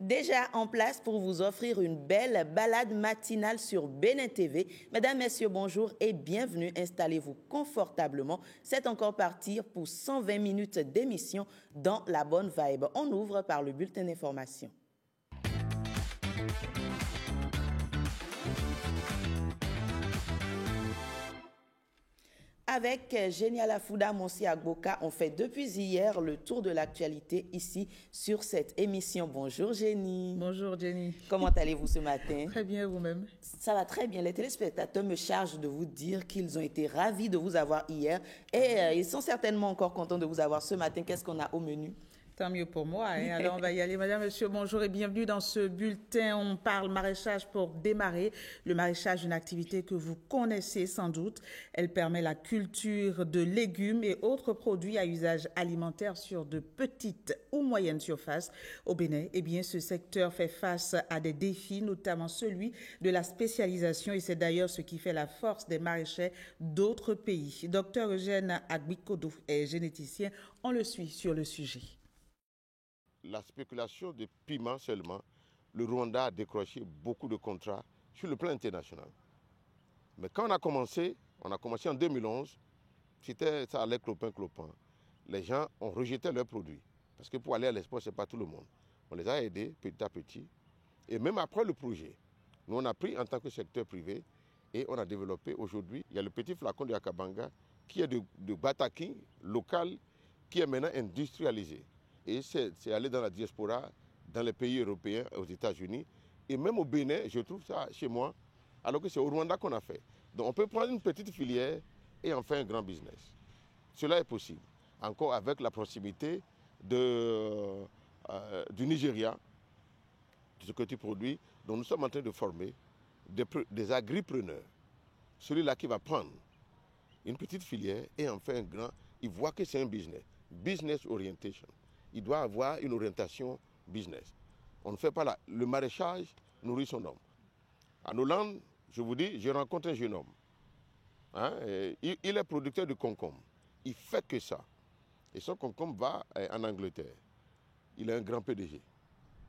déjà en place pour vous offrir une belle balade matinale sur Bénin TV. Mesdames, Messieurs, bonjour et bienvenue. Installez-vous confortablement. C'est encore parti pour 120 minutes d'émission dans la bonne vibe. On ouvre par le bulletin d'information. Avec Génial Afouda Monsi Agboka, on fait depuis hier le tour de l'actualité ici sur cette émission. Bonjour Jenny. Bonjour Jenny. Comment allez-vous ce matin? Très bien, vous-même? Ça va très bien. Les téléspectateurs me chargent de vous dire qu'ils ont été ravis de vous avoir hier et ils sont certainement encore contents de vous avoir ce matin. Qu'est-ce qu'on a au menu? Tant mieux pour moi. Alors, on va y aller. Madame, Monsieur, bonjour et bienvenue dans ce bulletin. On parle maraîchage pour démarrer. Le maraîchage, une activité que vous connaissez sans doute. Elle permet la culture de légumes et autres produits à usage alimentaire sur de petites ou moyennes surfaces. Au Bénin, eh bien, ce secteur fait face à des défis, notamment celui de la spécialisation. Et c'est d'ailleurs ce qui fait la force des maraîchers d'autres pays. Docteur Eugène Agbikodo est généticien. On le suit sur le sujet. La spéculation de piment seulement, le Rwanda a décroché beaucoup de contrats sur le plan international. Mais quand on a commencé en 2011, ça allait clopin. Les gens ont rejeté leurs produits. Parce que pour aller à l'export, ce n'est pas tout le monde. On les a aidés petit à petit. Et même après le projet, nous on a pris en tant que secteur privé et on a développé aujourd'hui, il y a le petit flacon de Akabanga qui est de Bataki local, qui est maintenant industrialisé. Et c'est aller dans la diaspora, dans les pays européens, aux États-Unis. Et même au Bénin, je trouve ça chez moi, alors que c'est au Rwanda qu'on a fait. Donc on peut prendre une petite filière et en faire un grand business. Cela est possible. Encore avec la proximité du Nigeria, de ce que tu produis. Donc nous sommes en train de former des agripreneurs. Celui-là qui va prendre une petite filière et en faire un grand, il voit que c'est un business. Business orientation. Il doit avoir une orientation business. On ne fait pas le maraîchage nourrit son homme. En Hollande, je vous dis, j'ai rencontré un jeune homme. Il est producteur de concombre. Il fait que ça. Et son concombre va en Angleterre. Il est un grand PDG.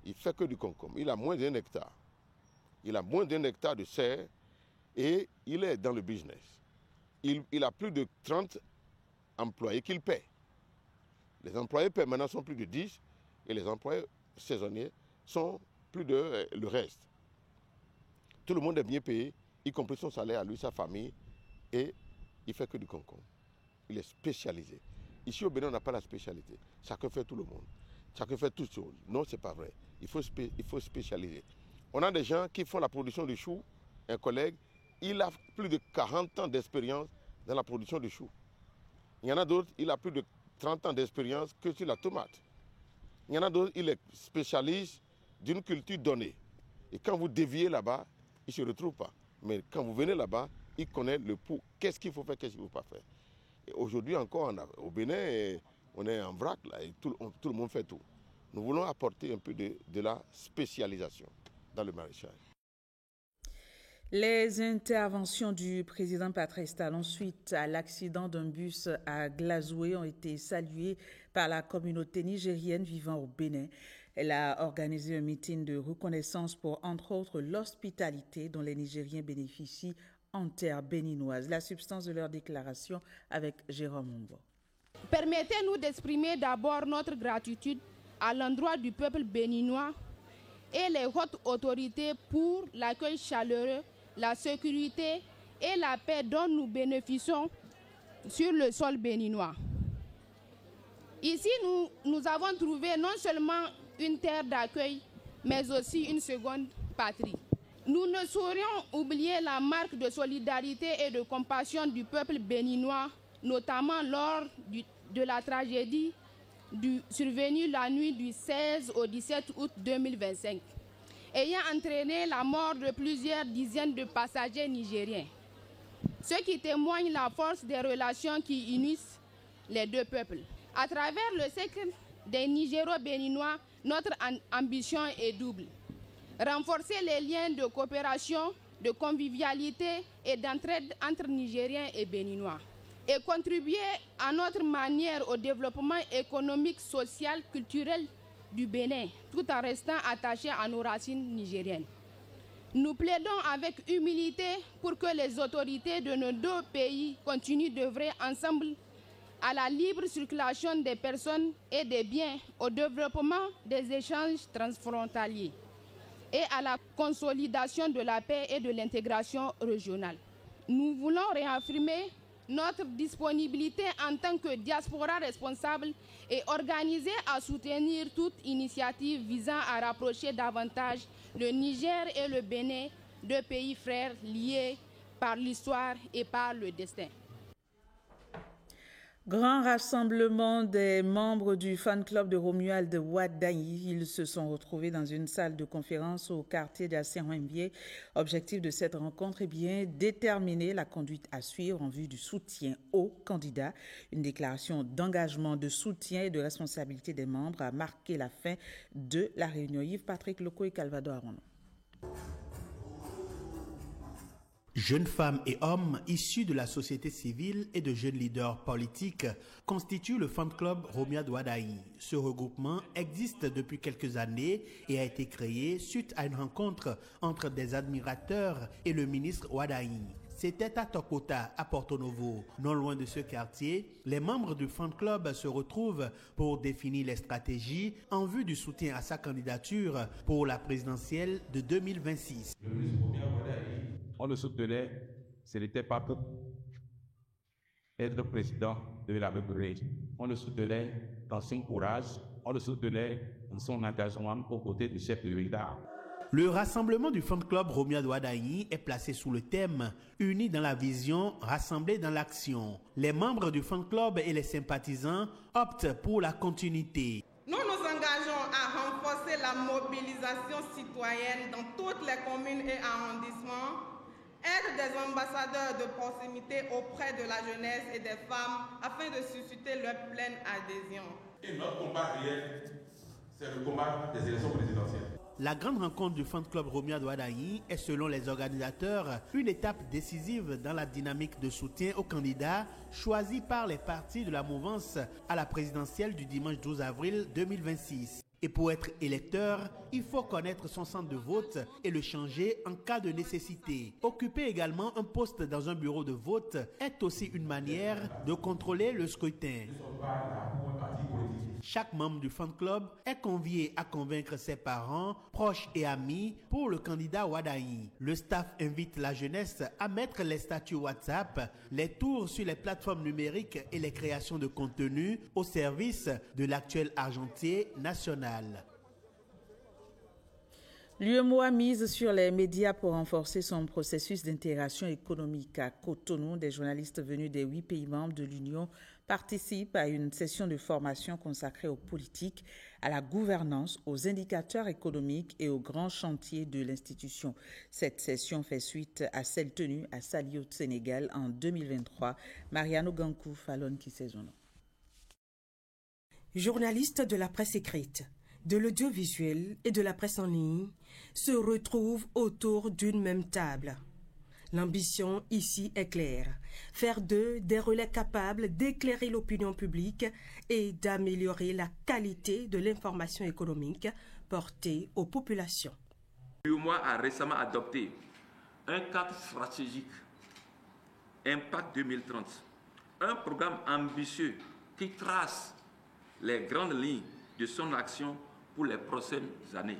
Il fait que du concombre. Il a moins d'1 hectare. Il a moins d'1 hectare de serre et il est dans le business. Il a plus de 30 employés qu'il paie. Les employés permanents sont plus de 10 et les employés saisonniers sont plus de le reste. Tout le monde est bien payé, y compris son salaire à lui, sa famille, et il ne fait que du concombre. Il est spécialisé. Ici au Bénin, on n'a pas la spécialité. Chacun fait tout le monde. Chacun fait toutes choses. Non, ce n'est pas vrai. Il faut spécialiser. On a des gens qui font la production de choux. Un collègue, il a plus de 40 ans d'expérience dans la production de choux. Il y en a d'autres, il a plus de 30 ans d'expérience que sur la tomate. Il y en a d'autres, il est spécialiste d'une culture donnée. Et quand vous déviez là-bas, il ne se retrouve pas. Mais quand vous venez là-bas, il connaît le pour. Qu'est-ce qu'il faut faire, qu'est-ce qu'il ne faut pas faire. Et aujourd'hui encore, au Bénin, on est en vrac, là, et tout le monde fait tout. Nous voulons apporter un peu de la spécialisation dans le maraîchage. Les interventions du président Patrice Talon suite à l'accident d'un bus à Glazoué ont été saluées par la communauté nigérienne vivant au Bénin. Elle a organisé un meeting de reconnaissance pour, entre autres, l'hospitalité dont les Nigériens bénéficient en terre béninoise. La substance de leur déclaration avec Jérôme Mumbo. Permettez-nous d'exprimer d'abord notre gratitude à l'endroit du peuple béninois et les hautes autorités pour l'accueil chaleureux, la sécurité et la paix dont nous bénéficions sur le sol béninois. Ici, nous avons trouvé non seulement une terre d'accueil, mais aussi une seconde patrie. Nous ne saurions oublier la marque de solidarité et de compassion du peuple béninois, notamment lors de la tragédie survenue la nuit du 16 au 17 août 2025. Ayant entraîné la mort de plusieurs dizaines de passagers nigériens. Ce qui témoigne la force des relations qui unissent les deux peuples. À travers le siècle des Nigéro-Béninois, notre ambition est double. Renforcer les liens de coopération, de convivialité et d'entraide entre Nigériens et Béninois. Et contribuer à notre manière au développement économique, social, culturel du Bénin, tout en restant attachés à nos racines nigériennes. Nous plaidons avec humilité pour que les autorités de nos deux pays continuent d'œuvrer ensemble à la libre circulation des personnes et des biens, au développement des échanges transfrontaliers et à la consolidation de la paix et de l'intégration régionale. Nous voulons réaffirmer notre disponibilité en tant que diaspora responsable et organisée à soutenir toute initiative visant à rapprocher davantage le Niger et le Bénin, deux pays frères liés par l'histoire et par le destin. Grand rassemblement des membres du fan club de Romuald Wadayi. Ils se sont retrouvés dans une salle de conférence au quartier d'Assé-Ouimbié. Objectif de cette rencontre est bien déterminer la conduite à suivre en vue du soutien aux candidats. Une déclaration d'engagement, de soutien et de responsabilité des membres a marqué la fin de la réunion. Yves Patrick Loco et Calvado Arono. Jeunes femmes et hommes issus de la société civile et de jeunes leaders politiques constituent le fan club Romuald Wadayi. Ce regroupement existe depuis quelques années et a été créé suite à une rencontre entre des admirateurs et le ministre Wadayi. C'était à Tokota, à Porto Novo, non loin de ce quartier. Les membres du fan club se retrouvent pour définir les stratégies en vue du soutien à sa candidature pour la présidentielle de 2026. Le ministre Romuald Wadayi, on le soutenait, ce n'était pas pour être président de la République. On le soutenait dans son courage, on le soutenait dans son engagement aux côtés du chef de l'État. Le rassemblement du fan club Romuald Wadayi est placé sous le thème « Unis dans la vision, rassemblés dans l'action ». Les membres du fan club et les sympathisants optent pour la continuité. Nous nous engageons à renforcer la mobilisation citoyenne dans toutes les communes et arrondissements, être des ambassadeurs de proximité auprès de la jeunesse et des femmes afin de susciter leur pleine adhésion. Et notre combat réel, c'est le combat des élections présidentielles. La grande rencontre du fan club Romuald Wadayi est, selon les organisateurs, une étape décisive dans la dynamique de soutien aux candidats choisis par les partis de la mouvance à la présidentielle du dimanche 12 avril 2026. Et pour être électeur, il faut connaître son centre de vote et le changer en cas de nécessité. Occuper également un poste dans un bureau de vote est aussi une manière de contrôler le scrutin. Chaque membre du fan club est convié à convaincre ses parents, proches et amis pour le candidat Wadayi. Le staff invite la jeunesse à mettre les statuts WhatsApp, les tours sur les plateformes numériques et les créations de contenu au service de l'actuel argentier national. L'UEMOA mise sur les médias pour renforcer son processus d'intégration économique. À Cotonou, des journalistes venus des 8 pays membres de l'Union participent à une session de formation consacrée aux politiques, à la gouvernance, aux indicateurs économiques et aux grands chantiers de l'institution. Cette session fait suite à celle tenue à Saly au Sénégal en 2023. Mariano Gankou, Fallon Kisezono. Journalistes de la presse écrite, de l'audiovisuel et de la presse en ligne se retrouvent autour d'une même table. L'ambition ici est claire, faire d'eux des relais capables d'éclairer l'opinion publique et d'améliorer la qualité de l'information économique portée aux populations. L'UEMOA a récemment adopté un cadre stratégique, Impact 2030, un programme ambitieux qui trace les grandes lignes de son action pour les prochaines années.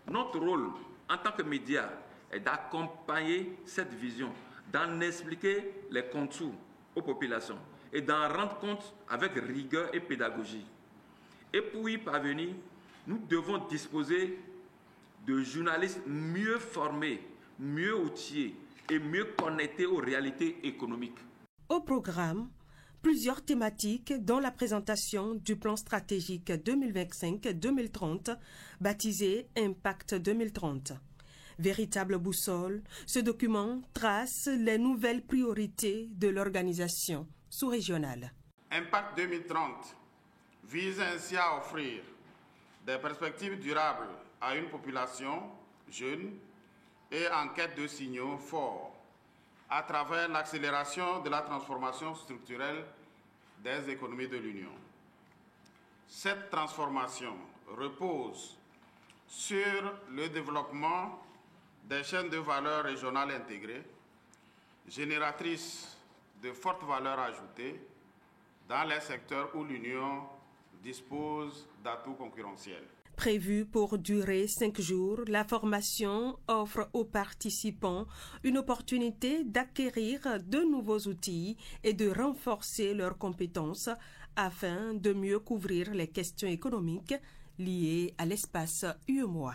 Notre rôle en tant que média est d'accompagner cette vision, d'en expliquer les contours aux populations et d'en rendre compte avec rigueur et pédagogie. Et pour y parvenir, nous devons disposer de journalistes mieux formés, mieux outillés et mieux connectés aux réalités économiques. Au programme, plusieurs thématiques dont la présentation du plan stratégique 2025-2030 baptisé Impact 2030. Véritable boussole, ce document trace les nouvelles priorités de l'organisation sous-régionale. Impact 2030 vise ainsi à offrir des perspectives durables à une population jeune et en quête de signaux forts à travers l'accélération de la transformation structurelle des économies de l'Union. Cette transformation repose sur le développement des chaînes de valeur régionales intégrées, génératrices de fortes valeurs ajoutées dans les secteurs où l'Union dispose d'atouts concurrentiels. Prévue pour durer 5 jours, la formation offre aux participants une opportunité d'acquérir de nouveaux outils et de renforcer leurs compétences afin de mieux couvrir les questions économiques liées à l'espace UEMOA.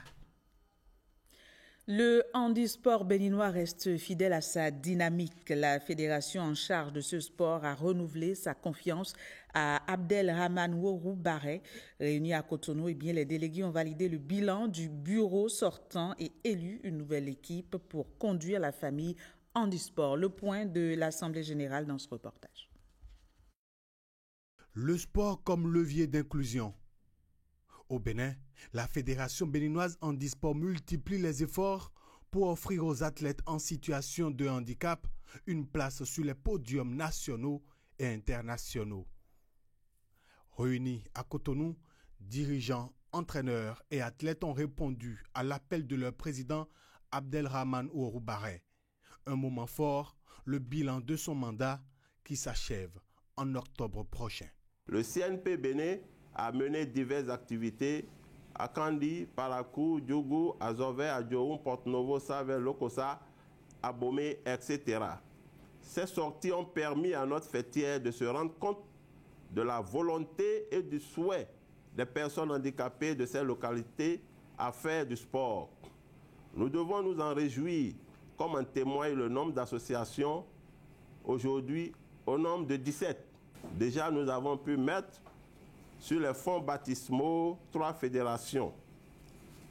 Le handisport béninois reste fidèle à sa dynamique. La fédération en charge de ce sport a renouvelé sa confiance à Abdelrahman Ouourou Barret. Réunis à Cotonou, les délégués ont validé le bilan du bureau sortant et élu une nouvelle équipe pour conduire la famille handisport. Le point de l'Assemblée générale dans ce reportage. Le sport comme levier d'inclusion. Au Bénin, la Fédération béninoise handisport multiplie les efforts pour offrir aux athlètes en situation de handicap une place sur les podiums nationaux et internationaux. Réunis à Cotonou, dirigeants, entraîneurs et athlètes ont répondu à l'appel de leur président Abdelrahman Ouourou Barret. Un moment fort, le bilan de son mandat qui s'achève en octobre prochain. Le CNP Bénin a mené diverses activités à Kandi, Parakou, Diougou, Azové, Adjoum, Porto-Novo, Save, Lokosa, Abomey, etc. Ces sorties ont permis à notre fêtière de se rendre compte de la volonté et du souhait des personnes handicapées de ces localités à faire du sport. Nous devons nous en réjouir, comme en témoigne le nombre d'associations aujourd'hui au nombre de 17. Déjà, nous avons pu mettre sur les fonds baptismaux 3 fédérations.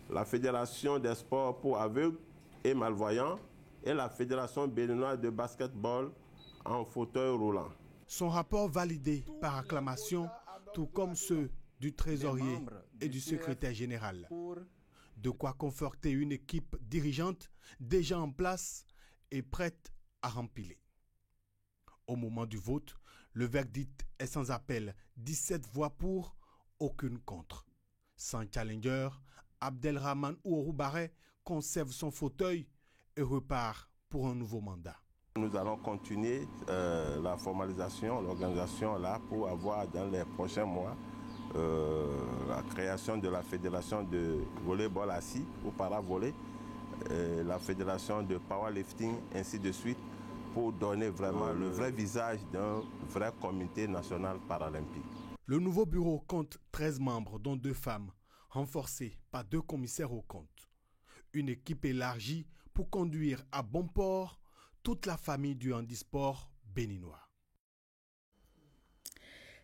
La Fédération des sports pour aveugles et malvoyants et la Fédération béninoise de basketball en fauteuil roulant. Son rapport validé par acclamation, tout comme ceux du trésorier et du secrétaire général. De quoi conforter une équipe dirigeante déjà en place et prête à rempiler. Au moment du vote, le verdict est sans appel, 17 voix pour, aucune contre. Sans challenger, Abdelrahman Ouourou Barret conserve son fauteuil et repart pour un nouveau mandat. Nous allons continuer la formalisation, l'organisation là pour avoir dans les prochains mois la création de la fédération de volleyball assis ou para-volley, la fédération de powerlifting, ainsi de suite, pour donner vraiment le vrai visage d'un vrai comité national paralympique. Le nouveau bureau compte 13 membres, dont 2 femmes, renforcés par 2 commissaires aux comptes. Une équipe élargie pour conduire à bon port toute la famille du handisport béninois.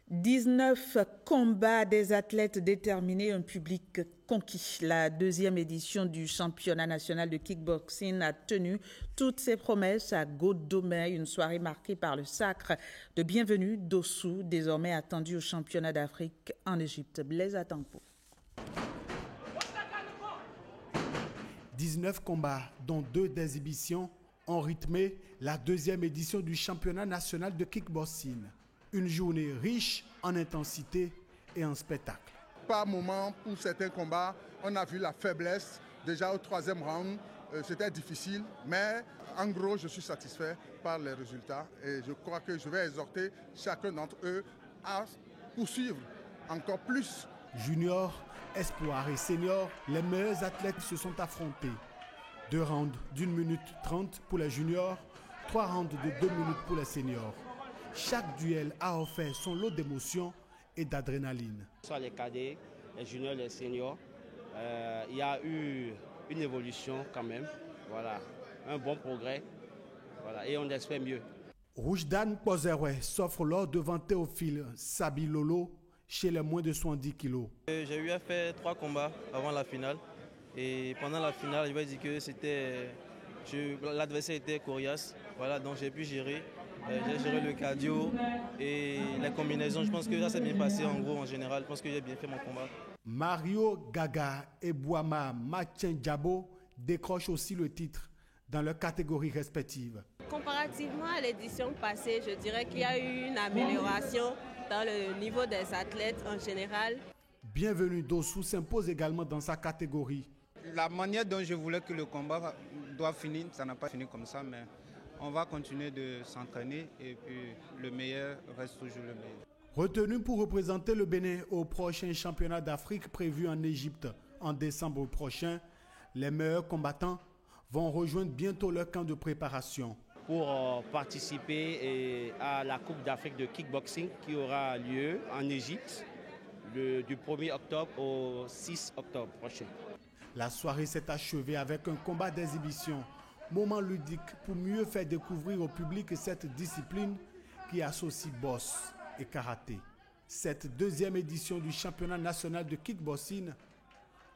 19 combats des athlètes déterminés, un public conquis. La 2e édition du championnat national de kickboxing a tenu toutes ses promesses à Godomey, une soirée marquée par le sacre de bienvenue d'Ossou, désormais attendu au championnat d'Afrique en Égypte. Blaise Atanko. 19 combats, dont 2 d'exhibition, ont rythmé la 2e édition du championnat national de kickboxing. Une journée riche en intensité et en spectacle. Par moment, pour certains combats, on a vu la faiblesse. Déjà au 3e round, c'était difficile. Mais en gros, je suis satisfait par les résultats. Et je crois que je vais exhorter chacun d'entre eux à poursuivre encore plus. Junior, espoir et senior, les meilleurs athlètes se sont affrontés. 2 rounds d'1 minute 30 pour les juniors, 3 rounds de 2 minutes pour les seniors. Chaque duel a offert son lot d'émotions et d'adrénaline. Soit les cadets, les juniors, les seniors, il y a eu une évolution quand même. Voilà, un bon progrès. Voilà, et on espère mieux. Roujdan Pozerwe s'offre l'or devant Théophile Sabilolo chez les moins de 70 kilos. J'ai eu à faire 3 combats avant la finale. Et pendant la finale, je vais dire que l'adversaire était coriace. Voilà, donc j'ai pu gérer. J'ai géré le cardio et les combinaisons. Je pense que ça s'est bien passé en gros, en général. Je pense que j'ai bien fait mon combat. Mario Gaga et Bouama Matien Diabo décrochent aussi le titre dans leurs catégories respectives. Comparativement à l'édition passée, je dirais qu'il y a eu une amélioration dans le niveau des athlètes en général. Bienvenue Dossou s'impose également dans sa catégorie. La manière dont je voulais que le combat doit finir, ça n'a pas fini comme ça, mais on va continuer de s'entraîner et puis le meilleur reste toujours le meilleur. Retenu pour représenter le Bénin au prochain championnat d'Afrique prévu en Égypte en décembre prochain, les meilleurs combattants vont rejoindre bientôt leur camp de préparation. Pour participer à la Coupe d'Afrique de kickboxing qui aura lieu en Égypte du 1er octobre au 6 octobre prochain. La soirée s'est achevée avec un combat d'exhibition, moment ludique pour mieux faire découvrir au public cette discipline qui associe boxe et karaté. Cette deuxième édition du championnat national de kickboxing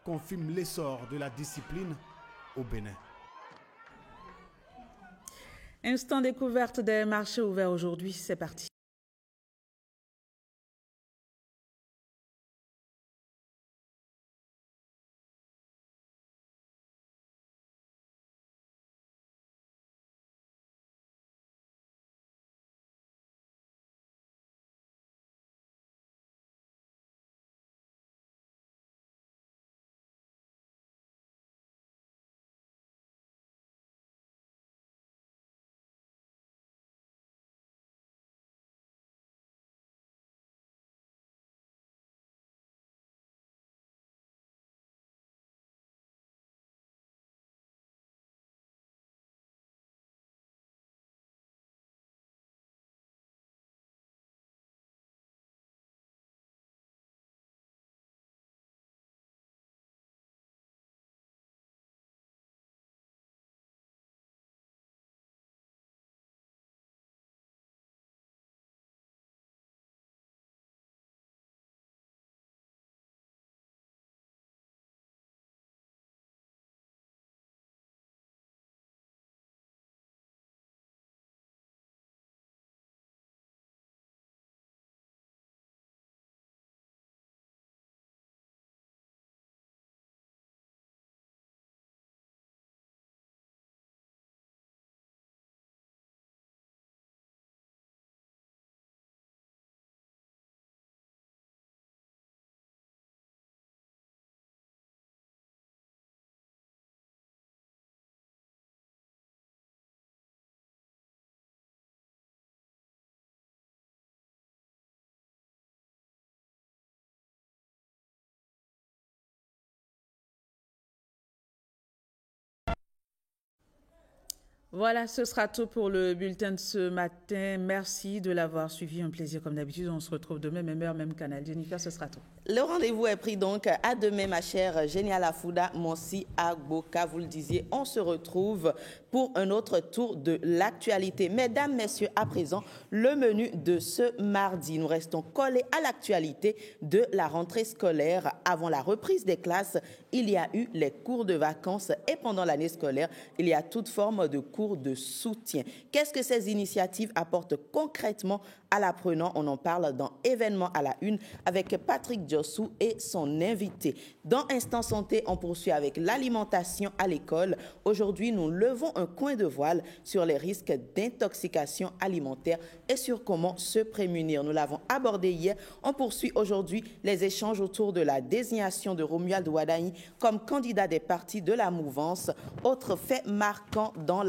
confirme l'essor de la discipline au Bénin. Instant découverte des marchés ouverts aujourd'hui, c'est parti. Voilà, ce sera tout pour le bulletin de ce matin. Merci de l'avoir suivi. Un plaisir comme d'habitude. On se retrouve demain, même heure, même canal. Jennifer, ce sera tout. Le rendez-vous est pris donc à demain, ma chère Génial Afouda, Monsi Agboka. Vous le disiez, on se retrouve pour un autre tour de l'actualité. Mesdames, messieurs, à présent, le menu de ce mardi. Nous restons collés à l'actualité de la rentrée scolaire. Avant la reprise des classes, il y a eu les cours de vacances et pendant l'année scolaire, il y a toute forme de cours de soutien. Qu'est-ce que ces initiatives apportent concrètement à l'apprenant? On en parle dans Événements à la Une avec Patrick Diossou et son invité. Dans Instant Santé, on poursuit avec l'alimentation à l'école. Aujourd'hui, nous levons un coin de voile sur les risques d'intoxication alimentaire et sur comment se prémunir. Nous l'avons abordé hier. On poursuit aujourd'hui les échanges autour de la désignation de Romuald Wadaï comme candidat des partis de la mouvance. Autre fait marquant dans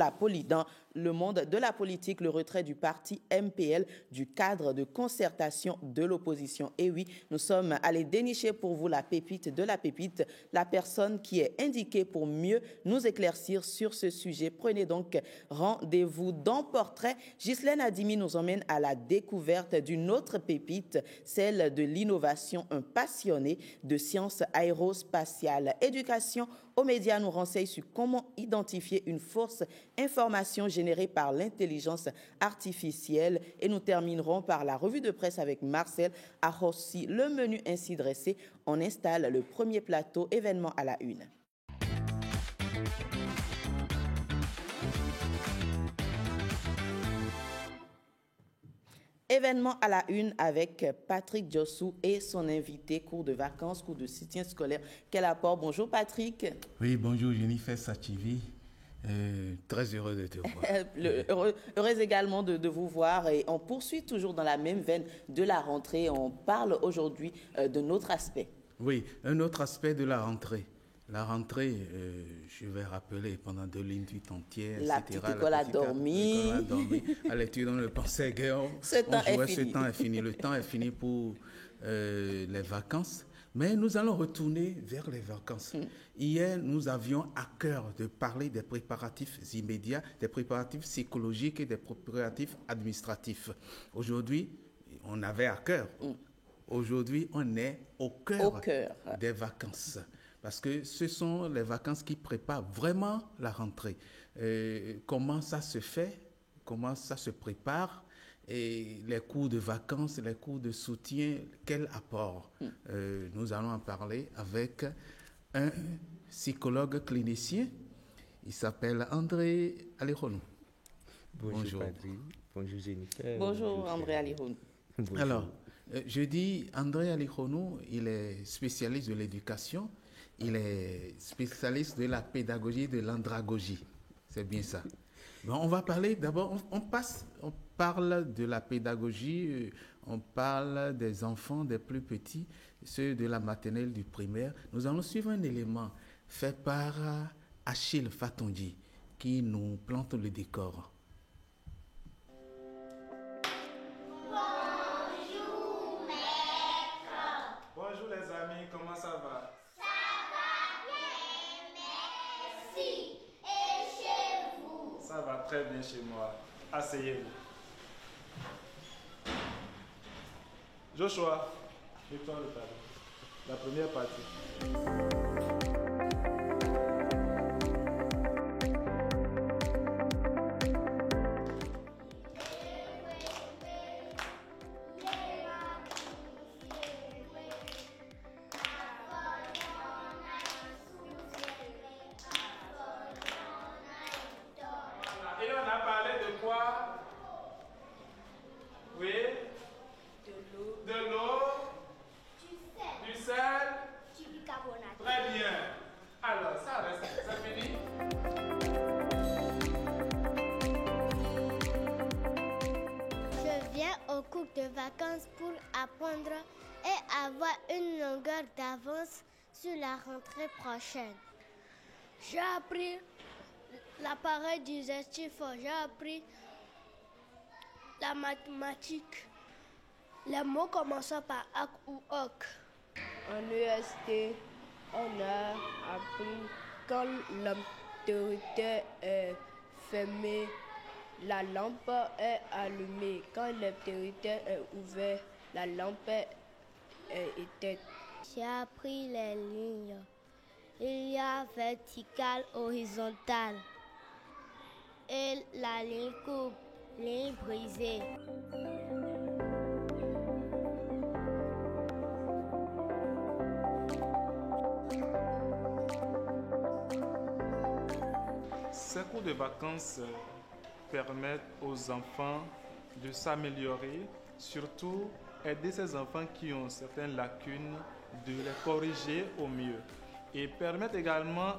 le monde de la politique, le retrait du parti MPL du cadre de concertation de l'opposition. Et oui, nous sommes allés dénicher pour vous la pépite de la pépite, la personne qui est indiquée pour mieux nous éclaircir sur ce sujet. Prenez donc rendez-vous dans Portrait. Ghislaine Adimi nous emmène à la découverte d'une autre pépite, celle de l'innovation, un passionné de sciences aérospatiales. Éducation aux médias nous renseigne sur comment identifier une fausse information générée par l'intelligence artificielle. Et nous terminerons par la revue de presse avec Marcel Arrossi. Le menu ainsi dressé, on installe le premier plateau Événements à la Une. Événement à la Une avec Patrick Diossou et son invité, cours de vacances, cours de soutien scolaire. Quel apport? Bonjour Patrick. Oui, bonjour Jennifer Sachivi. Très heureux de te voir. Heureuse également de vous voir. Et on poursuit toujours dans la même veine de la rentrée. On parle aujourd'hui de notre aspect. Oui, un autre aspect de la rentrée. La rentrée, je vais rappeler, pendant 2 lignes entières, la etc. Petite école a dormi. À l'étude, on ne pensait guère. Ce temps est fini. Le temps est fini pour les vacances. Mais nous allons retourner vers les vacances. Hier, nous avions à cœur de parler des préparatifs immédiats, des préparatifs psychologiques et des préparatifs administratifs. Aujourd'hui, on avait à cœur. Aujourd'hui, on est au cœur des vacances. Parce que ce sont les vacances qui préparent vraiment la rentrée. Comment ça se fait? Comment ça se prépare? Et les cours de vacances, les cours de soutien, quel apport? Nous allons en parler avec un psychologue clinicien. Il s'appelle André Alironou. Bonjour. Padri. Bonjour Jennifer. Bonjour André Alironou. Alors, je dis André Alironou, il est spécialiste de l'éducation, il est spécialiste de la pédagogie et de l'andragogie. C'est bien ça. Bon, on va parler d'abord, on parle de la pédagogie, on parle des enfants, des plus petits, ceux de la maternelle, du primaire. Nous allons suivre un élément fait par Achille Fatondi qui nous plante le décor. Bonjour maître. Bonjour les amis, comment ça va? Ça va bien, merci. Et chez vous? Ça va très bien chez moi. Asseyez-vous. Joshua, mets-toi le tableau. La première partie. Et on a parlé de quoi? Oui? De l'eau, du sel, du bicarbonate. Très bien. Alors, ça reste, c'est fini? Je viens au cours de vacances pour apprendre et avoir une longueur d'avance sur la rentrée prochaine. J'ai appris l'appareil digestif, j'ai appris la mathématique. Les mots commençant par ac ou oc. En EST, on a appris quand l'interrupteur est fermé, la lampe est allumée. Quand l'interrupteur est ouvert, la lampe est éteinte. J'ai appris les lignes. Il y a verticale, horizontale. Et la ligne coupe, ligne brisée. Ces cours de vacances permettent aux enfants de s'améliorer, surtout aider ces enfants qui ont certaines lacunes, de les corriger au mieux. Et permettent également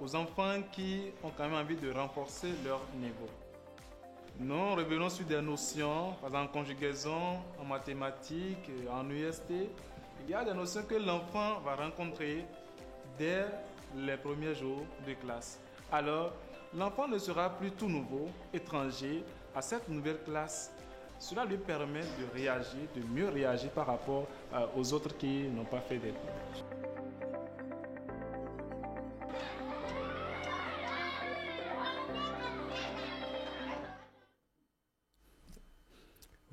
aux enfants qui ont quand même envie de renforcer leur niveau. Nous revenons sur des notions, par exemple en conjugaison, en mathématiques, en UST. Il y a des notions que l'enfant va rencontrer dès les premiers jours de classe. Alors, l'enfant ne sera plus tout nouveau, étranger à cette nouvelle classe. Cela lui permet de réagir, de mieux réagir par rapport aux autres qui n'ont pas fait d'études.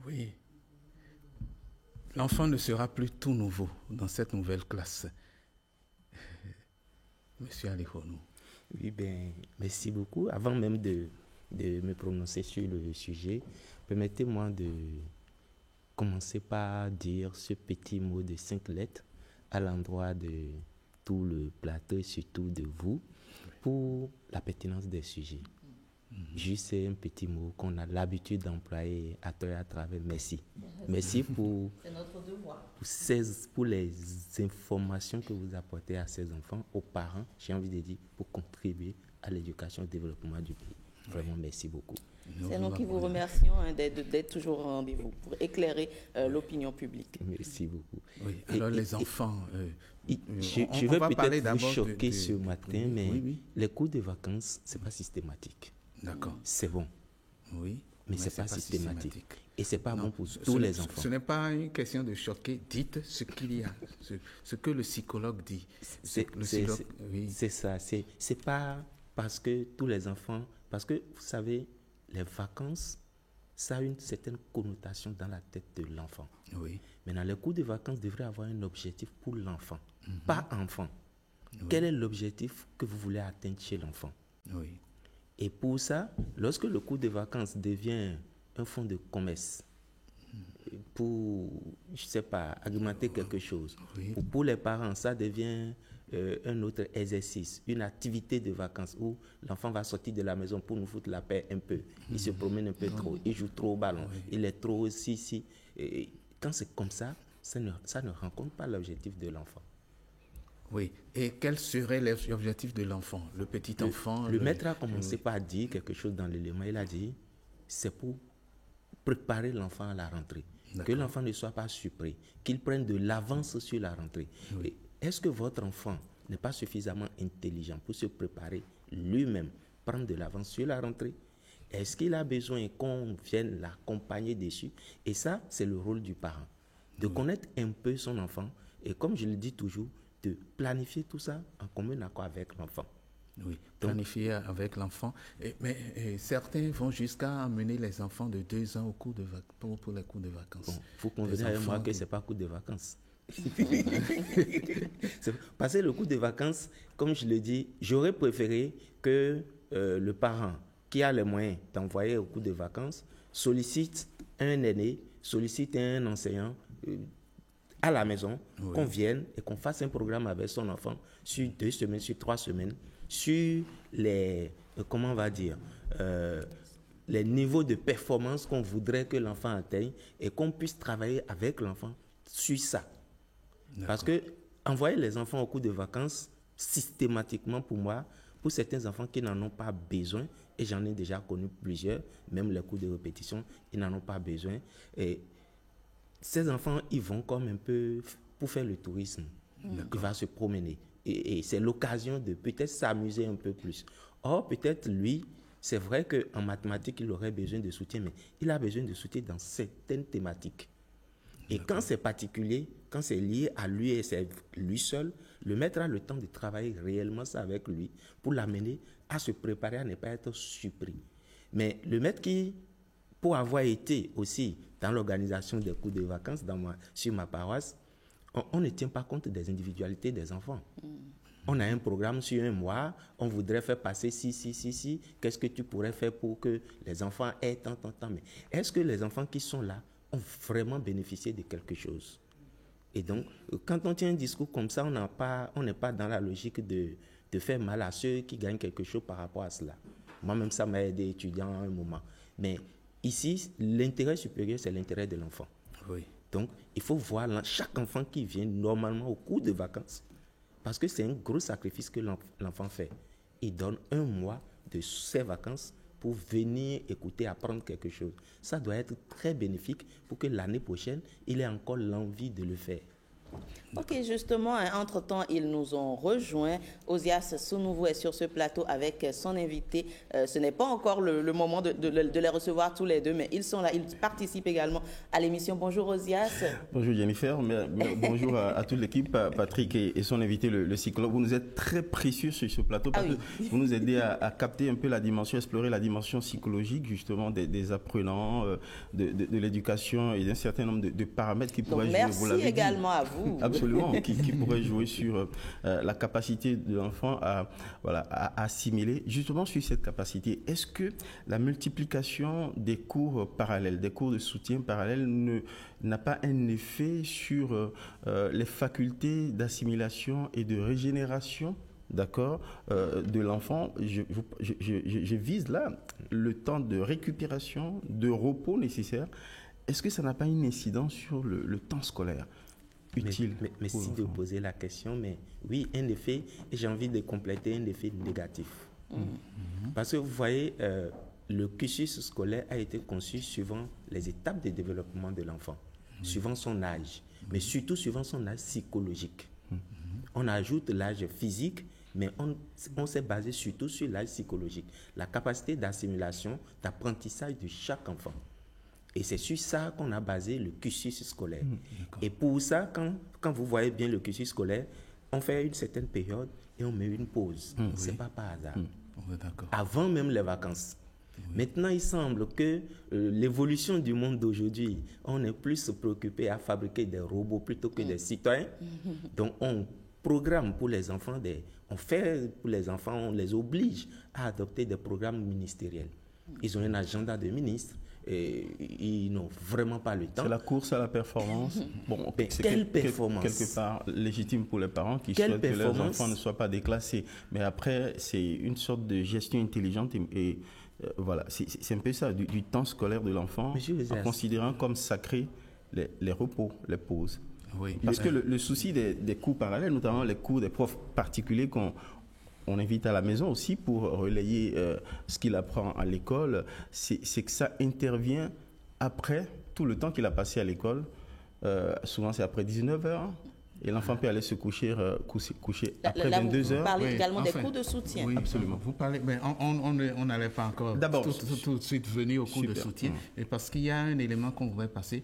Oui. L'enfant ne sera plus tout nouveau dans cette nouvelle classe. Monsieur Alironou. Oui, merci beaucoup. Avant même de me prononcer sur le sujet, permettez-moi de commencer par dire ce petit mot de 5 lettres à l'endroit de tout le plateau et surtout de vous pour la pertinence des sujets. Juste un petit mot qu'on a l'habitude d'employer à travers merci. Merci pour, c'est notre devoir. Pour les informations que vous apportez à ces enfants, aux parents, j'ai envie de dire, pour contribuer à l'éducation et au développement du pays. Vraiment, merci beaucoup. C'est nous qui vous remercions d'être toujours au rendez-vous pour éclairer l'opinion publique. Merci beaucoup. Oui, alors les enfants... je vais peut-être vous choquer ce matin, mais les cours de vacances, ce n'est pas systématique. D'accord. C'est bon. Oui. Mais ce n'est pas systématique. Et ce n'est pas bon pour tous les enfants. Ce n'est pas une question de choquer. Dites ce qu'il y a, ce que le psychologue dit. C'est ça. C'est pas parce que tous les enfants... Parce que, vous savez, les vacances, ça a une certaine connotation dans la tête de l'enfant. Oui. Maintenant, les cours de vacances devraient avoir un objectif pour l'enfant, pas enfant. Oui. Quel est l'objectif que vous voulez atteindre chez l'enfant? Oui. Et pour ça, lorsque le cours de vacances devient un fonds de commerce pour, je ne sais pas, augmenter quelque chose, ou pour les parents, ça devient un autre exercice, une activité de vacances où l'enfant va sortir de la maison pour nous foutre la paix un peu. Il se promène un peu trop, il joue trop au ballon, il est trop aussi. Et quand c'est comme ça, ça ne rencontre pas l'objectif de l'enfant. Oui. Et quel serait l'objectif de l'enfant, le petit enfant? Le maître a commencé par dire quelque chose dans l'élément. Il a dit, c'est pour préparer l'enfant à la rentrée. Que l'enfant ne soit pas surpris, qu'il prenne de l'avance sur la rentrée. Oui. Est-ce que votre enfant n'est pas suffisamment intelligent pour se préparer lui-même, prendre de l'avance sur la rentrée? Est-ce qu'il a besoin qu'on vienne l'accompagner dessus? Et ça, c'est le rôle du parent. De connaître un peu son enfant et, comme je le dis toujours, de planifier tout ça en commun accord avec l'enfant. Oui, planifier avec l'enfant. Mais certains vont jusqu'à amener les enfants de 2 ans au cours de pour les cours de vacances. Bon, il faut convenir avec moi que ce n'est pas cours de vacances. Passer le cours de vacances, comme je le dis, j'aurais préféré que le parent qui a les moyens d'envoyer au cours de vacances sollicite un aîné, sollicite un enseignant à la maison, qu'on vienne et qu'on fasse un programme avec son enfant sur 2 semaines, sur 3 semaines, sur les, comment on va dire, les niveaux de performance qu'on voudrait que l'enfant atteigne et qu'on puisse travailler avec l'enfant sur ça. Parce que envoyer les enfants au cours de vacances, systématiquement pour moi, pour certains enfants qui n'en ont pas besoin, et j'en ai déjà connu plusieurs, même les cours de répétition, ils n'en ont pas besoin. Et ces enfants, ils vont comme un peu pour faire le tourisme. Il va se promener. Et c'est l'occasion de peut-être s'amuser un peu plus. Or, peut-être lui, c'est vrai qu'en mathématiques, il aurait besoin de soutien, mais il a besoin de soutien dans certaines thématiques. Et quand c'est particulier, quand c'est lié à lui et c'est lui seul, le maître a le temps de travailler réellement ça avec lui pour l'amener à se préparer à ne pas être surpris. Mais le maître qui, pour avoir été aussi dans l'organisation des cours de vacances sur ma paroisse, on ne tient pas compte des individualités des enfants. On a un programme sur 1 mois, on voudrait faire passer si. Qu'est-ce que tu pourrais faire pour que les enfants aient tant. Mais est-ce que les enfants qui sont là ont vraiment bénéficié de quelque chose? Et donc, quand on tient un discours comme ça, on n'est pas dans la logique de faire mal à ceux qui gagnent quelque chose par rapport à cela. Moi-même, ça m'a aidé étudiant à un moment. Mais ici, l'intérêt supérieur, c'est l'intérêt de l'enfant. Oui. Donc, il faut voir chaque enfant qui vient normalement au cours de vacances, parce que c'est un gros sacrifice que l'enfant fait. Il donne 1 mois de ses vacances pour venir écouter, apprendre quelque chose. Ça doit être très bénéfique pour que l'année prochaine, il ait encore l'envie de le faire. Ok, justement, entre-temps, ils nous ont rejoints. Osias Sounouveau est sur ce plateau avec son invité. Ce n'est pas encore le moment de les recevoir tous les deux, mais ils sont là, ils participent également à l'émission. Bonjour Osias. Bonjour Jennifer, bonjour à toute l'équipe, Patrick et son invité, le psychologue. Vous nous êtes très précieux sur ce plateau parce que vous nous aidez à capter un peu la dimension, explorer la dimension psychologique justement des apprenants, de l'éducation et d'un certain nombre de paramètres qui pourraient jouer. Merci également à vous. Absolument, qui pourrait jouer sur la capacité de l'enfant à assimiler. Justement sur cette capacité, est-ce que la multiplication des cours parallèles, des cours de soutien parallèles n'a pas un effet sur les facultés d'assimilation et de régénération, d'accord, de l'enfant? Je vise là le temps de récupération, de repos nécessaire. Est-ce que ça n'a pas une incidence sur le temps scolaire utile? Merci de poser la question, mais oui, un effet, et j'ai envie de compléter, un effet négatif. Parce que vous voyez, le cursus scolaire a été conçu suivant les étapes de développement de l'enfant, suivant son âge, mais surtout suivant son âge psychologique. On ajoute l'âge physique, mais on s'est basé surtout sur l'âge psychologique, la capacité d'assimilation, d'apprentissage de chaque enfant. Et c'est sur ça qu'on a basé le cursus scolaire. Et pour ça, quand vous voyez bien le cursus scolaire, on fait une certaine période et on met une pause. Ce n'est pas par hasard. Avant même les vacances. Maintenant, il semble que l'évolution du monde d'aujourd'hui, on est plus préoccupé à fabriquer des robots plutôt que des citoyens. Donc, on programme pour les enfants, on fait pour les enfants, on les oblige à adopter des programmes ministériels. Ils ont un agenda de ministre. Et ils n'ont vraiment pas le temps. C'est la course à la performance. Bon, c'est quelle performance? Quelque part légitime pour les parents qui souhaitent que leurs enfants ne soient pas déclassés. Mais après, c'est une sorte de gestion intelligente et voilà, c'est un peu ça, du temps scolaire de l'enfant, en considérant comme sacré les repos, les pauses. Oui. Parce que le souci des cours parallèles, notamment les cours des profs particuliers on invite à la maison aussi pour relayer ce qu'il apprend à l'école, c'est que ça intervient après tout le temps qu'il a passé à l'école. Souvent, c'est après 19h. Et l'enfant peut aller se coucher après 22h. Vous parlez également des cours de soutien. Oui, absolument. Vous parlez, mais on n'allait pas encore tout de suite venir au cours de soutien, parce qu'il y a un élément qu'on voudrait passer.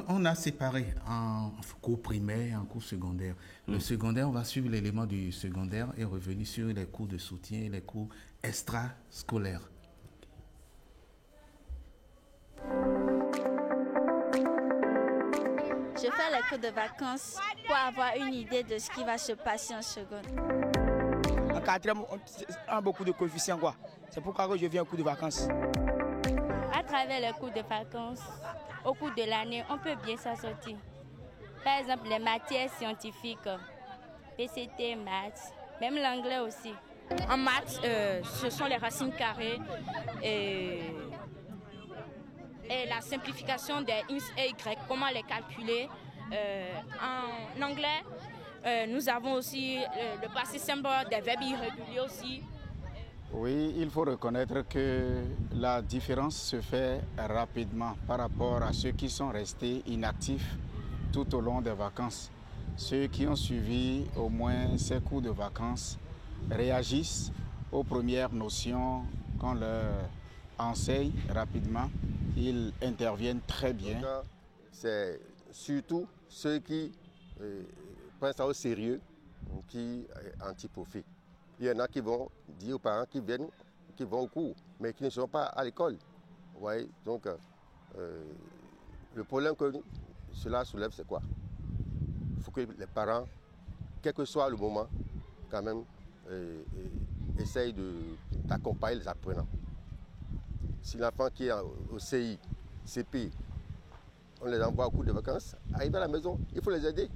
On a séparé en cours primaire, en cours secondaire. Le secondaire, on va suivre l'élément du secondaire et revenir sur les cours de soutien et les cours extrascolaires. Je fais les cours de vacances pour avoir une idée de ce qui va se passer en seconde. En quatrième, on a beaucoup de coefficients, quoi. C'est pourquoi je viens au cours de vacances. À travers les cours de vacances, au cours de l'année, on peut bien s'en sortir. Par exemple, les matières scientifiques, PCT, maths, même l'anglais aussi. En maths, ce sont les racines carrées et la simplification des x et y, comment les calculer. En anglais, nous avons aussi le passé simple des verbes irréguliers aussi. Oui, il faut reconnaître que la différence se fait rapidement par rapport à ceux qui sont restés inactifs tout au long des vacances. Ceux qui ont suivi au moins ces cours de vacances réagissent aux premières notions qu'on leur enseigne rapidement. Ils interviennent très bien. C'est surtout ceux qui prennent ça au sérieux qui anti-profit. Il y en a qui vont dire aux parents qui viennent, qui vont au cours, mais qui ne sont pas à l'école. Ouais, donc, le problème que cela soulève, c'est quoi? Il faut que les parents, quel que soit le moment, quand même, essayent d'accompagner les apprenants. Si l'enfant qui est au CI, CP, on les envoie au cours de vacances, arrive à la maison, il faut les aider.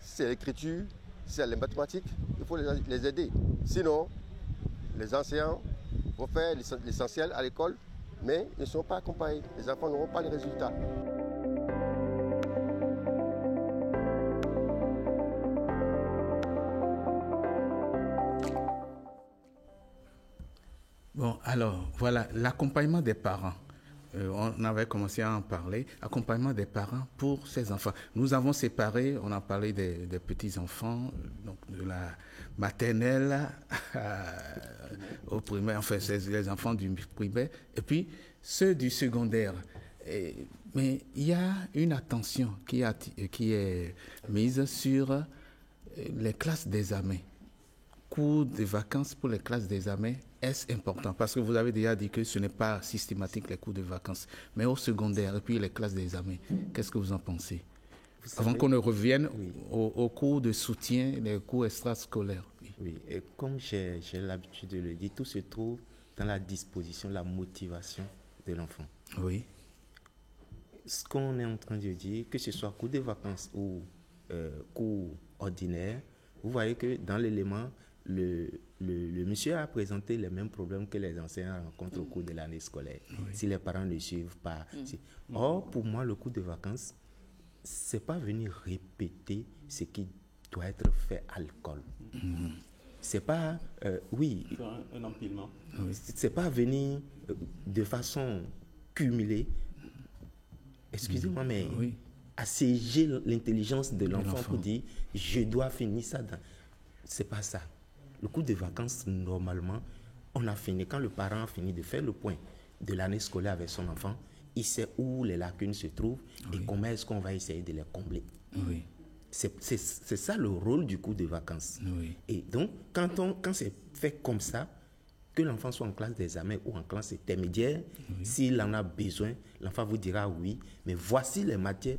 Si c'est l'écriture, si c'est les mathématiques, il faut les aider. Sinon, les enseignants vont faire l'essentiel à l'école, mais ils ne sont pas accompagnés. Les enfants n'auront pas les résultats. Bon, alors, voilà, l'accompagnement des parents. On avait commencé à en parler, accompagnement des parents pour ces enfants. Nous avons séparé, on a parlé des petits-enfants, donc de la maternelle au primaire, enfin, c'est les enfants du primaire, et puis ceux du secondaire. Mais il y a une attention qui est mise sur les classes d'examen. Cours de vacances pour les classes d'examen, est-ce important? Parce que vous avez déjà dit que ce n'est pas systématique les cours de vacances, mais au secondaire et puis les classes d'examen, qu'est-ce que vous en pensez? Avant qu'on ne revienne aux cours de soutien, les cours extrascolaires. Oui, et comme j'ai l'habitude de le dire, tout se trouve dans la disposition, la motivation de l'enfant. Oui. Ce qu'on est en train de dire, que ce soit cours de vacances ou cours ordinaires, vous voyez que dans l'élément, le monsieur a présenté les mêmes problèmes que les enseignants rencontrent au cours de l'année scolaire, si les parents ne suivent pas. Or, pour moi, le cours de vacances, c'est pas venir répéter ce qui doit être fait à l'école. c'est pas, oui, un empilement. C'est pas venir de façon cumulée, excusez-moi, mais assiéger l'intelligence de l'enfant pour dire je dois finir ça. C'est pas ça. Le cours de vacances, normalement, on a fini, quand le parent a fini de faire le point de l'année scolaire avec son enfant, il sait où les lacunes se trouvent et comment est-ce qu'on va essayer de les combler. C'est ça le rôle du cours de vacances. Et donc, quand c'est fait comme ça, que l'enfant soit en classe d'examen ou en classe intermédiaire, s'il en a besoin, l'enfant vous dira oui, mais voici les matières,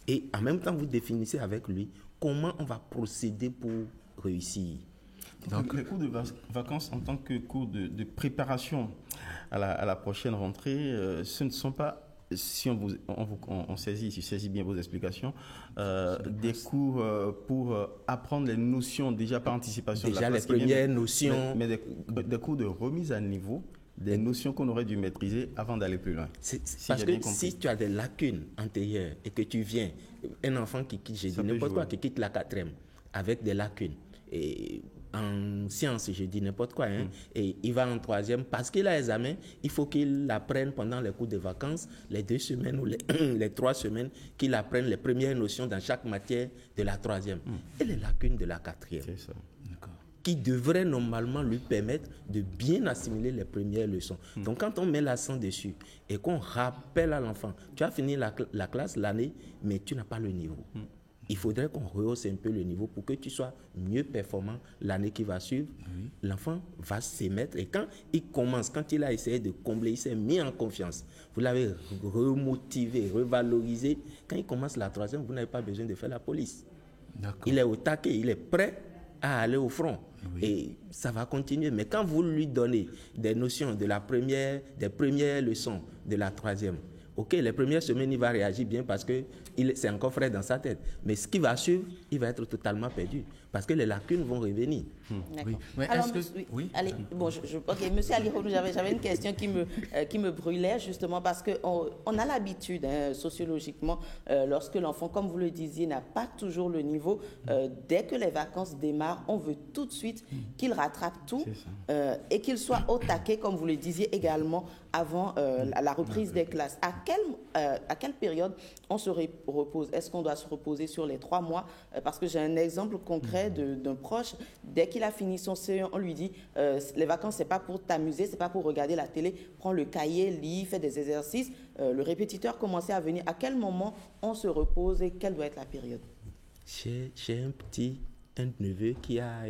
et en même temps, vous définissez avec lui comment on va procéder pour réussir. Donc, les cours de vacances en tant que cours de préparation à la prochaine rentrée, ce ne sont pas, si on saisit bien vos explications, des cours pour apprendre les notions déjà par anticipation. Déjà les premières notions. Mais des cours de remise à niveau, des notions qu'on aurait dû maîtriser avant d'aller plus loin. Parce que si tu as des lacunes antérieures et que tu viens, un enfant qui quitte, j'ai dit n'importe quoi, qui quitte la 4e avec des lacunes, et en sciences, je dis n'importe quoi, et il va en 3e parce qu'il a examen, il faut qu'il apprenne pendant les cours de vacances, les 2 semaines ou les 3 semaines, qu'il apprenne les premières notions dans chaque matière de la 3e et les lacunes de la 4e. C'est ça. Qui devraient normalement lui permettre de bien assimiler les premières leçons. Donc quand on met l'accent dessus et qu'on rappelle à l'enfant, tu as fini la classe, l'année, mais tu n'as pas le niveau. Il faudrait qu'on rehausse un peu le niveau pour que tu sois mieux performant l'année qui va suivre. L'enfant va s'émettre et quand il commence, quand il a essayé de combler, il s'est mis en confiance. Vous l'avez remotivé, revalorisé. Quand il commence la 3e, vous n'avez pas besoin de faire la police. Il est au taquet, il est prêt à aller au front. Et ça va continuer. Mais quand vous lui donnez des notions des premières leçons de la 3e, ok, les premières semaines, il va réagir bien parce que c'est encore frais dans sa tête. Mais ce qui va suivre, il va être totalement perdu parce que les lacunes vont revenir. Mais alors, allez, bon, monsieur Ali Ronou, j'avais une question qui me brûlait justement parce qu'on a l'habitude, sociologiquement, lorsque l'enfant, comme vous le disiez, n'a pas toujours le niveau, dès que les vacances démarrent, on veut tout de suite qu'il rattrape tout et qu'il soit au taquet, comme vous le disiez également, avant la reprise des classes. À quelle période on se repose? Est-ce qu'on doit se reposer sur les 3 mois? Parce que j'ai un exemple concret d'un proche. Dès qu'il a fini son CE1, on lui dit les vacances, c'est pas pour t'amuser, c'est pas pour regarder la télé. Prends le cahier, lis, fais des exercices. Le répétiteur commençait à venir. À quel moment on se repose et quelle doit être la période? J'ai un neveu qui a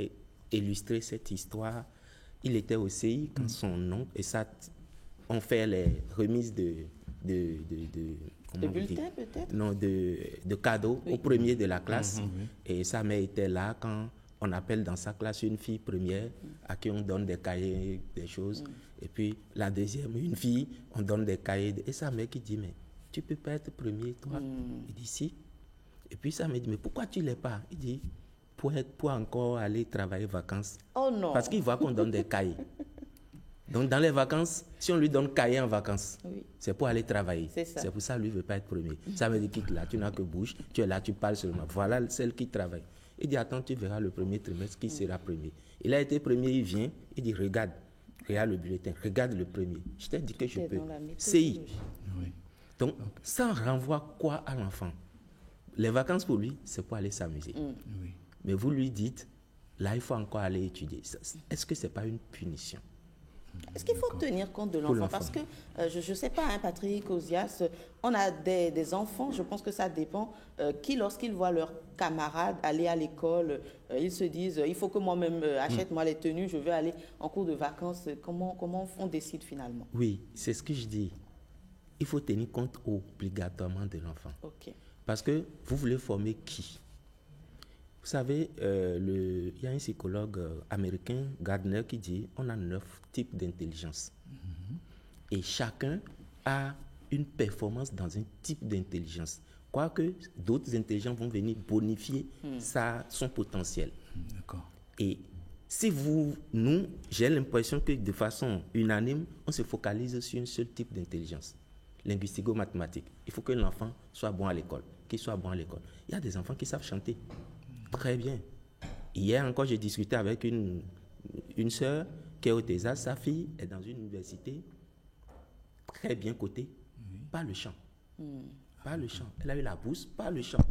illustré cette histoire. Il était au CI quand son oncle et ça on fait les remises de bulletins peut-être? Non, de cadeaux au premier de la classe. Et sa mère était là quand on appelle dans sa classe une fille première à qui on donne des cahiers, des choses. Et puis la deuxième, une fille, on donne des cahiers. Et sa mère qui dit, mais tu peux pas être premier, toi? Il dit, si. Et puis sa mère dit, mais pourquoi tu ne l'es pas? Il dit, pour encore aller travailler vacances. Oh non! Parce qu'il voit qu'on donne des cahiers. Donc, dans les vacances, si on lui donne cahier en vacances, c'est pour aller travailler. C'est pour ça lui ne veut pas être premier. Ça veut dire quitte là, tu n'as que bouche, tu es là, tu parles seulement. Voilà celle qui travaille. Il dit, attends, tu verras le premier trimestre qui sera premier. Il a été premier, il vient, il dit, regarde le bulletin, regarde le premier. Je t'ai dit que je peux. CI. Donc, ça renvoie quoi à l'enfant? Les vacances pour lui, c'est pour aller s'amuser. Mais vous lui dites, là, il faut encore aller étudier. Est-ce que ce n'est pas une punition? Est-ce qu'il faut tenir compte de l'enfant? Parce que, je ne sais pas, Patrick, Ozias, on a des enfants, je pense que ça dépend, qui, lorsqu'ils voient leurs camarades aller à l'école, ils se disent, il faut que moi-même achète-moi les tenues, je veux aller en cours de vacances. Comment on décide finalement? Oui, c'est ce que je dis. Il faut tenir compte obligatoirement de l'enfant. Parce que vous voulez former qui? Vous savez, il y a un psychologue américain, Gardner, qui dit on a 9 types d'intelligence. Et chacun a une performance dans un type d'intelligence. Quoique d'autres intelligences vont venir bonifier son potentiel. Et si j'ai l'impression que de façon unanime, on se focalise sur un seul type d'intelligence, linguistico-mathématique. Il faut que l'enfant soit bon à l'école, qu'il soit bon à l'école. Il y a des enfants qui savent chanter. Très bien. Hier encore, j'ai discuté avec une sœur qui est au Texas. Sa fille est dans une université très bien cotée. Pas le chant. Pas le chant. Elle a eu la bourse, pas le chant.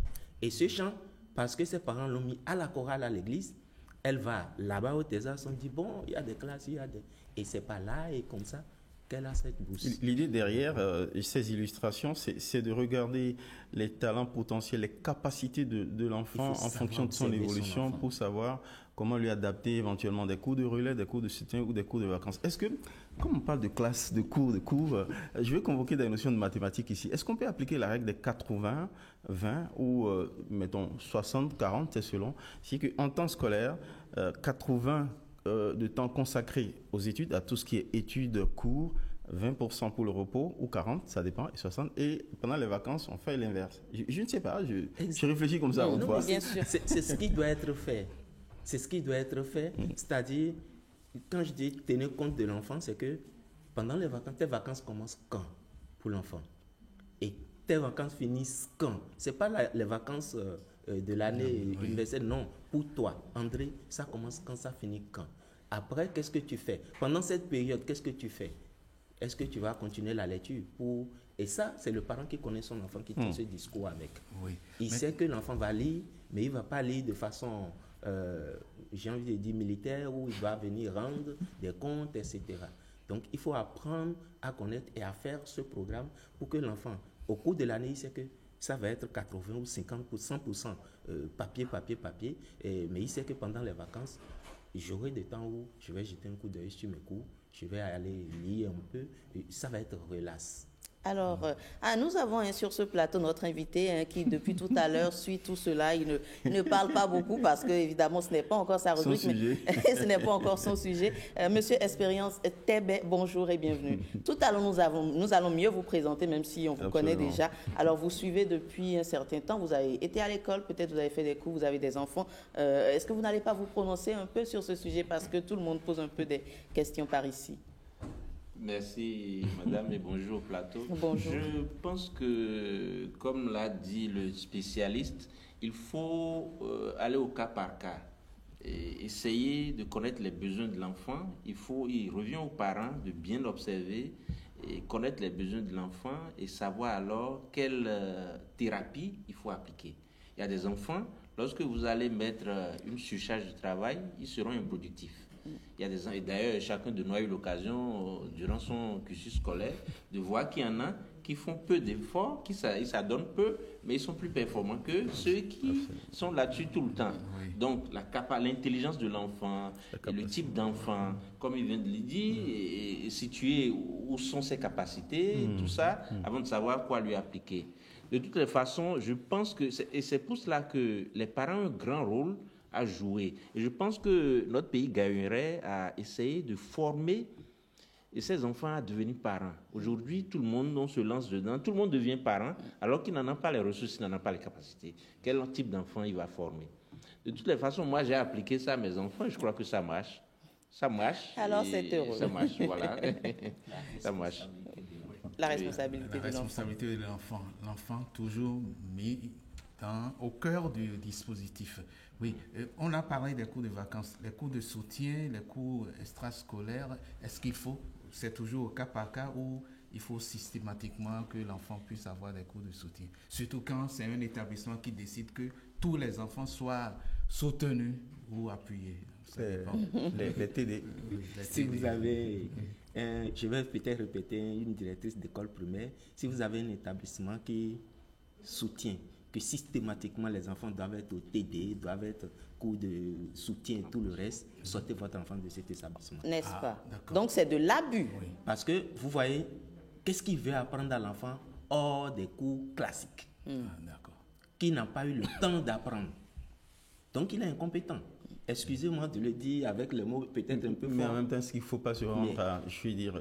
Et ce chant, parce que ses parents l'ont mis à la chorale à l'église, elle va là-bas au Texas, on dit, bon, il y a des classes, il y a des... Et c'est pas là, et comme ça, qu'elle a cette bourse. L'idée derrière ces illustrations, c'est de regarder les talents potentiels, les capacités de l'enfant en fonction de son évolution pour savoir comment lui adapter éventuellement des cours de relais, des cours de soutien ou des cours de vacances. Est-ce que, comme on parle de classe, de cours, je vais convoquer des notions de mathématiques ici. Est-ce qu'on peut appliquer la règle des 80, 20 ou, mettons, 60, 40, c'est selon. C'est qu'en temps scolaire, 80 de temps consacré aux études, à tout ce qui est études, cours, 20% pour le repos, ou 40, ça dépend, et 60. Et pendant les vacances, on fait l'inverse. Je ne sais pas, je réfléchis comme ça autrefois. Bien sûr. C'est ce qui doit être fait. C'est ce qui doit être fait. C'est-à-dire, quand je dis tenir compte de l'enfant, c'est que pendant les vacances, tes vacances commencent quand pour l'enfant? Et tes vacances finissent quand? Ce n'est pas les vacances de l'année universelle, non. Pour toi, André, ça commence quand, ça finit quand? Après, qu'est-ce que tu fais? Pendant cette période, qu'est-ce que tu fais? Est-ce que tu vas continuer la lecture Et ça, c'est le parent qui connaît son enfant qui tient ce discours avec. Il sait que l'enfant va lire, mais il ne va pas lire de façon... j'ai envie de dire militaire, où il va venir rendre des comptes, etc. Donc, il faut apprendre à connaître et à faire ce programme pour que l'enfant, au cours de l'année, il sait que ça va être 80 ou 50 ou 100% papier, mais il sait que pendant les vacances, j'aurai des temps où je vais jeter un coup d'œil sur mes cours, je vais aller lire un peu, et ça va être relax. Alors, nous avons sur ce plateau notre invité qui, depuis tout à l'heure, suit tout cela. Il ne parle pas beaucoup parce que, évidemment, ce n'est pas encore sa rubrique, mais ce n'est pas encore son sujet. Monsieur Expérience Tébé, bonjour et bienvenue. Tout à l'heure, nous allons mieux vous présenter, même si on vous connaît déjà. Alors, vous suivez depuis un certain temps. Vous avez été à l'école, peut-être vous avez fait des cours, vous avez des enfants. Est-ce que vous n'allez pas vous prononcer un peu sur ce sujet parce que tout le monde pose un peu des questions par ici? Merci madame et bonjour au plateau. Bonjour. Je pense que, comme l'a dit le spécialiste, il faut aller au cas par cas et essayer de connaître les besoins de l'enfant. Il revient aux parents de bien observer et connaître les besoins de l'enfant et savoir alors quelle thérapie il faut appliquer. Il y a des enfants, lorsque vous allez mettre une surcharge de travail, ils seront improductifs. Il y a des, et d'ailleurs, chacun de nous a eu l'occasion, durant son cursus scolaire, de voir qu'il y en a qui font peu d'efforts, qui s'adonnent peu, mais ils sont plus performants que ceux qui sont là-dessus tout le temps. Donc, l'intelligence de l'enfant, le type d'enfant, comme il vient de le dire, et situer où sont ses capacités, tout ça, avant de savoir quoi lui appliquer. De toutes les façons, je pense que, et c'est pour cela que les parents ont un grand rôle à jouer. Et je pense que notre pays gagnerait à essayer de former ces enfants à devenir parents. Aujourd'hui, tout le monde, on se lance dedans, tout le monde devient parent, alors qu'il n'en a pas les ressources, il n'en a pas les capacités. Quel type d'enfant il va former? De toutes les façons, moi, j'ai appliqué ça à mes enfants, je crois que ça marche. Ça marche. Alors, c'est heureux. Ça marche, voilà. Ça marche. La responsabilité de l'enfant. L'enfant toujours mis au cœur du dispositif. Oui, on a parlé des cours de vacances, les cours de soutien, les cours extrascolaires. Est-ce qu'il faut, c'est toujours au cas par cas ou il faut systématiquement que l'enfant puisse avoir des cours de soutien? Surtout quand c'est un établissement qui décide que tous les enfants soient soutenus ou appuyés. Les TD. Si vous avez, je vais peut-être répéter, une directrice d'école primaire, si vous avez un établissement qui soutient, que systématiquement les enfants doivent être au TD, doivent être cours de soutien et tout le reste, sortez votre enfant de cet établissement. N'est-ce pas? Donc c'est de l'abus. Oui. Parce que vous voyez, qu'est-ce qu'il veut apprendre à l'enfant hors des cours classiques, qui n'a pas eu le temps d'apprendre. Donc il est incompétent. Excusez-moi de le dire avec les mots peut-être un peu forts. Mais en même temps, ce qu'il ne faut pas se rendre à, je veux dire,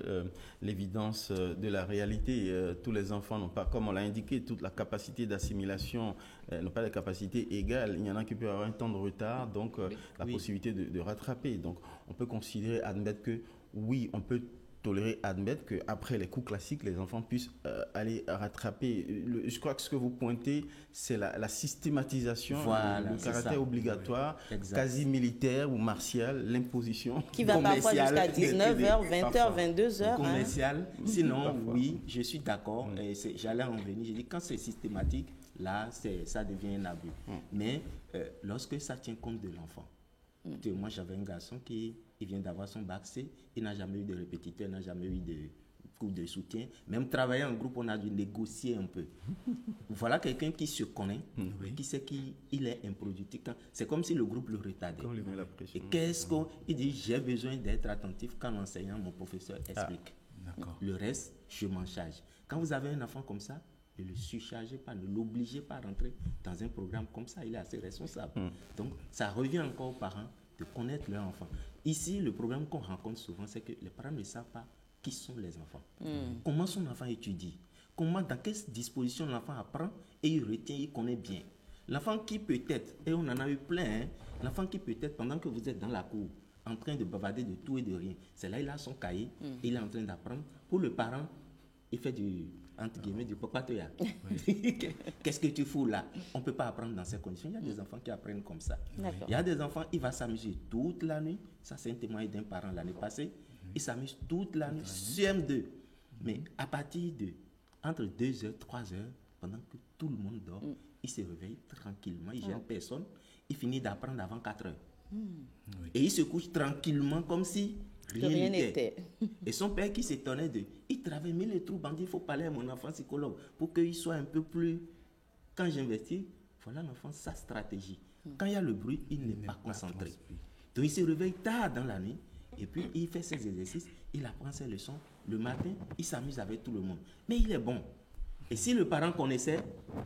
l'évidence de la réalité. Tous les enfants n'ont pas, comme on l'a indiqué, toute la capacité d'assimilation, n'ont pas la capacité égale. Il y en a qui peuvent avoir un temps de retard, donc la possibilité de rattraper. Donc on peut considérer, admettre que oui, on peut tolérer, admettre qu'après les cours classiques, les enfants puissent aller rattraper. Je crois que ce que vous pointez, c'est la systématisation, le caractère obligatoire, quasi militaire ou martial, l'imposition. Qui va parfois jusqu'à 19h, 20h, 22h. Commercial. Sinon, oui, je suis d'accord. J'allais en venir. J'ai dit, quand c'est systématique, là, ça devient un abus. Mais lorsque ça tient compte de l'enfant, moi, j'avais un garçon qui vient d'avoir son bac C, il n'a jamais eu de répétiteur, il n'a jamais eu de cours de soutien. Même travailler en groupe, on a dû négocier un peu. Voilà quelqu'un qui se connaît, qui sait qu'il est improductif. C'est comme si le groupe le retardait. Et qu'est-ce qu'il dit? J'ai besoin d'être attentif quand l'enseignant, mon professeur explique. Le reste, je m'en charge. Quand vous avez un enfant comme ça, ne le surchargez pas, ne l'obligez pas à rentrer dans un programme comme ça, il est assez responsable. Donc, ça revient encore aux parents de connaître leur enfant. Ici, le problème qu'on rencontre souvent, c'est que les parents ne savent pas qui sont les enfants. Comment son enfant étudie, dans quelle disposition l'enfant apprend et il retient, il connaît bien. L'enfant qui peut-être, et on en a eu plein, l'enfant qui peut-être, pendant que vous êtes dans la cour, en train de bavarder de tout et de rien, c'est là il a son cahier, il est en train d'apprendre. Pour le parent, il fait entre guillemets, du papatoya. Qu'est-ce que tu fous là? On ne peut pas apprendre dans ces conditions. Il y a des enfants qui apprennent comme ça. Il y a des enfants, il va s'amuser toute la nuit. Ça, c'est un témoignage d'un parent l'année passée. Il s'amuse toute la nuit, CM2. Mais à partir de entre 2h, 3h, pendant que tout le monde dort, il se réveille tranquillement, il ne gêne personne. Il finit d'apprendre avant 4h. Et il se couche tranquillement comme si rien n'était. Et son père qui s'étonnait il travaille, mais les trous bandits, il faut parler à mon enfant psychologue pour qu'il soit un peu plus... Quand j'investis, voilà l'enfant, sa stratégie. Quand il y a le bruit, il n'est pas concentré. Donc il se réveille tard dans la nuit et puis il fait ses exercices, il apprend ses leçons. Le matin, il s'amuse avec tout le monde. Mais il est bon. Et si le parent connaissait,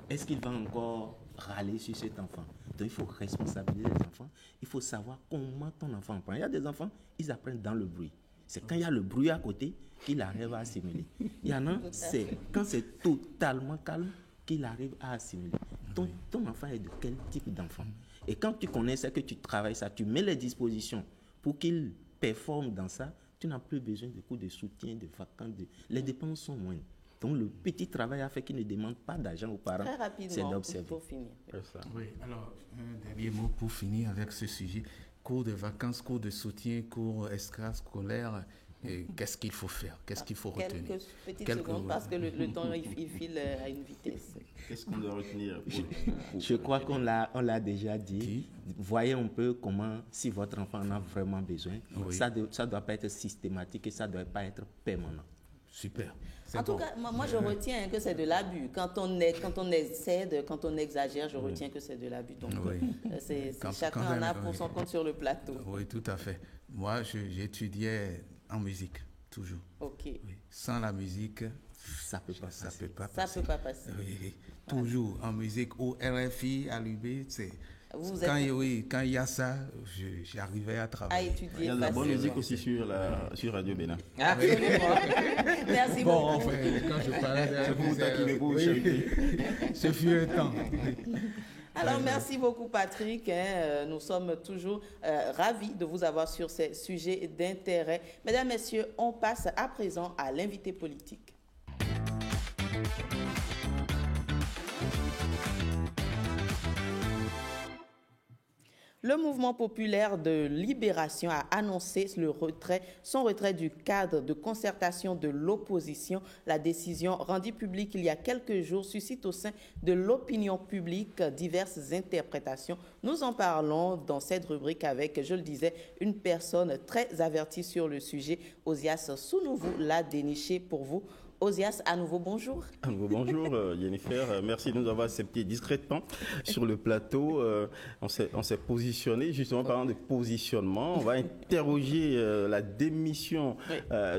est-ce qu'il va encore râler sur cet enfant? Donc il faut responsabiliser les enfants. Il faut savoir comment ton enfant apprend. Il y a des enfants, ils apprennent dans le bruit. C'est quand il y a le bruit à côté qu'il arrive à assimiler. Il y en a, c'est quand c'est totalement calme qu'il arrive à assimiler. Ton enfant est de quel type d'enfant? Et quand tu connais ça, que tu travailles ça, tu mets les dispositions pour qu'il performe dans ça, tu n'as plus besoin de cours de soutien, de vacances. Les dépenses sont moindres. Donc, le petit travail à faire qui ne demande pas d'argent aux parents, c'est d'observer. Pour finir. Oui, alors, un dernier mot pour finir avec ce sujet. Cours de vacances, cours de soutien, cours extrascolaires, qu'est-ce qu'il faut faire? Qu'est-ce qu'il faut retenir? Quelques petites secondes, parce que le temps, il file à une vitesse. Qu'est-ce qu'on doit retenir? Je crois qu'on l'a déjà dit. Voyez un peu comment, si votre enfant en a vraiment besoin, ça ne doit pas être systématique et ça ne doit pas être permanent. Super. En tout cas, moi, je retiens que c'est de l'abus. Quand on excède, quand on exagère, je retiens que c'est de l'abus. Donc, chacun en a pour son compte sur le plateau. Oui, tout à fait. Moi, j'étudiais en musique, toujours. OK. Oui. Sans la musique, ça peut pas passer. Ça peut pas passer. Oui. Toujours en musique, au RFI, à l'UB, c'est... Quand il y a ça, j'arrivais à travailler. À étudier. Il y a de la bonne musique aussi sur Radio Bénin. Merci beaucoup. Enfin, quand je parlais de ce fut un temps. Alors, merci beaucoup, Patrick. Nous sommes toujours ravis de vous avoir sur ces sujets d'intérêt. Mesdames, Messieurs, on passe à présent à l'invité politique. Le mouvement populaire de libération a annoncé son retrait du cadre de concertation de l'opposition. La décision rendue publique il y a quelques jours suscite au sein de l'opinion publique diverses interprétations. Nous en parlons dans cette rubrique avec, je le disais, une personne très avertie sur le sujet. Osias Sounouvou l'a déniché pour vous. Osias, à nouveau, bonjour. À nouveau, bonjour, Jennifer. Merci de nous avoir acceptés discrètement sur le plateau. On s'est positionné, justement, parlant de positionnement. On va interroger la démission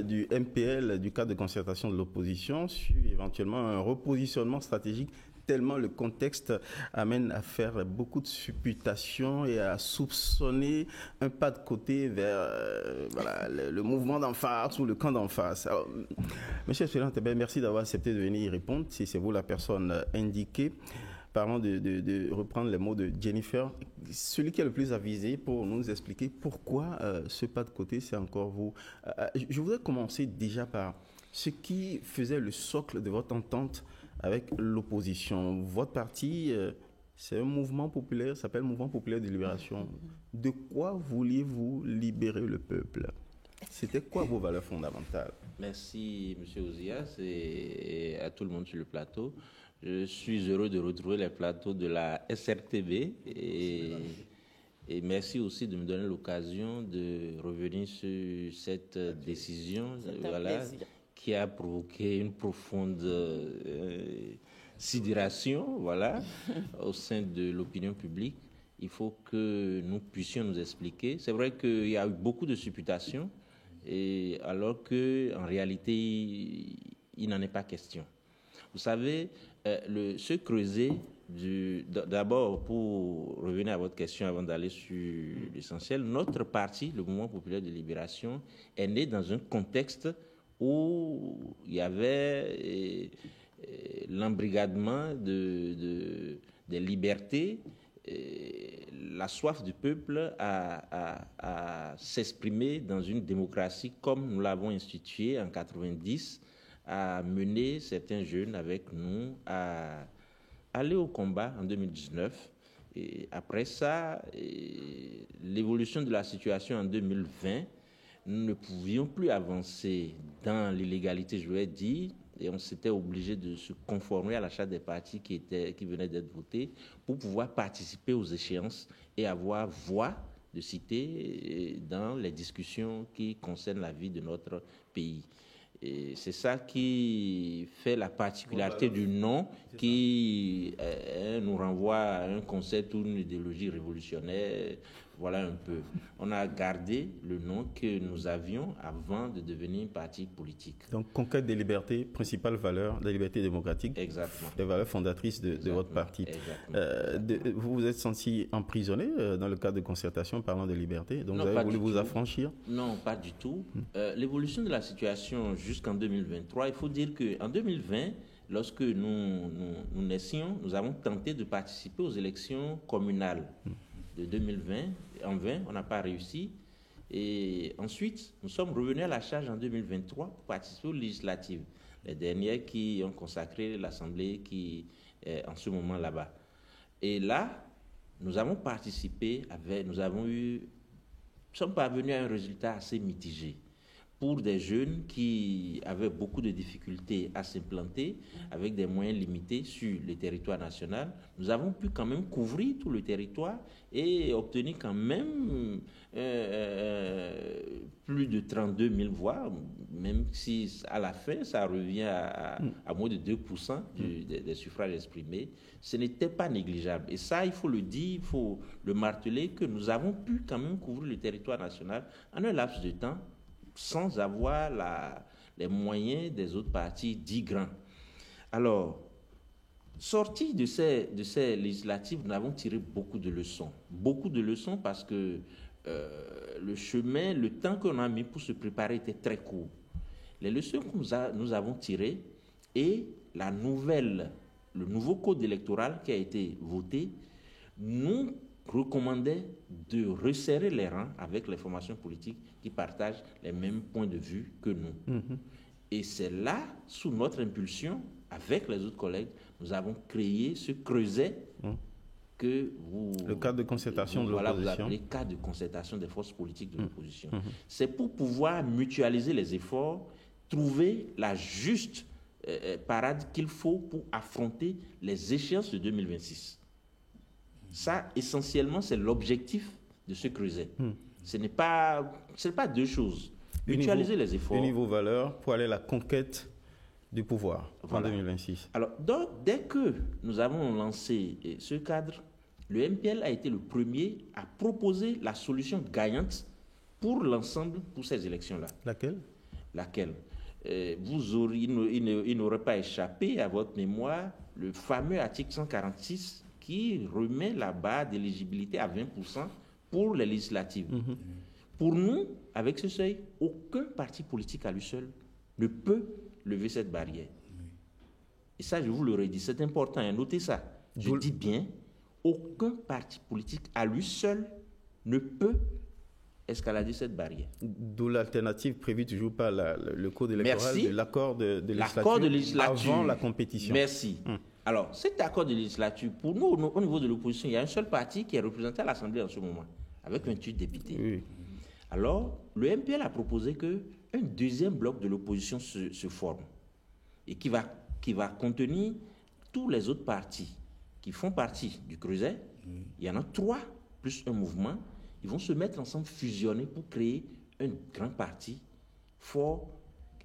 du MPL, du cadre de concertation de l'opposition, sur éventuellement un repositionnement stratégique, tellement le contexte amène à faire beaucoup de supputations et à soupçonner un pas de côté vers le mouvement d'en face ou le camp d'en face. Alors, Monsieur Tebet, merci d'avoir accepté de venir y répondre, si c'est vous la personne indiquée. parlant de reprendre les mots de Jennifer, celui qui est le plus avisé pour nous expliquer pourquoi ce pas de côté, c'est encore vous. Je voudrais commencer déjà par ce qui faisait le socle de votre entente avec l'opposition. Votre parti, c'est un mouvement populaire, s'appelle Mouvement populaire de libération. De quoi vouliez-vous libérer le peuple? C'était quoi vos valeurs fondamentales? Merci, M. Ozias, et à tout le monde sur le plateau. Je suis heureux de retrouver les plateaux de la SRTV et merci aussi de me donner l'occasion de revenir sur cette décision qui a provoqué une profonde sidération au sein de l'opinion publique. Il faut que nous puissions nous expliquer. C'est vrai qu'il y a eu beaucoup de supputations, et alors qu'en réalité, il n'en est pas question. Vous savez, ce creuset, d'abord pour revenir à votre question avant d'aller sur l'essentiel, notre parti, le Mouvement populaire de libération, est né dans un contexte où il y avait l'embrigadement des libertés, la soif du peuple à s'exprimer dans une démocratie comme nous l'avons instituée en 90, à mener certains jeunes avec nous à aller au combat en 2019. Et après ça, l'évolution de la situation en 2020, nous ne pouvions plus avancer dans l'illégalité, je vais dire, et on s'était obligé de se conformer à la charte des partis qui venait d'être votée pour pouvoir participer aux échéances et avoir voix de cité dans les discussions qui concernent la vie de notre pays. Et c'est ça qui fait la particularité du nom qui nous renvoie à un concept ou une idéologie révolutionnaire. Voilà un peu. On a gardé le nom que nous avions avant de devenir un parti politique. Donc, conquête des libertés, principale valeur des libertés démocratiques. Exactement. Les valeurs fondatrices de votre parti. Vous vous êtes senti emprisonné dans le cadre de concertation parlant de liberté, donc non, vous avez voulu vous affranchir? Non, pas du tout. L'évolution de la situation jusqu'en 2023, il faut dire qu'en 2020, lorsque nous naissions, nous avons tenté de participer aux élections communales de 2020. En 20, on n'a pas réussi. Et ensuite, nous sommes revenus à la charge en 2023 pour participer aux législatives, les dernières qui ont consacré l'Assemblée qui est en ce moment là-bas. Et là, nous avons participé, nous sommes parvenus à un résultat assez mitigé. Pour des jeunes qui avaient beaucoup de difficultés à s'implanter avec des moyens limités sur le territoire national, nous avons pu quand même couvrir tout le territoire et obtenir quand même plus de 32 000 voix, même si à la fin, ça revient à moins de 2% des suffrages exprimés. Ce n'était pas négligeable. Et ça, il faut le dire, il faut le marteler, que nous avons pu quand même couvrir le territoire national en un laps de temps, sans avoir les moyens des autres partis dits grands. Alors, sortis de ces législatives, nous avons tiré beaucoup de leçons. Beaucoup de leçons parce que le chemin, le temps qu'on a mis pour se préparer était très court. Les leçons que nous avons tirées et le nouveau code électoral qui a été voté nous recommandait de resserrer les rangs avec les formations politiques qui partagent les mêmes points de vue que nous. Et c'est là, sous notre impulsion, avec les autres collègues, nous avons créé ce creuset que le cadre de concertation de l'opposition. Vous appelez cadre de concertation des forces politiques de l'opposition. C'est pour pouvoir mutualiser les efforts, trouver la juste parade qu'il faut pour affronter les échéances de 2026. Ça, essentiellement, c'est l'objectif de ce creuset. Ce n'est pas deux choses. Mutualiser les efforts. Unir vos valeurs pour aller à la conquête du pouvoir en 2026. Alors, donc, dès que nous avons lancé ce cadre, le MPL a été le premier à proposer la solution gagnante pour l'ensemble, pour ces élections-là. Laquelle il n'aurait pas échappé à votre mémoire le fameux article 146 qui remet la barre d'éligibilité à 20% pour les législatives. Pour nous, avec ce seuil, aucun parti politique à lui seul ne peut lever cette barrière. Et ça, je vous le redis, c'est important, notez ça. Je dis bien, aucun parti politique à lui seul ne peut escalader cette barrière. D'où l'alternative prévue toujours par le code électoral de l'accord de législature avant la compétition. Merci. Alors, cet accord de législature, pour nous, au niveau de l'opposition, il y a un seul parti qui est représenté à l'Assemblée en ce moment, avec 28 députés. Oui. Alors, le MPL a proposé qu'un deuxième bloc de l'opposition se forme et qui va contenir tous les autres partis qui font partie du Creuset. Il y en a 3 plus un mouvement. Ils vont se mettre ensemble, fusionner pour créer un grand parti fort,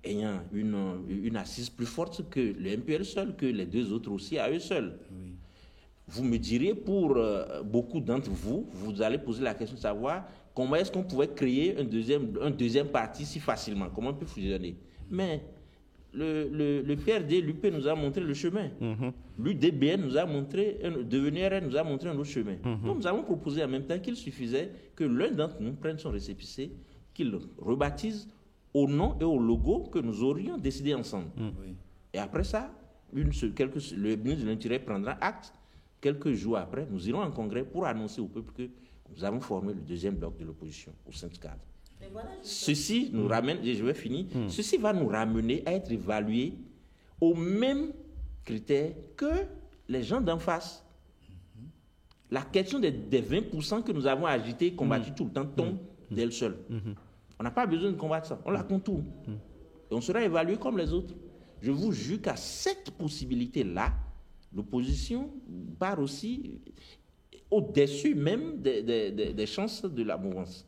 ayant une assise plus forte que le MPL seul, que les 2 autres aussi à eux seuls. Oui. Vous me direz, pour beaucoup d'entre vous, vous allez poser la question de savoir comment est-ce qu'on pouvait créer un deuxième parti si facilement, comment on peut fusionner. Mais le PRD, l'UP nous a montré le chemin. L'UDBN nous a montré, devenu RN nous a montré un autre chemin. Donc nous avons proposé en même temps qu'il suffisait que l'un d'entre nous prenne son récépissé, qu'il rebaptise au nom et au logo que nous aurions décidé ensemble. Et après ça, le ministre de l'Intérieur prendra acte. Quelques jours après, nous irons en congrès pour annoncer au peuple que nous avons formé le deuxième bloc de l'opposition au sein du cadre. Voilà, ceci nous ramène, et je vais finir, ceci va nous ramener à être évalués aux mêmes critères que les gens d'en face. La question des 20% que nous avons agité, combattu tout le temps, tombe d'elle seule. On n'a pas besoin de combattre ça, on la contourne. Et on sera évalué comme les autres. Je vous jure qu'à cette possibilité-là, l'opposition part aussi au-dessus même des chances de la mouvance.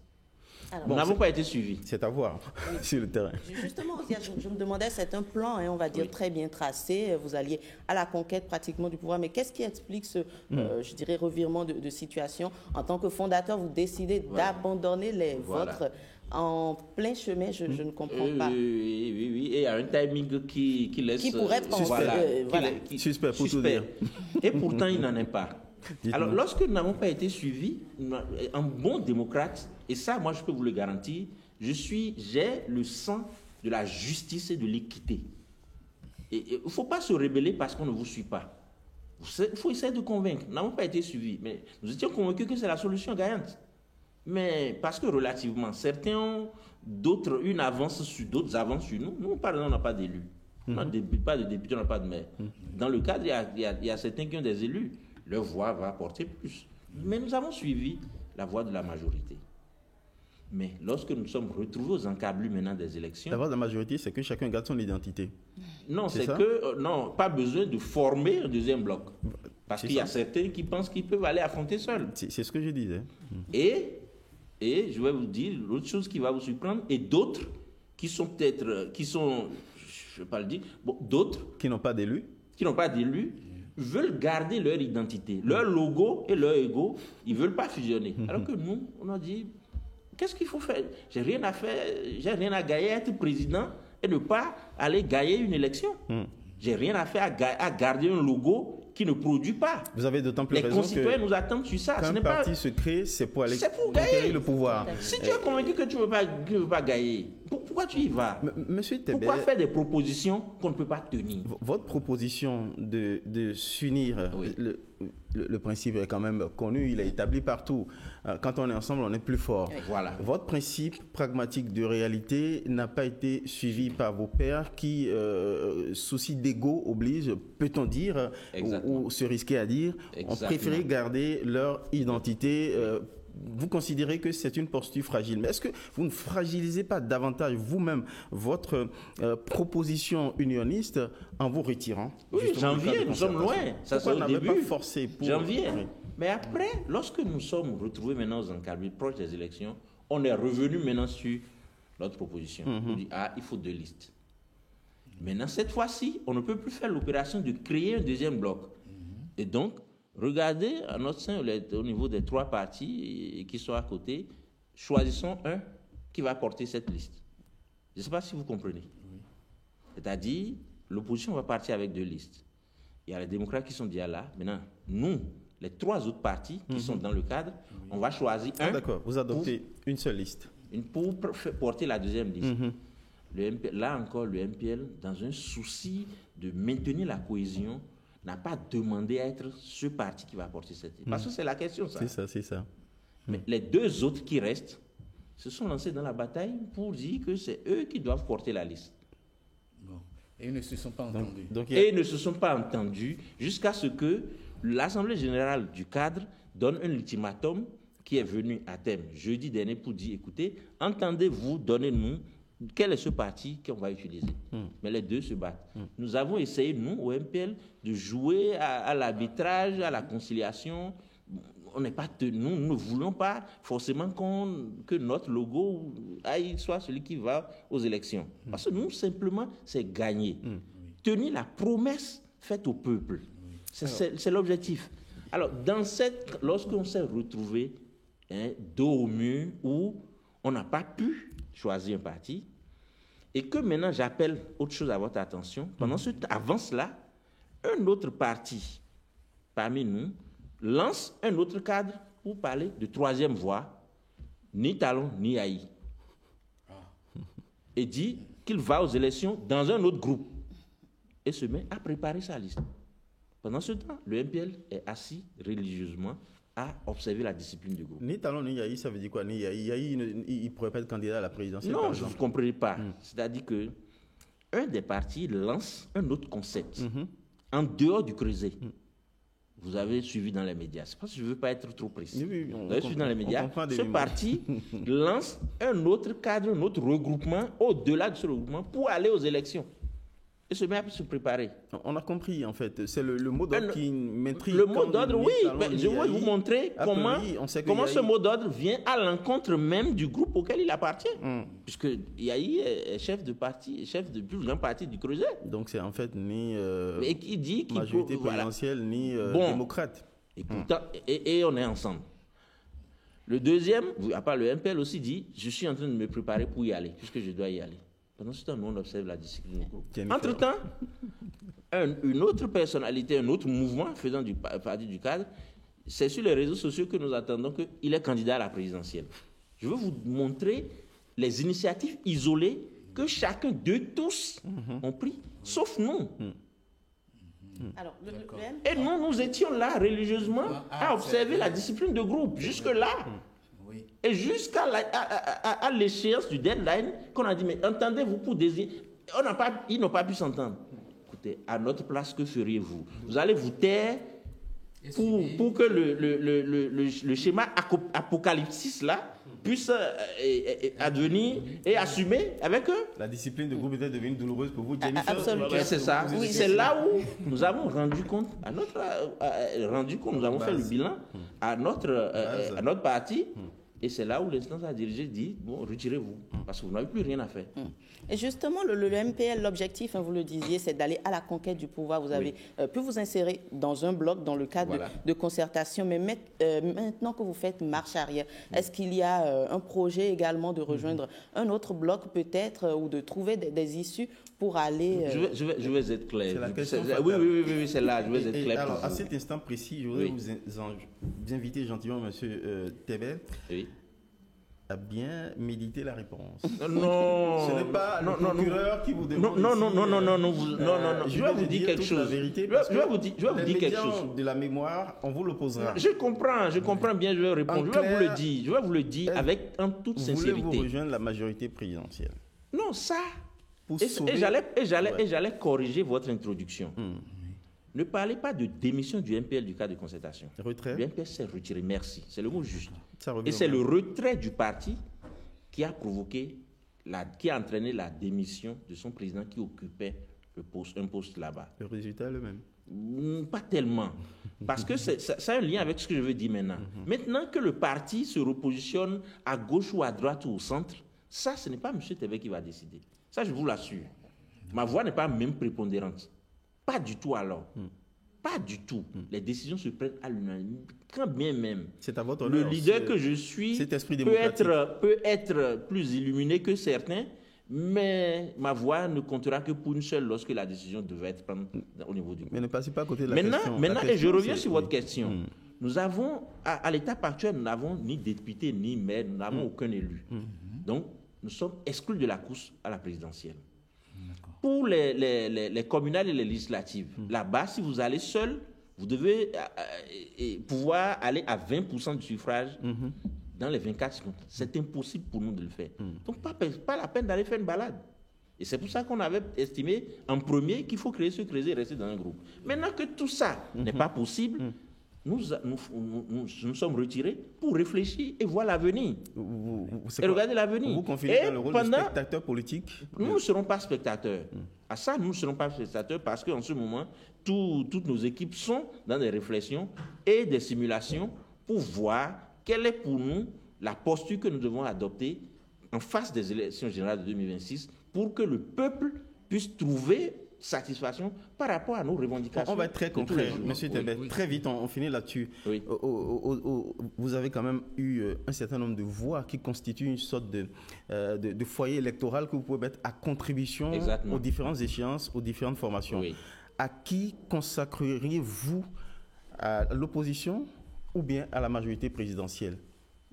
Alors, nous n'avons pas été suivis. C'est à voir sur le terrain. Justement, je me demandais, c'est un plan, on va dire, très bien tracé. Vous alliez à la conquête pratiquement du pouvoir. Mais qu'est-ce qui explique ce, je dirais, revirement de situation? En tant que fondateur, vous décidez d'abandonner les vôtres en plein chemin, je ne comprends pas. Oui, et à un timing qui laisse... Qui pourrait penser... Suspect pour tout dire. Et pourtant, il n'en est pas. Alors, lorsque nous n'avons pas été suivis, un bon démocrate, et ça, moi, je peux vous le garantir, j'ai le sang de la justice et de l'équité. Et il ne faut pas se rebeller parce qu'on ne vous suit pas. Il faut essayer de convaincre. Nous n'avons pas été suivis, mais nous étions convaincus que c'est la solution gagnante. Mais parce que relativement, certains ont une avance sur d'autres avances sur nous. Nous, par exemple, on n'a pas d'élus. On n'a pas de députés, on n'a pas de maire. Dans le cadre, il y a certains qui ont des élus. Leur voix va porter plus. Mais nous avons suivi la voix de la majorité. Mais lorsque nous sommes retrouvés aux encablures maintenant des élections... La voix de la majorité, c'est que chacun garde son identité. Non, non, pas besoin de former un deuxième bloc. Parce qu'il y a certains qui pensent qu'ils peuvent aller affronter seuls. C'est ce que je disais. Et je vais vous dire l'autre chose qui va vous surprendre, et d'autres qui sont peut-être, je ne vais pas le dire, d'autres... Qui n'ont pas d'élus. Veulent garder leur identité, leur logo et leur ego, ils ne veulent pas fusionner. Alors que nous, on a dit, qu'est-ce qu'il faut faire? J'ai rien à faire, j'ai rien à gagner à être président et ne pas aller gagner une élection. J'ai rien à faire à garder un logo qui ne produit pas. Vous avez d'autant plus les raison concitoyens nous attendent sur ça. Qu'un parti se crée, c'est pour aller gagner le pouvoir. Si tu es convaincu que tu ne veux pas gagner, pourquoi tu y vas? Monsieur Tébé, pourquoi faire des propositions qu'on ne peut pas tenir? Votre proposition de s'unir, le principe est quand même connu, il est établi partout. Quand on est ensemble, on est plus fort. Voilà. Votre principe pragmatique de réalité n'a pas été suivi par vos pairs qui, souci d'ego oblige, peut-on dire, ou se risquer à dire, ont préféré garder leur identité. Vous considérez que c'est une posture fragile. Mais est-ce que vous ne fragilisez pas davantage vous-même votre proposition unioniste en vous retirant? Oui, janvier, nous sommes loin. Ça c'est au début. Pas forcé pour... Janvier. Oui. Mais après, lorsque nous sommes retrouvés maintenant aux encablures proches des élections, on est revenu maintenant sur notre proposition. On dit, il faut 2 listes. Maintenant, cette fois-ci, on ne peut plus faire l'opération de créer un deuxième bloc. Et donc, regardez à notre sein, au niveau des 3 partis qui sont à côté, choisissons un qui va porter cette liste. Je ne sais pas si vous comprenez. C'est-à-dire, l'opposition va partir avec 2 listes. Il y a les démocrates qui sont déjà là. Maintenant, nous, les 3 autres partis qui sont dans le cadre, on va choisir un. D'accord, vous adoptez une seule liste. Pour porter la deuxième liste. Là encore, le MPL, dans un souci de maintenir la cohésion, n'a pas demandé à être ce parti qui va porter cette liste. Parce que c'est la question, ça. C'est ça. Mais les deux autres qui restent se sont lancés dans la bataille pour dire que c'est eux qui doivent porter la liste. Bon. Et ils ne se sont pas entendus. Et ils ne se sont pas entendus jusqu'à ce que l'Assemblée générale du cadre donne un ultimatum qui est venu à thème jeudi dernier pour dire, écoutez, entendez-vous, donnez-nous quel est ce parti qu'on va utiliser. Mais les deux se battent. Nous avons essayé, nous, au MPL, de jouer à l'arbitrage, à la conciliation. On n'est pas nous ne voulons pas forcément que notre logo soit celui qui va aux élections. Parce que nous, simplement, c'est gagner. Tenir la promesse faite au peuple. C'est l'objectif. Alors, lorsqu'on s'est retrouvé dos au mur, où on n'a pas pu choisir un parti, et que maintenant j'appelle autre chose à votre attention, avant cela, un autre parti parmi nous lance un autre cadre pour parler de troisième voie, ni Talon ni Haï, et dit qu'il va aux élections dans un autre groupe et se met à préparer sa liste. Pendant ce temps, le MPL est assis religieusement à observer la discipline du groupe. Ni Talon ni Yahi, ça veut dire quoi? Ni Yahi, il ne pourrait pas être candidat à la présidentielle. Non, je ne vous comprenez pas. C'est-à-dire que un des partis lance un autre concept en dehors du creuset. Vous avez suivi dans les médias. C'est parce que je ne veux pas être trop précis. Oui, vous avez suivi dans les médias. Ce parti lance un autre cadre, un autre regroupement au-delà de ce regroupement pour aller aux élections. Et se met à se préparer. On a compris, en fait. C'est le mot d'ordre qui m'intrigue. Le mot d'ordre, oui. Je vais vous montrer comment ce mot d'ordre vient à l'encontre même du groupe auquel il appartient. Puisque Yahi est chef de parti, chef du plus grand parti du Creuset. Donc c'est en fait ni et qui dit majorité présidentielle, ni démocrate. Et pourtant, et on est ensemble. Le deuxième, à part le MPL aussi, dit, je suis en train de me préparer pour y aller, puisque je dois y aller. Pendant ce temps, nous, on observe la discipline du groupe. Entre-temps, une autre personnalité, un autre mouvement faisant du parti du cadre, c'est sur les réseaux sociaux que nous attendons qu'il est candidat à la présidentielle. Je veux vous montrer les initiatives isolées que chacun d'eux tous ont pris, sauf nous. Alors, et nous étions là religieusement à observer la discipline de groupe, jusque-là. Et jusqu'à l'échéance du deadline, qu'on a dit, mais entendez-vous pour désigner... Ils n'ont pas pu s'entendre. Écoutez, à notre place, que feriez-vous? Vous allez vous taire pour que le schéma apocalyptique là puisse advenir et assumer avec eux. La discipline de groupe est devenue douloureuse pour vous, Jennifer. Absolument. C'est ça. Oui, c'est là où nous avons rendu compte, nous avons fait le bilan à notre parti. Et c'est là où l'instance à diriger dit, bon, retirez-vous, parce que vous n'avez plus rien à faire. Et justement, le MPL, l'objectif, vous le disiez, c'est d'aller à la conquête du pouvoir. Vous avez pu vous insérer dans un bloc, dans le cadre de concertation, mais maintenant que vous faites marche arrière, est-ce qu'il y a un projet également de rejoindre un autre bloc peut-être, ou de trouver des issues pour aller... Je vais être clair. C'est la question. Oui, c'est là, je vais être clair. Alors, à cet instant précis, je voudrais vous inviter gentiment, M. Tébet, à bien méditer la réponse. Non. Ce n'est pas le procureur qui vous demande. Non. Je vais vous dire quelque chose. Je vais vous dire quelque chose. De la mémoire, on vous l'opposera. Je comprends bien, je vais répondre. Je vais vous le dire avec toute sincérité. Voulez-vous rejoindre la majorité présidentielle? Non, ça. Et j'allais corriger votre introduction. Ne parlez pas de démission du MPL du cas de concertation. Retrait. Le MPL s'est retiré, merci. C'est le mot juste. Et c'est le retrait du parti qui a entraîné la démission de son président qui occupait un poste là-bas. Le résultat est le même. Pas tellement. Parce que ça a un lien avec ce que je veux dire maintenant. Maintenant que le parti se repositionne à gauche ou à droite ou au centre, ça, ce n'est pas M. Tébet qui va décider. Ça, je vous l'assure. Ma voix n'est pas même prépondérante. Pas du tout alors. Pas du tout. Les décisions se prennent à l'unanimité. Quand bien même, c'est à votre honneur, le leader que je suis peut être plus illuminé que certains, mais ma voix ne comptera que pour une seule lorsque la décision devait être prise au niveau du groupe. Mais ne passez pas à côté de la question. Maintenant, et je reviens sur votre question. Nous avons, à l'étape actuelle, nous n'avons ni député, ni maire, nous n'avons aucun élu. Donc, nous sommes exclus de la course à la présidentielle. pour les communales et les législatives, là-bas, si vous allez seul, vous devez pouvoir aller à 20% du suffrage dans les 24 secondes. C'est impossible pour nous de le faire. Donc, pas la peine d'aller faire une balade. Et c'est pour ça qu'on avait estimé en premier qu'il faut créer ce créer et rester dans un groupe. Maintenant que tout ça n'est pas possible, nous sommes retirés pour réfléchir et voir l'avenir. Et regarder l'avenir. Vous confinez dans le rôle de spectateur politique? Nous ne serons pas spectateurs. À ça, nous ne serons pas spectateurs parce qu'en ce moment, toutes nos équipes sont dans des réflexions et des simulations pour voir quelle est pour nous la posture que nous devons adopter en face des élections générales de 2026 pour que le peuple puisse trouver satisfaction par rapport à nos revendications. On va être très concret, Monsieur Tébet. Très vite, on finit là-dessus. Vous avez quand même eu un certain nombre de voix qui constituent une sorte de foyer électoral que vous pouvez mettre à contribution aux différentes échéances, aux différentes formations. À qui consacreriez-vous? À l'opposition ou bien à la majorité présidentielle?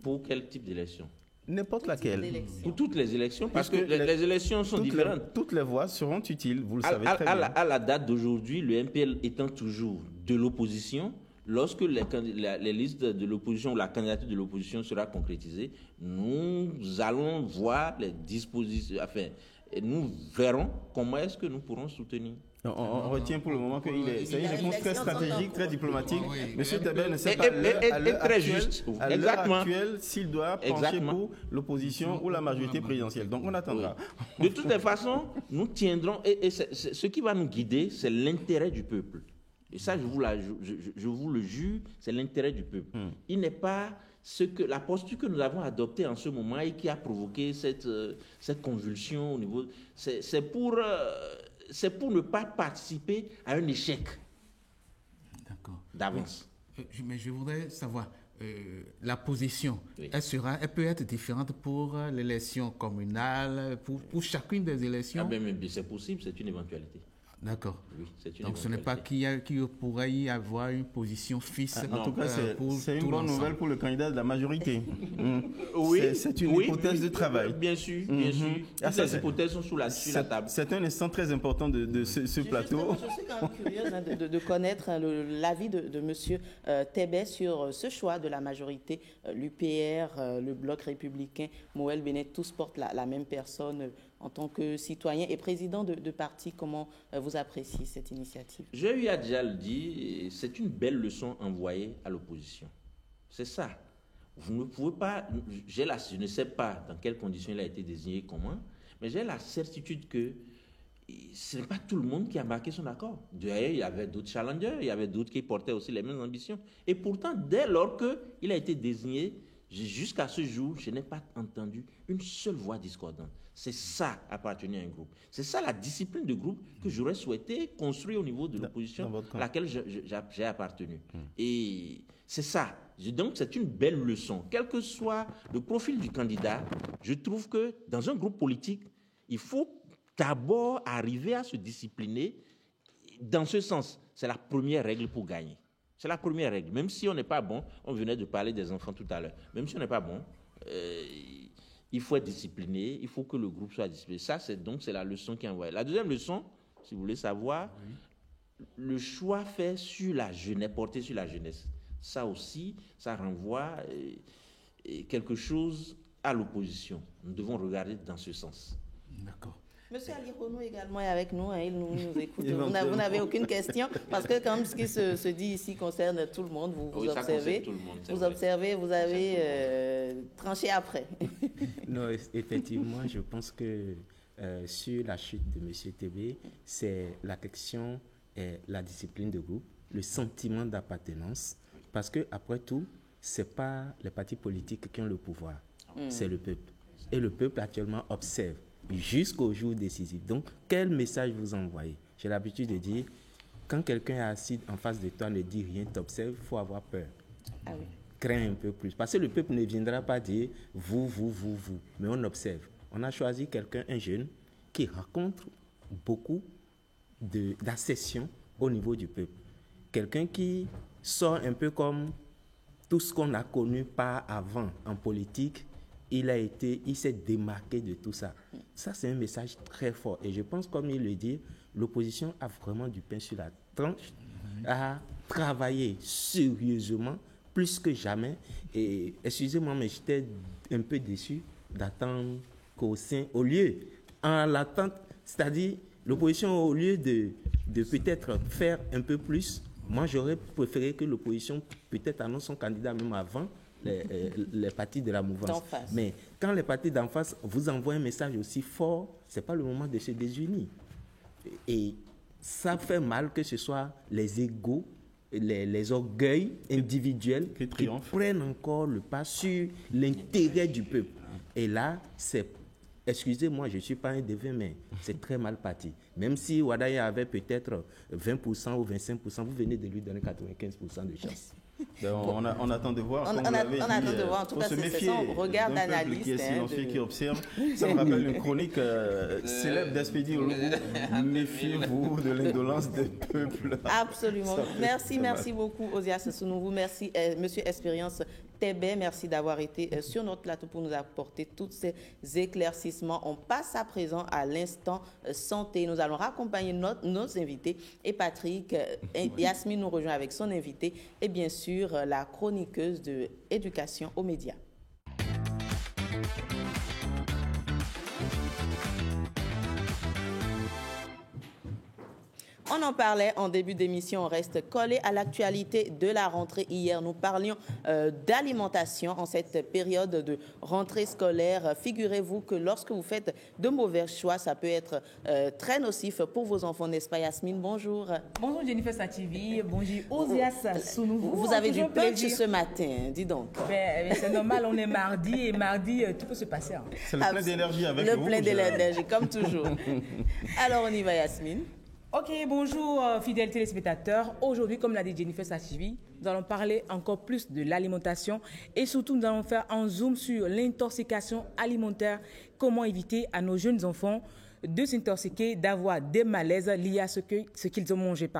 Pour quel type d'élection? N'importe laquelle. Pour toutes les élections, parce que les élections sont différentes. Toutes les voix seront utiles, vous le savez très bien. À la date d'aujourd'hui, le MPL étant toujours de l'opposition, lorsque les listes de l'opposition ou la candidature de l'opposition sera concrétisée, nous allons voir les dispositions, enfin, nous verrons comment est-ce que nous pourrons soutenir. On retient pour le moment que c'est une réponse très stratégique, très diplomatique. Monsieur Tébet ne sait pas à l'heure actuelle s'il doit pencher pour l'opposition ou la majorité présidentielle. Donc on attendra. De toutes les façons, nous tiendrons, et ce qui va nous guider, c'est l'intérêt du peuple. Et ça, je vous le jure, c'est l'intérêt du peuple. Il n'est pas la posture que nous avons adoptée en ce moment et qui a provoqué cette convulsion au niveau... C'est pour ne pas participer à un échec d'avance. Mais je voudrais savoir, la position, elle peut être différente pour l'élection communale, pour chacune des élections? Mais c'est possible, c'est une éventualité. D'accord. Oui, donc ce n'est pas qu'il pourrait y avoir une position fixe. En tout cas, c'est une bonne nouvelle pour le candidat de la majorité. C'est une hypothèse de travail. Bien sûr, bien sûr. Ces hypothèses sont sur la table. C'est un instant très important de ce plateau. Je suis quand même curieuse de connaître l'avis de M. Tébet sur ce choix de la majorité. L'UPR, le Bloc républicain, Moël Bennett, tous portent la même personne. En tant que citoyen et président de parti, comment vous appréciez cette initiative? J'ai eu à déjà le dire, c'est une belle leçon envoyée à l'opposition. C'est ça. Vous ne pouvez pas... Je ne sais pas dans quelles conditions il a été désigné, comment, mais j'ai la certitude que ce n'est pas tout le monde qui a marqué son accord. D'ailleurs, il y avait d'autres challengers, il y avait d'autres qui portaient aussi les mêmes ambitions. Et pourtant, dès lors qu'il a été désigné, jusqu'à ce jour, je n'ai pas entendu une seule voix discordante. C'est ça, appartenir à un groupe. C'est ça la discipline de groupe que j'aurais souhaité construire au niveau de l'opposition à laquelle j'ai appartenu. Et c'est ça. Donc, c'est une belle leçon. Quel que soit le profil du candidat, je trouve que dans un groupe politique, il faut d'abord arriver à se discipliner. Dans ce sens, c'est la première règle pour gagner. C'est la première règle. Même si on n'est pas bon, on venait de parler des enfants tout à l'heure. Même si on n'est pas bon, il faut être discipliné, il faut que le groupe soit discipliné. Ça, c'est la leçon qui est envoyée. La deuxième leçon, si vous voulez savoir, le choix fait sur la jeunesse, porté sur la jeunesse. Ça aussi, ça renvoie quelque chose à l'opposition. Nous devons regarder dans ce sens. D'accord. Monsieur Ali Renaud également est avec nous, il nous écoute. Vous n'avez aucune question, parce que comme ce qui se dit ici concerne tout le monde, vous observez, vous avez tranché après. Non, effectivement, je pense que sur la chute de M. Tébet, c'est la question, la discipline de groupe, le sentiment d'appartenance, parce que après tout, c'est pas les partis politiques qui ont le pouvoir, c'est le peuple. Et le peuple actuellement observe jusqu'au jour décisif. Donc, quel message vous envoyez? J'ai l'habitude de dire, quand quelqu'un est assis en face de toi, ne dit rien, t'observe, il faut avoir peur. Crains un peu plus. Parce que le peuple ne viendra pas dire vous, mais on observe. On a choisi quelqu'un, un jeune, qui rencontre beaucoup d'accession au niveau du peuple. Quelqu'un qui sort un peu comme tout ce qu'on a connu par avant en politique. Il s'est démarqué de tout ça. Ça, c'est un message très fort. Et je pense, comme il le dit, l'opposition a vraiment du pain sur la tranche, à travailler sérieusement, plus que jamais. Et excusez-moi, mais j'étais un peu déçu d'attendre qu'au sein, au lieu, en l'attente, c'est-à-dire l'opposition, au lieu de peut-être faire un peu plus, moi j'aurais préféré que l'opposition peut-être annonce son candidat même avant les partis de la mouvance. Mais quand les partis d'en face vous envoient un message aussi fort, ce n'est pas le moment de se désunir. Et ça fait mal que ce soit les égos, les orgueils individuels qui prennent encore le pas sur l'intérêt du peuple. Et là, c'est, excusez-moi, je ne suis pas un devin, mais c'est très mal parti. Même si Wadaye avait peut-être 20% ou 25%, vous venez de lui donner 95% de chance. On attend de voir. On attend de voir. En tout cas, c'est son regard d'analyste. Qui est silencieux, qui observe. Ça me rappelle une chronique célèbre d'Aspedi Ologo. Méfiez-vous de l'indolence des peuples. Absolument. Merci beaucoup, Osias Sounouvou. Merci, Monsieur Expérience Tébé. Merci d'avoir été sur notre plateau pour nous apporter tous ces éclaircissements. On passe à présent à l'instant santé. Nous allons raccompagner nos invités. Et Patrick, Yasmine nous rejoint avec son invité. Et bien sûr, la chroniqueuse de éducation aux médias. On en parlait en début d'émission, on reste collé à l'actualité de la rentrée. Hier, nous parlions d'alimentation en cette période de rentrée scolaire. Figurez-vous que lorsque vous faites de mauvais choix, ça peut être très nocif pour vos enfants, n'est-ce pas, Yasmine? Bonjour. Bonjour Jennifer Sativi, bonjour Osias Sounouvou. Vous avez du punch ce matin, dis donc. Ben, c'est normal, on est mardi et mardi, tout peut se passer. Hein. C'est le plein d'énergie avec vous. Le plein d'énergie, comme toujours. Alors, on y va, Yasmine. Ok, bonjour fidèles téléspectateurs. Aujourd'hui, comme l'a dit Jennifer Sativi, nous allons parler encore plus de l'alimentation et surtout nous allons faire un zoom sur l'intoxication alimentaire. Comment éviter à nos jeunes enfants de s'intoxiquer, d'avoir des malaises liés à ce qu'ils ont mangé.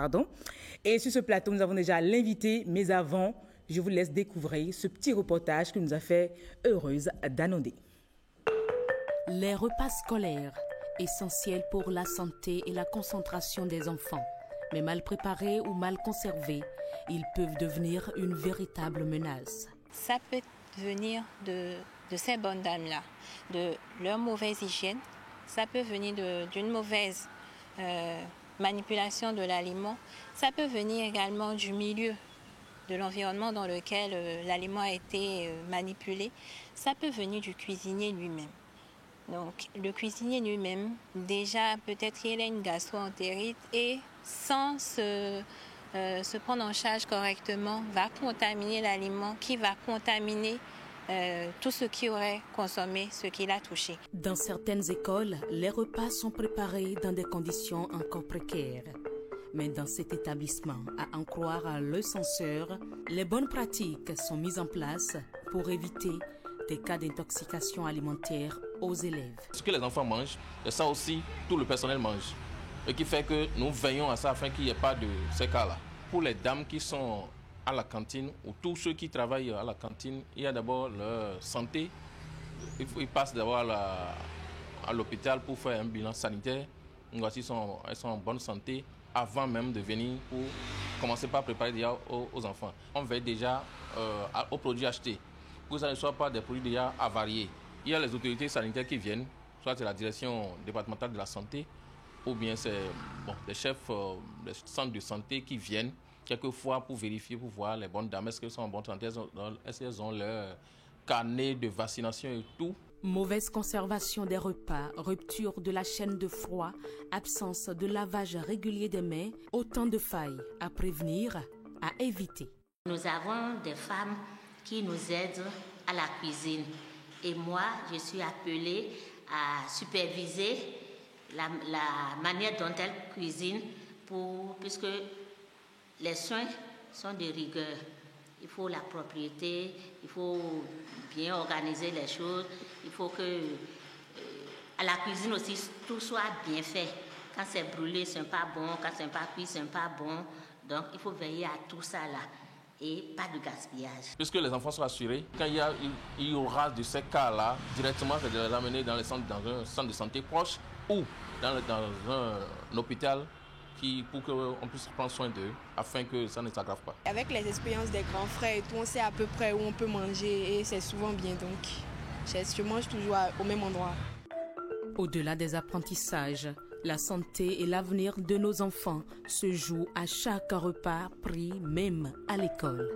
Et sur ce plateau, nous avons déjà l'invité, mais avant, je vous laisse découvrir ce petit reportage qui nous a fait heureuse d'annoncer. Les repas scolaires. Essentiels pour la santé et la concentration des enfants. Mais mal préparés ou mal conservés, ils peuvent devenir une véritable menace. Ça peut venir de ces bonnes dames-là, de leur mauvaise hygiène. Ça peut venir d'une mauvaise manipulation de l'aliment. Ça peut venir également du milieu, de l'environnement dans lequel l'aliment a été manipulé. Ça peut venir du cuisinier lui-même. Donc, le cuisinier lui-même, déjà, peut-être qu'il a une gastro-entérite et sans se prendre en charge correctement, va contaminer l'aliment qui va contaminer tout ce qui aurait consommé, ce qu'il a touché. Dans certaines écoles, les repas sont préparés dans des conditions encore précaires. Mais dans cet établissement, à en croire le censeur, les bonnes pratiques sont mises en place pour éviter des cas d'intoxication alimentaire aux élèves. Ce que les enfants mangent, et ça aussi, tout le personnel mange. Et qui fait que nous veillons à ça afin qu'il n'y ait pas de ces cas-là. Pour les dames qui sont à la cantine, ou tous ceux qui travaillent à la cantine, il y a d'abord leur santé. Ils passent d'abord à l'hôpital pour faire un bilan sanitaire. Voici, elles sont en bonne santé avant même de venir pour commencer par préparer déjà aux enfants. On veille déjà aux produits achetés, pour que ça ne soit pas des produits déjà avariés. Il y a les autorités sanitaires qui viennent, soit c'est la direction départementale de la santé, ou bien c'est des chefs des centres de santé qui viennent quelquefois pour vérifier, pour voir les bonnes dames, est-ce qu'elles sont en bonne santé, est-ce qu'elles ont leur carnet de vaccination et tout. Mauvaise conservation des repas, rupture de la chaîne de froid, absence de lavage régulier des mains, autant de failles à prévenir, à éviter. Nous avons des femmes qui nous aident à la cuisine. Et moi, je suis appelée à superviser la manière dont elles cuisinent puisque les soins sont de rigueur. Il faut la propriété, il faut bien organiser les choses, il faut que à la cuisine aussi tout soit bien fait. Quand c'est brûlé, c'est pas bon, quand c'est pas cuit, c'est pas bon. Donc il faut veiller à tout ça là. et pas de gaspillage. Puisque les enfants sont assurés, quand il y aura de ces cas-là, directement, c'est de les amener dans un centre de santé proche ou dans un hôpital pour qu'on puisse prendre soin d'eux, afin que ça ne s'aggrave pas. Avec les expériences des grands frères et tout, on sait à peu près où on peut manger et c'est souvent bien. Donc, je mange toujours au même endroit. Au-delà des apprentissages, la santé et l'avenir de nos enfants se jouent à chaque repas pris, même à l'école.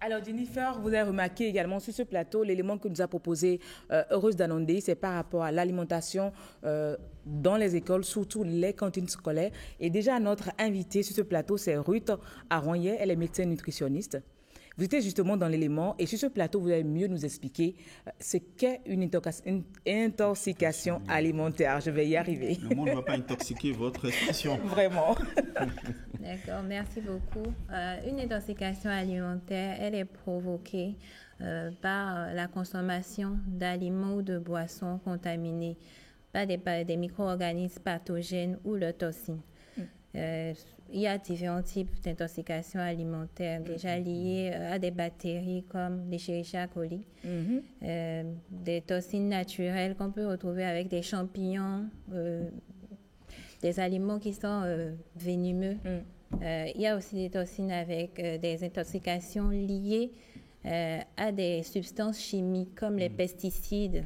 Alors Jennifer, vous avez remarqué également sur ce plateau, l'élément que nous a proposé Heureuse Danondé, c'est par rapport à l'alimentation dans les écoles, surtout les cantines scolaires. Et déjà notre invitée sur ce plateau, c'est Ruth Aroyer, elle est médecin nutritionniste. Vous étiez justement dans l'élément et sur ce plateau, vous allez mieux nous expliquer ce qu'est une intoxication alimentaire. Je vais y arriver. Le monde ne va pas intoxiquer votre expression. Vraiment. D'accord, merci beaucoup. Une intoxication alimentaire, elle est provoquée par la consommation d'aliments ou de boissons contaminés par des micro-organismes pathogènes ou le toxine. Il y a différents types d'intoxication alimentaire déjà liées à des bactéries comme l'Escherichia coli, des toxines naturelles qu'on peut retrouver avec des champignons, des aliments qui sont venimeux. Il y a aussi des toxines avec des intoxications liées à des substances chimiques comme les pesticides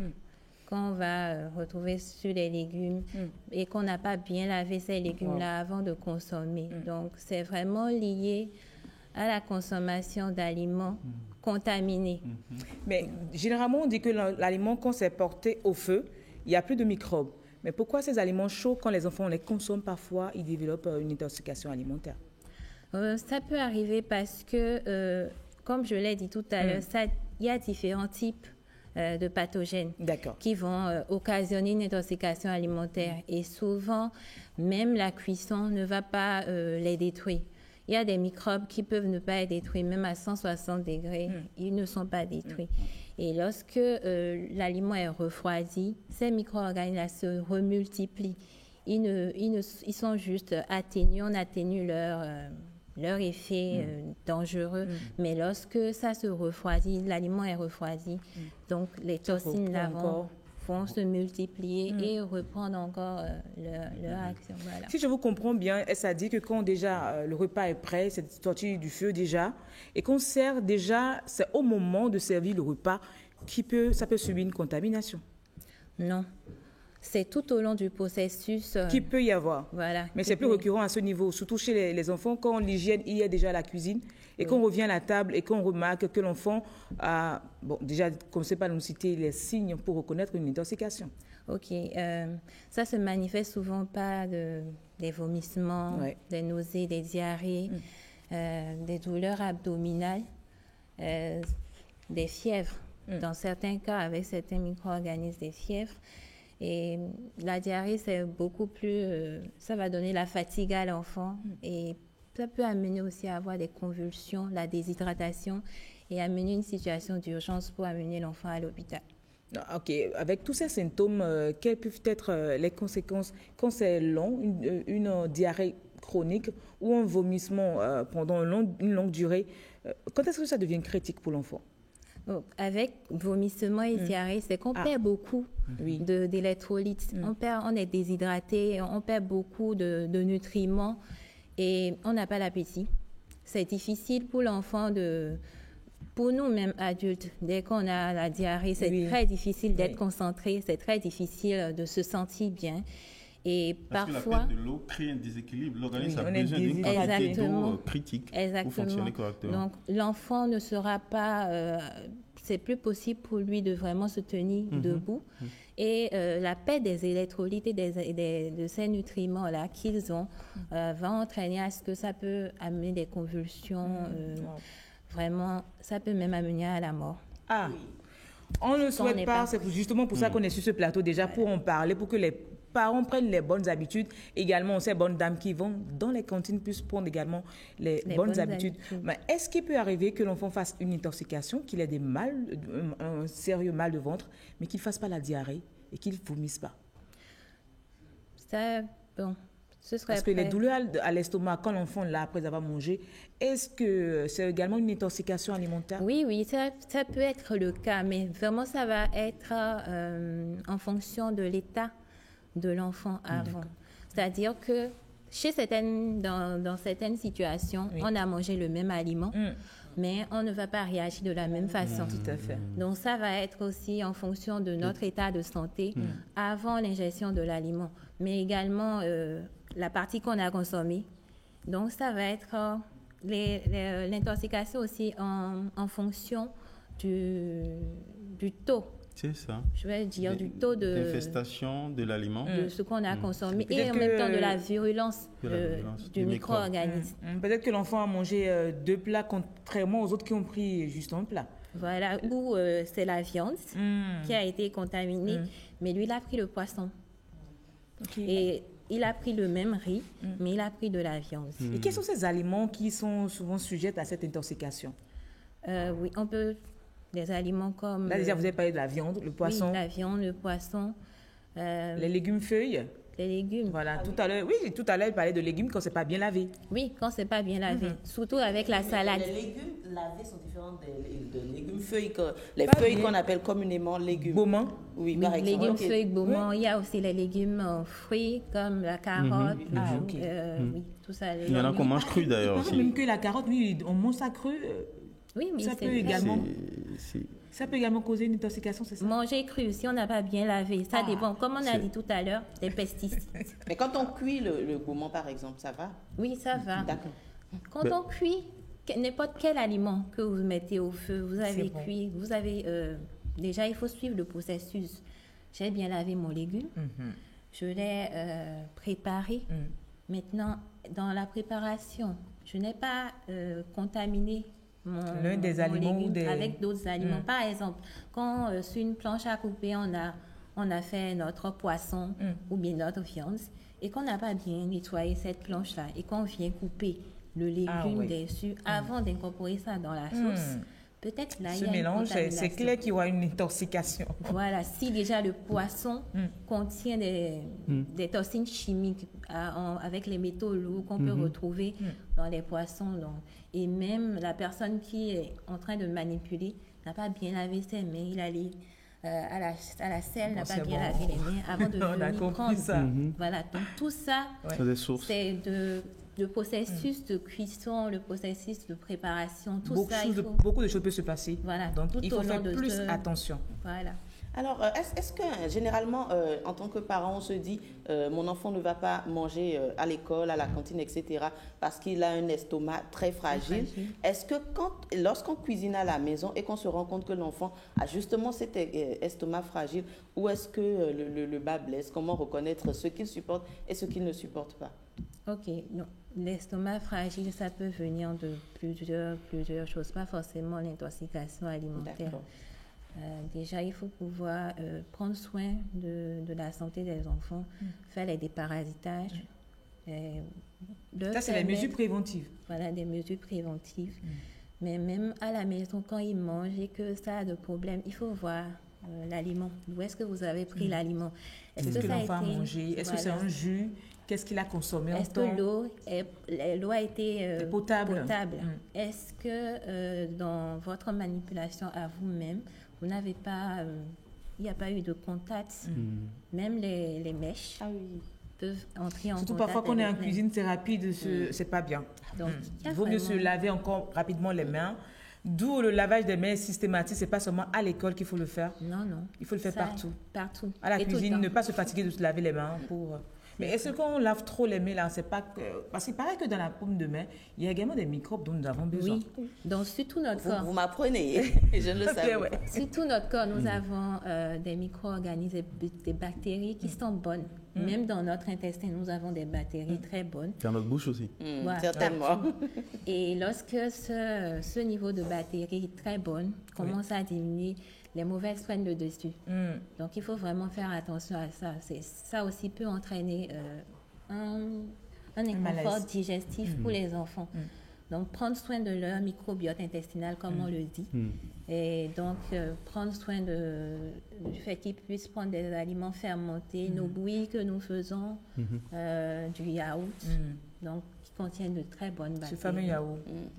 qu'on va retrouver sur les légumes et qu'on n'a pas bien lavé ces légumes-là avant de consommer. Donc, c'est vraiment lié à la consommation d'aliments contaminés. Mais généralement, on dit que l'aliment, quand c'est porté au feu, il n'y a plus de microbes. Mais pourquoi ces aliments chauds, quand les enfants les consomment parfois, ils développent une intoxication alimentaire? Ça peut arriver parce que, comme je l'ai dit tout à l'heure, il y a différents types de pathogènes qui vont occasionner une intoxication alimentaire. Et souvent, même la cuisson ne va pas les détruire. Il y a des microbes qui peuvent ne pas être détruits, même à 160 degrés, ils ne sont pas détruits. Et lorsque l'aliment est refroidi, ces micro-organismes se remultiplient. Ils sont juste atténués, on atténue leur effet dangereux. Mais lorsque ça se refroidit, l'aliment est refroidi, donc les toxines là vont se multiplier et reprendre encore leur action. Voilà. Si je vous comprends bien, ça dit que quand déjà le repas est prêt, c'est sorti du feu déjà, et qu'on sert déjà, c'est au moment de servir le repas ça peut subir une contamination. Non. C'est tout au long du processus. Qui peut y avoir. Voilà. Mais c'est plus récurrent à ce niveau, surtout chez les enfants, quand l'hygiène y est déjà à la cuisine et qu'on revient à la table et qu'on remarque que l'enfant a, déjà, comme c'est pas nous citer les signes pour reconnaître une intoxication. Ok. Ça se manifeste souvent par des vomissements, des nausées, des diarrhées, des douleurs abdominales, des fièvres. Dans certains cas, avec certains micro-organismes, des fièvres. Et la diarrhée, c'est beaucoup plus... ça va donner la fatigue à l'enfant et ça peut amener aussi à avoir des convulsions, la déshydratation et amener une situation d'urgence pour amener l'enfant à l'hôpital. Ok. Avec tous ces symptômes, quelles peuvent être les conséquences quand c'est long, une diarrhée chronique ou un vomissement pendant une longue durée? Quand est-ce que ça devient critique pour l'enfant? Avec vomissement et diarrhée, c'est qu'on perd beaucoup d'électrolytes. On est déshydraté, on perd beaucoup de nutriments et on n'a pas l'appétit. C'est difficile pour l'enfant pour nous même adultes, dès qu'on a la diarrhée, c'est très difficile d'être concentré, c'est très difficile de se sentir bien. Et parce parfois, que la perte de l'eau crée un déséquilibre. L'organisme a besoin d'une quantité d'eau critique pour fonctionner correctement. Donc, l'enfant ne sera pas... c'est plus possible pour lui de vraiment se tenir debout. Et la perte des électrolytes et de ces nutriments-là qu'ils ont va entraîner à ce que ça peut amener des convulsions. Vraiment, ça peut même amener à la mort. On ne le souhaite pas. C'est justement pour ça qu'on est sur ce plateau déjà, pour en parler, pour que les parents prennent les bonnes habitudes. Également, ces bonnes dames qui vont dans les cantines puissent prendre également les bonnes habitudes. Mais est-ce qu'il peut arriver que l'enfant fasse une intoxication, qu'il ait un sérieux mal de ventre, mais qu'il ne fasse pas la diarrhée et qu'il ne vomisse pas? Parce que les douleurs à l'estomac, quand l'enfant l'a après avoir mangé, est-ce que c'est également une intoxication alimentaire? Oui, ça peut être le cas, mais vraiment ça va être en fonction de l'état de l'enfant avant. C'est-à-dire que dans certaines situations, on a mangé le même aliment, mais on ne va pas réagir de la même façon. Tout à fait. Donc ça va être aussi en fonction de notre état de santé avant l'ingestion de l'aliment, mais également la partie qu'on a consommée. Donc ça va être l'intoxication aussi en fonction du taux. C'est ça. Je vais dire du taux d'infestation de l'aliment. De ce qu'on a consommé et en même temps de la virulence du micro-organisme. Peut-être que l'enfant a mangé 2 plats contrairement aux autres qui ont pris juste un plat. Voilà, ou c'est la viande qui a été contaminée, mais lui, il a pris le poisson. Et il a pris le même riz, mais il a pris de la viande. Et quels sont ces aliments qui sont souvent sujets à cette intoxication? Oui, on peut... Des aliments comme... Là, déjà, vous avez parlé de la viande, le poisson. Oui, la viande, le poisson. Les légumes feuilles. Les légumes. Voilà, tout à l'heure, il parlait de légumes quand c'est pas bien lavé. Oui, quand c'est pas bien lavé. Surtout avec la salade. Les légumes lavés sont différents des légumes feuilles, les feuilles qu'on appelle communément légumes. Beaumont. Oui, par exemple. Légumes feuilles, beaumont. Il y a aussi les légumes fruits comme la carotte. Oui, tout ça. Il y en a qu'on mange cru d'ailleurs aussi. Même que la carotte, oui, on mange ça cru. Oui, mais ça peut également causer une intoxication, c'est ça? Manger cru, si on n'a pas bien lavé, ça dépend. Comme on a dit tout à l'heure, des pesticides. Mais quand on cuit le beaumont, par exemple, ça va? Oui, ça va. D'accord. Quand on cuit n'importe quel aliment que vous mettez au feu, vous avez cuit, vous avez... déjà, il faut suivre le processus. J'ai bien lavé mon légume, je l'ai préparé. Maintenant, dans la préparation, je n'ai pas contaminé l'un des aliments avec d'autres aliments. Par exemple, quand sur une planche à couper, on a fait notre poisson ou bien notre viande et qu'on n'a pas bien nettoyé cette planche-là et qu'on vient couper le légume dessus avant d'incorporer ça dans la sauce, peut-être là, il y a mélange, c'est clair qu'il y aura une intoxication. Voilà, si déjà le poisson contient des toxines chimiques avec les métaux lourds qu'on peut retrouver dans les poissons, et même la personne qui est en train de manipuler n'a pas bien lavé ses mains, il allait à la selle, n'a pas bien lavé les mains avant de venir prendre. Ça. Voilà, donc tout ça, c'est le processus de cuisson, le processus de préparation, tout ça. Beaucoup de choses peuvent se passer. Voilà, donc il faut faire plus attention. Voilà. Alors, est-ce que généralement, en tant que parent, on se dit mon enfant ne va pas manger à l'école, à la cantine, etc., parce qu'il a un estomac très fragile. Est-ce que lorsqu'on cuisine à la maison et qu'on se rend compte que l'enfant a justement cet estomac fragile, où est-ce que le bas blesse? Comment reconnaître ce qu'il supporte et ce qu'il ne supporte pas? Ok, non. L'estomac fragile, ça peut venir de plusieurs choses, pas forcément l'intoxication alimentaire. Déjà, il faut pouvoir prendre soin de la santé des enfants, faire les déparasitages. Ça, c'est les mesures préventives. Voilà, des mesures préventives. Mais même à la maison, quand ils mangent et que ça a de problèmes, il faut voir l'aliment. Où est-ce que vous avez pris l'aliment? Est-ce que l'enfant a mangé? Est-ce que c'est un jus? Qu'est-ce qu'il a consommé? Est-ce que l'eau a été potable? Est-ce que dans votre manipulation à vous-même, vous n'avez pas, il n'y a pas eu de contact, même les mèches peuvent entrer en contact. Surtout parfois qu'on est en cuisine, c'est rapide, c'est pas bien. Donc, il vaut mieux se laver encore rapidement les mains. D'où le lavage des mains systématique, c'est pas seulement à l'école qu'il faut le faire. Non. Il faut le faire partout. Partout. À la cuisine, ne pas se fatiguer de se laver les mains pour... Mais est-ce qu'on lave trop les mains là? C'est pas que... Parce qu'il paraît que dans la paume de main, il y a également des microbes dont nous avons besoin. Oui, donc sur tout notre corps. Vous m'apprenez, je ne le savais pas. Sur tout notre corps, nous avons des micro-organismes, des bactéries qui sont bonnes. Même dans notre intestin, nous avons des bactéries très bonnes. Dans notre bouche aussi. Voilà. Certainement. Et lorsque ce niveau de bactéries très bonnes commence à diminuer, les mauvaises prennent le dessus. Donc, il faut vraiment faire attention à ça. Ça aussi peut entraîner un inconfort digestif pour les enfants. Donc, prendre soin de leur microbiote intestinal, comme on le dit. Et donc, prendre soin du fait qu'ils puissent prendre des aliments fermentés, nos bouillies que nous faisons, du yaourt, donc qui contiennent de très bonnes bactéries. Ce fameux yaourt,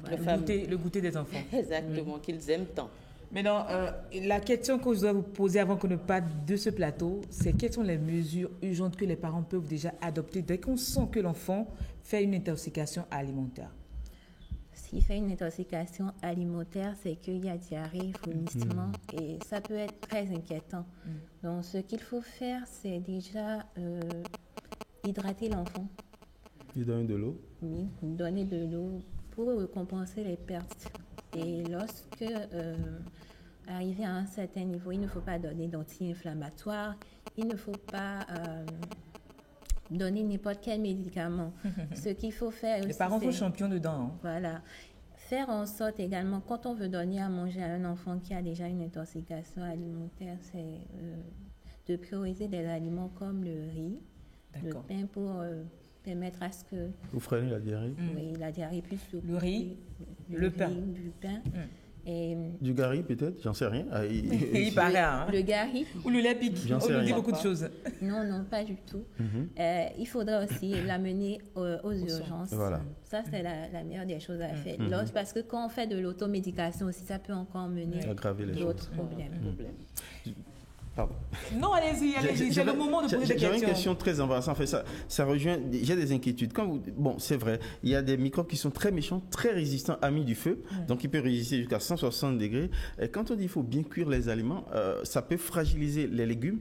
le goûter des enfants. Exactement, qu'ils aiment tant. Maintenant, la question que je dois vous poser avant qu'on ne parte de ce plateau, c'est quelles sont les mesures urgentes que les parents peuvent déjà adopter dès qu'on sent que l'enfant fait une intoxication alimentaire? S'il fait une intoxication alimentaire, c'est qu'il y a diarrhée, vomissement, et ça peut être très inquiétant. Donc, ce qu'il faut faire, c'est déjà hydrater l'enfant. Lui donner de l'eau? Oui, donner de l'eau pour compenser les pertes. Et lorsque, arrivé à un certain niveau, il ne faut pas donner d'anti-inflammatoires, il ne faut pas donner n'importe quel médicament. Ce qu'il faut faire aussi, les parents sont champions dedans. Hein. Voilà. Faire en sorte également, quand on veut donner à manger à un enfant qui a déjà une intoxication alimentaire, c'est de prioriser des aliments comme le riz, le pain pour permettre à ce que... Vous freinez la diarrhée? Oui, la diarrhée puisse... Le riz, le pain. Du pain. Et du gari peut-être, j'en sais rien. Il paraît, hein. Le gari. Ou le lait pique. On nous dit beaucoup de choses. Non, pas du tout. Il faudra aussi l'amener aux urgences. Voilà. Ça, c'est la meilleure des choses à faire. Parce que quand on fait de l'automédication aussi, ça peut encore mener à d'autres problèmes. Pardon. Non, allez-y, c'est le moment de poser des questions. J'avais une question très embarrassante. En fait, ça rejoint. J'ai des inquiétudes. Bon, c'est vrai, il y a des microbes qui sont très méchants, très résistants, amis du feu, donc ils peuvent résister jusqu'à 160 degrés. Et quand on dit qu'il faut bien cuire les aliments, ça peut fragiliser les légumes.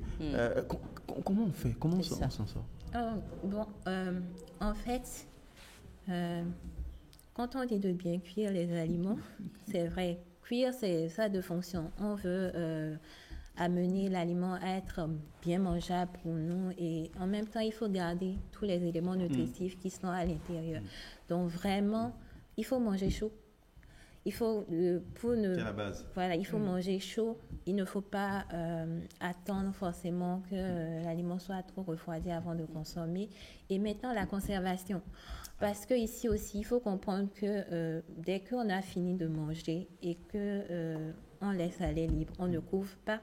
Comment on fait? Comment on s'en sort? En fait, quand on dit de bien cuire les aliments, c'est vrai. Cuire, ça a deux fonctions. On veut amener l'aliment à être bien mangeable pour nous et en même temps, il faut garder tous les éléments nutritifs qui sont à l'intérieur. Donc vraiment, il faut manger chaud. Il faut, c'est la base. Voilà, il faut manger chaud. Il ne faut pas attendre forcément que l'aliment soit trop refroidi avant de consommer. Et maintenant, la conservation. Parce que ici aussi, il faut comprendre que dès qu'on a fini de manger et que on laisse aller libre, on ne couvre pas,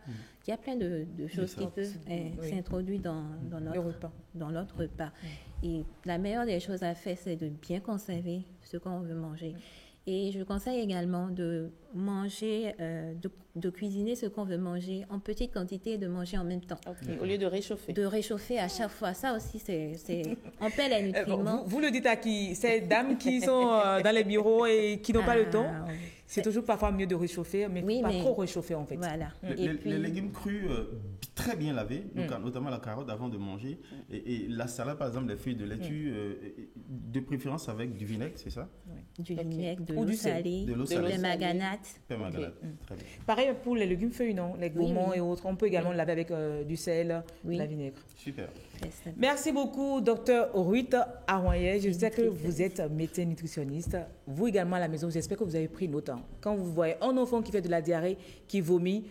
il y a plein de choses qui peuvent s'introduire dans notre repas. Et la meilleure des choses à faire, c'est de bien conserver ce qu'on veut manger. Et je conseille également de manger, de cuisiner ce qu'on veut manger en petite quantité et de manger en même temps. Au lieu de réchauffer. De réchauffer à chaque fois. Ça aussi, on perd les nutriments. Vous le dites à qui? Ces dames qui sont dans les bureaux et qui n'ont pas le temps. C'est toujours parfois mieux de réchauffer, mais pas trop réchauffer en fait. Voilà. Les légumes crus très bien lavés, notamment la carotte avant de manger, et la salade par exemple, les feuilles de laitue, de préférence avec du vinaigre, c'est ça? Du vinaigre, de l'eau salée, de marganate. Très bien. Pareil pour les légumes feuilles, non? Les gourmands et autres, on peut également laver avec du sel, de la vinaigre. Super. Merci beaucoup, Dr Ruth Aroyer. Je sais que vous êtes médecin nutritionniste. Vous également à la maison, j'espère que vous avez pris note. Quand vous voyez un enfant qui fait de la diarrhée, qui vomit,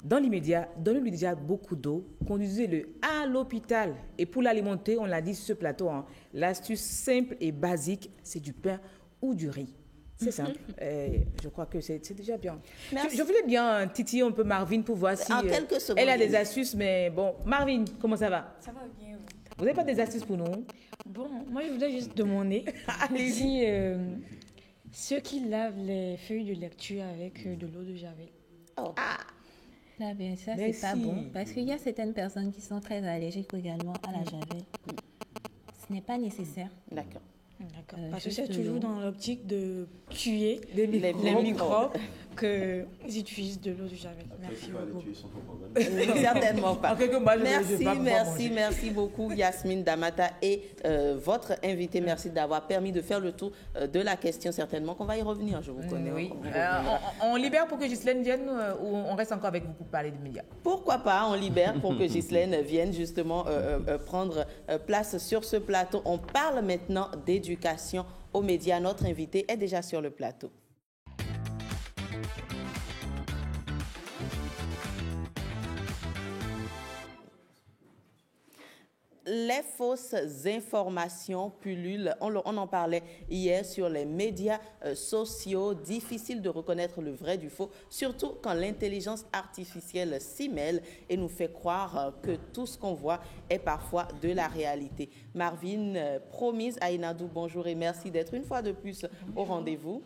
dans l'immédiat, donnez-lui déjà beaucoup d'eau, conduisez-le à l'hôpital. Et pour l'alimenter, on l'a dit sur ce plateau, l'astuce simple et basique, c'est du pain ou du riz. C'est simple. Je crois que c'est déjà bien. Je voulais bien titiller un peu Marvin pour voir si elle a des astuces. Mais bon, Marvin, comment ça va? Ça va bien. Vous n'avez pas des astuces pour nous? Bon, moi je voudrais juste demander si ceux qui lavent les feuilles de lecture avec de l'eau de javel. Là, bien, ça, c'est pas bon. Parce qu'il y a certaines personnes qui sont très allergiques également à la javel. Ce n'est pas nécessaire. D'accord. Parce que c'est toujours dans l'optique de tuer les microbes qu'ils utilisent de l'eau de javel. Merci beaucoup. Certainement pas. Merci beaucoup Yasmine Damata et votre invité. Merci d'avoir permis de faire le tour de la question. Certainement qu'on va y revenir, je vous connais. Oui. On libère pour que Ghislaine vienne ou on reste encore avec vous pour parler des médias? Pourquoi pas, on libère pour que Ghislaine vienne justement prendre place sur ce plateau. On parle maintenant d'éducation aux médias. Notre invité est déjà sur le plateau. les fausses informations pullulent. On en parlait hier sur les médias sociaux. Difficile de reconnaître le vrai du faux, surtout quand l'intelligence artificielle s'y mêle et nous fait croire que tout ce qu'on voit est parfois de la réalité. Marvin, promise Aïnadou, bonjour et merci d'être une fois de plus au rendez-vous.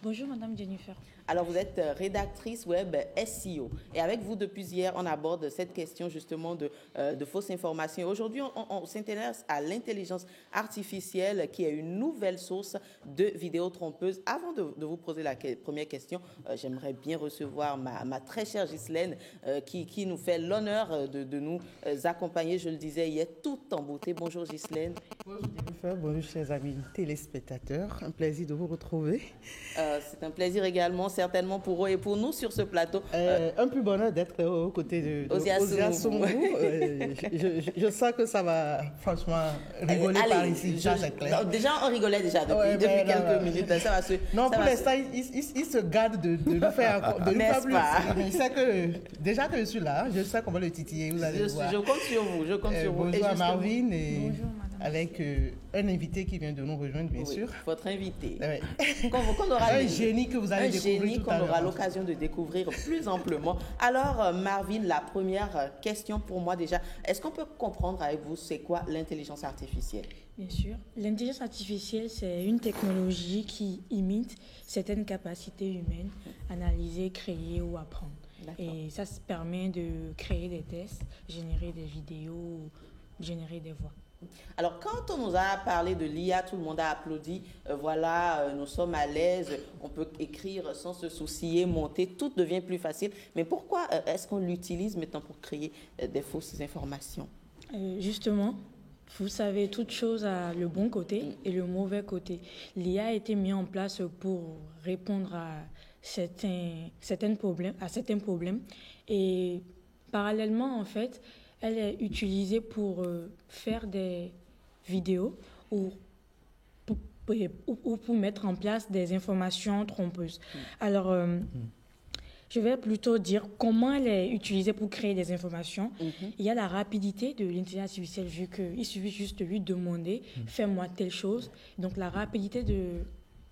Bonjour Madame Jennifer. Alors, vous êtes rédactrice web SEO. Et avec vous, depuis hier, on aborde cette question justement de fausses informations. Aujourd'hui, on s'intéresse à l'intelligence artificielle qui est une nouvelle source de vidéos trompeuses. Avant de vous poser la première question, j'aimerais bien recevoir ma très chère Ghislaine qui nous fait l'honneur de nous accompagner, je le disais hier, tout en beauté. Bonjour Ghislaine. Bonjour Jennifer, bonjour chers amis téléspectateurs. Un plaisir de vous retrouver. C'est un plaisir également, certainement pour eux et pour nous sur ce plateau. Un plus bonheur d'être aux côtés de Osia Songou. Je sens que ça va franchement rigoler par ici, ça c'est clair. Déjà, on rigolait déjà depuis quelques minutes. Ça va se, non, pour l'instant, il se garde de nous faire plus. Mais c'est que, déjà que je suis là, je sais qu'on va le titiller. Vous allez voir. Je compte sur vous. Bonjour à Marvin et avec un invité qui vient de nous rejoindre, bien sûr. Votre invité. Qu'on aura un génie que vous allez découvrir tout à l'heure. Qu'on aura l'occasion de découvrir plus amplement. Alors, Marvin, la première question pour moi déjà, est-ce qu'on peut comprendre avec vous c'est quoi l'intelligence artificielle? Bien sûr. L'intelligence artificielle, c'est une technologie qui imite certaines capacités humaines, analyser, créer ou apprendre. Et ça se permet de créer des tests, générer des vidéos, générer des voix. Alors, quand on nous a parlé de l'IA, tout le monde a applaudi. Nous sommes à l'aise, on peut écrire sans se soucier, monter, tout devient plus facile. Mais pourquoi est-ce qu'on l'utilise maintenant pour créer des fausses informations? Justement, vous savez, toute chose a le bon côté et le mauvais côté. L'IA a été mise en place pour répondre à certains problèmes. Et parallèlement, en fait, elle est utilisée pour faire des vidéos ou pour mettre en place des informations trompeuses. Alors, je vais plutôt dire comment elle est utilisée pour créer des informations. Il y a la rapidité de l'intelligence artificielle, vu qu'il suffit juste de lui demander « fais-moi telle chose ». Donc, la rapidité de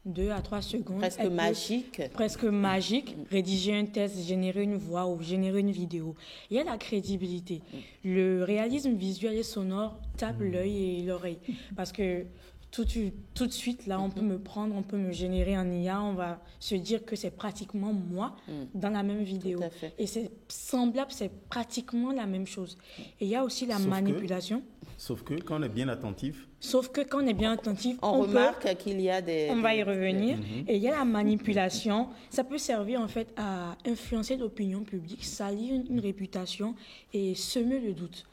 2 à 3 secondes. Presque magique. Rédiger un texte, générer une voix ou générer une vidéo. Il y a la crédibilité. Le réalisme visuel et sonore tape l'œil et l'oreille. Parce que tout de suite, là, on peut me prendre, on peut me générer en IA, on va se dire que c'est pratiquement moi dans la même vidéo. Et c'est semblable, c'est pratiquement la même chose. Et il y a aussi la manipulation. Sauf que quand on est bien attentif. On remarque qu'il y a des... On va y revenir. Et il y a la manipulation. Ça peut servir en fait à influencer l'opinion publique, salir une réputation et semer le doute.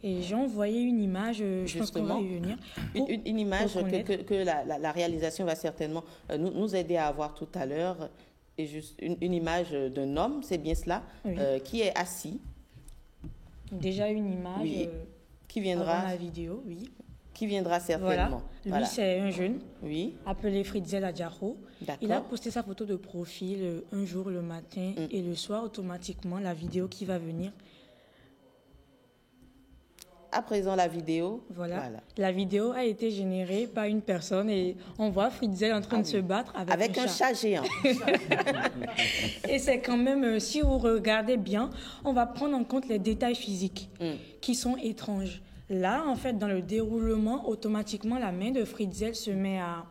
Et j'ai envoyé une image, je pense qu'on va y venir. Une image que la réalisation va certainement nous aider à voir tout à l'heure. Et juste une image d'un homme, c'est bien cela, qui est assis. Déjà une image qui viendra avant la vidéo, qui viendra certainement. Lui, c'est un jeune appelé Fritzel Adjaro. Il a posté sa photo de profil un jour le matin et le soir, automatiquement, la vidéo qui va venir. À présent, la vidéo. Voilà. La vidéo a été générée par une personne et on voit Fritzel en train de se battre avec un chat géant. Et c'est quand même, si vous regardez bien, on va prendre en compte les détails physiques qui sont étranges. Là, en fait, dans le déroulement, automatiquement, la main de Fritzel se met à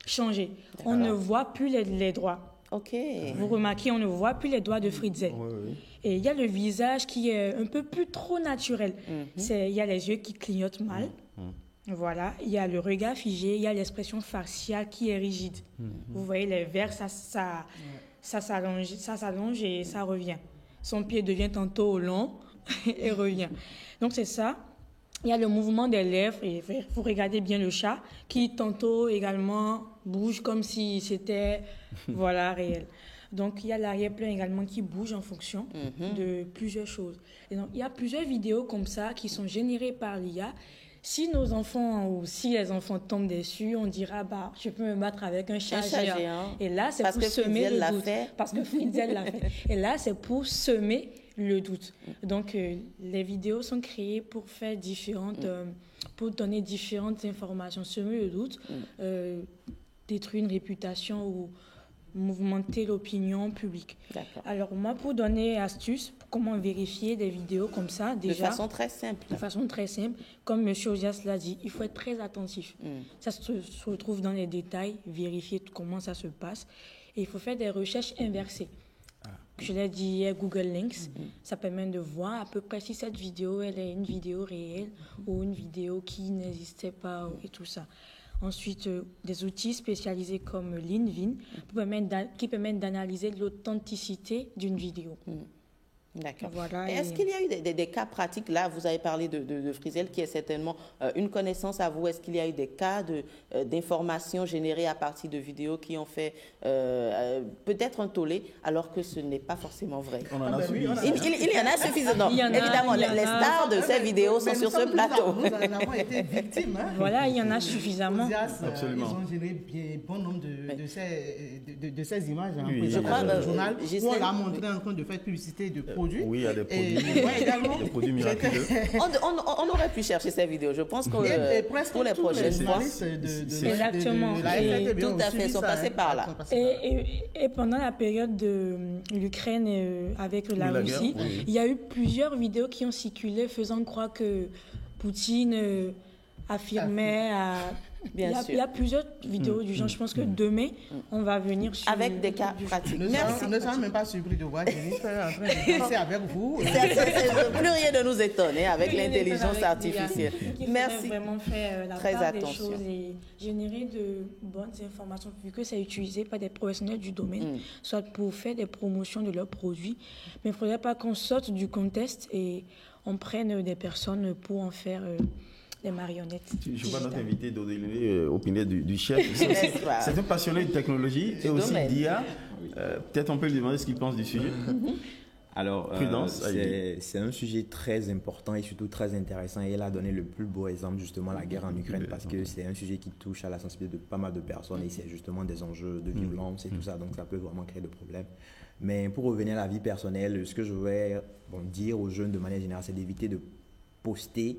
changer. On ne voit plus les doigts. Vous remarquez, on ne voit plus les doigts de Fritzel. Et il y a le visage qui est un peu plus trop naturel. Il y a les yeux qui clignotent mal. Voilà. Il y a le regard figé. Il y a l'expression faciale qui est rigide. Vous voyez, les verres, ça s'allonge et ça revient. Son pied devient tantôt long et revient. Donc, c'est ça. Il y a le mouvement des lèvres, et vous regardez bien le chat, qui tantôt également bouge comme si c'était réel. Donc, il y a l'arrière-plan également qui bouge en fonction de plusieurs choses. Et donc, il y a plusieurs vidéos comme ça qui sont générées par l'IA. Si nos enfants ou si les enfants tombent dessus, on dira je peux me battre avec un chat géant. Et là, c'est pour semer le doute. Parce que Fritzel l'a fait. Et là, c'est pour semer le doute. Donc, les vidéos sont créées pour faire pour donner différentes informations, semer le doute, détruire une réputation ou mouvementer l'opinion publique. Alors moi, pour donner astuce, comment vérifier des vidéos comme ça, déjà... De façon très simple. De façon très simple. Comme M. Odias l'a dit, il faut être très attentif. Ça se retrouve dans les détails, vérifier comment ça se passe. Et il faut faire des recherches inversées. Je l'ai dit hier, Google Links, ça permet de voir à peu près si cette vidéo, elle est une vidéo réelle ou une vidéo qui n'existait pas et tout ça. Ensuite, des outils spécialisés comme LinkedIn qui permettent d'analyser l'authenticité d'une vidéo. D'accord. Voilà, est-ce qu'il y a eu des cas pratiques? Là, vous avez parlé de Frizel, qui est certainement une connaissance à vous. Est-ce qu'il y a eu des cas d'informations générées à partir de vidéos qui ont fait peut-être un tollé, alors que ce n'est pas forcément vrai? On en a suffisamment. Il y en a suffisamment. Évidemment, les stars de ces vidéos sont sur ce plateau. Nous en avons été victimes. Voilà, il y en a suffisamment. Absolument. Ils ont géré un bon nombre de ces images. Je crois que le journal, où on l'a montré en train de faire publicité de produits. Oui, il y a des produits, des produits miraculeux. On aurait pu chercher ces vidéos. Je pense que pour les prochaines fois, exactement. Tout à fait, ils sont passés par là. Et pendant la période de l'Ukraine avec la Russie, il y a eu plusieurs vidéos qui ont circulé faisant croire que Poutine affirmait il y a plusieurs vidéos du genre. Je pense que demain, on va venir sur... Avec des cas pratiques. Merci. Ne sommes même pas surpris de voir Jennifer en train de danser avec vous. Plus rien de nous étonner avec l'intelligence artificielle. Merci. Il faut vraiment faire la part des choses et générer de bonnes informations, vu que c'est utilisé par des professionnels du domaine, soit pour faire des promotions de leurs produits. Mais il ne faudrait pas qu'on sorte du contexte et on prenne des personnes pour en faire... des marionnettes. Je vois notre invité donner opinion du chef. C'est un passionné de technologie et aussi d'IA. Peut-être on peut lui demander ce qu'il pense du sujet. Alors, c'est un sujet très important et surtout très intéressant. Et elle a donné le plus beau exemple, justement, la guerre en Ukraine, parce que c'est un sujet qui touche à la sensibilité de pas mal de personnes et c'est justement des enjeux de violence et tout ça. Donc, ça peut vraiment créer des problèmes. Mais pour revenir à la vie personnelle, ce que je voudrais dire aux jeunes de manière générale, c'est d'éviter de poster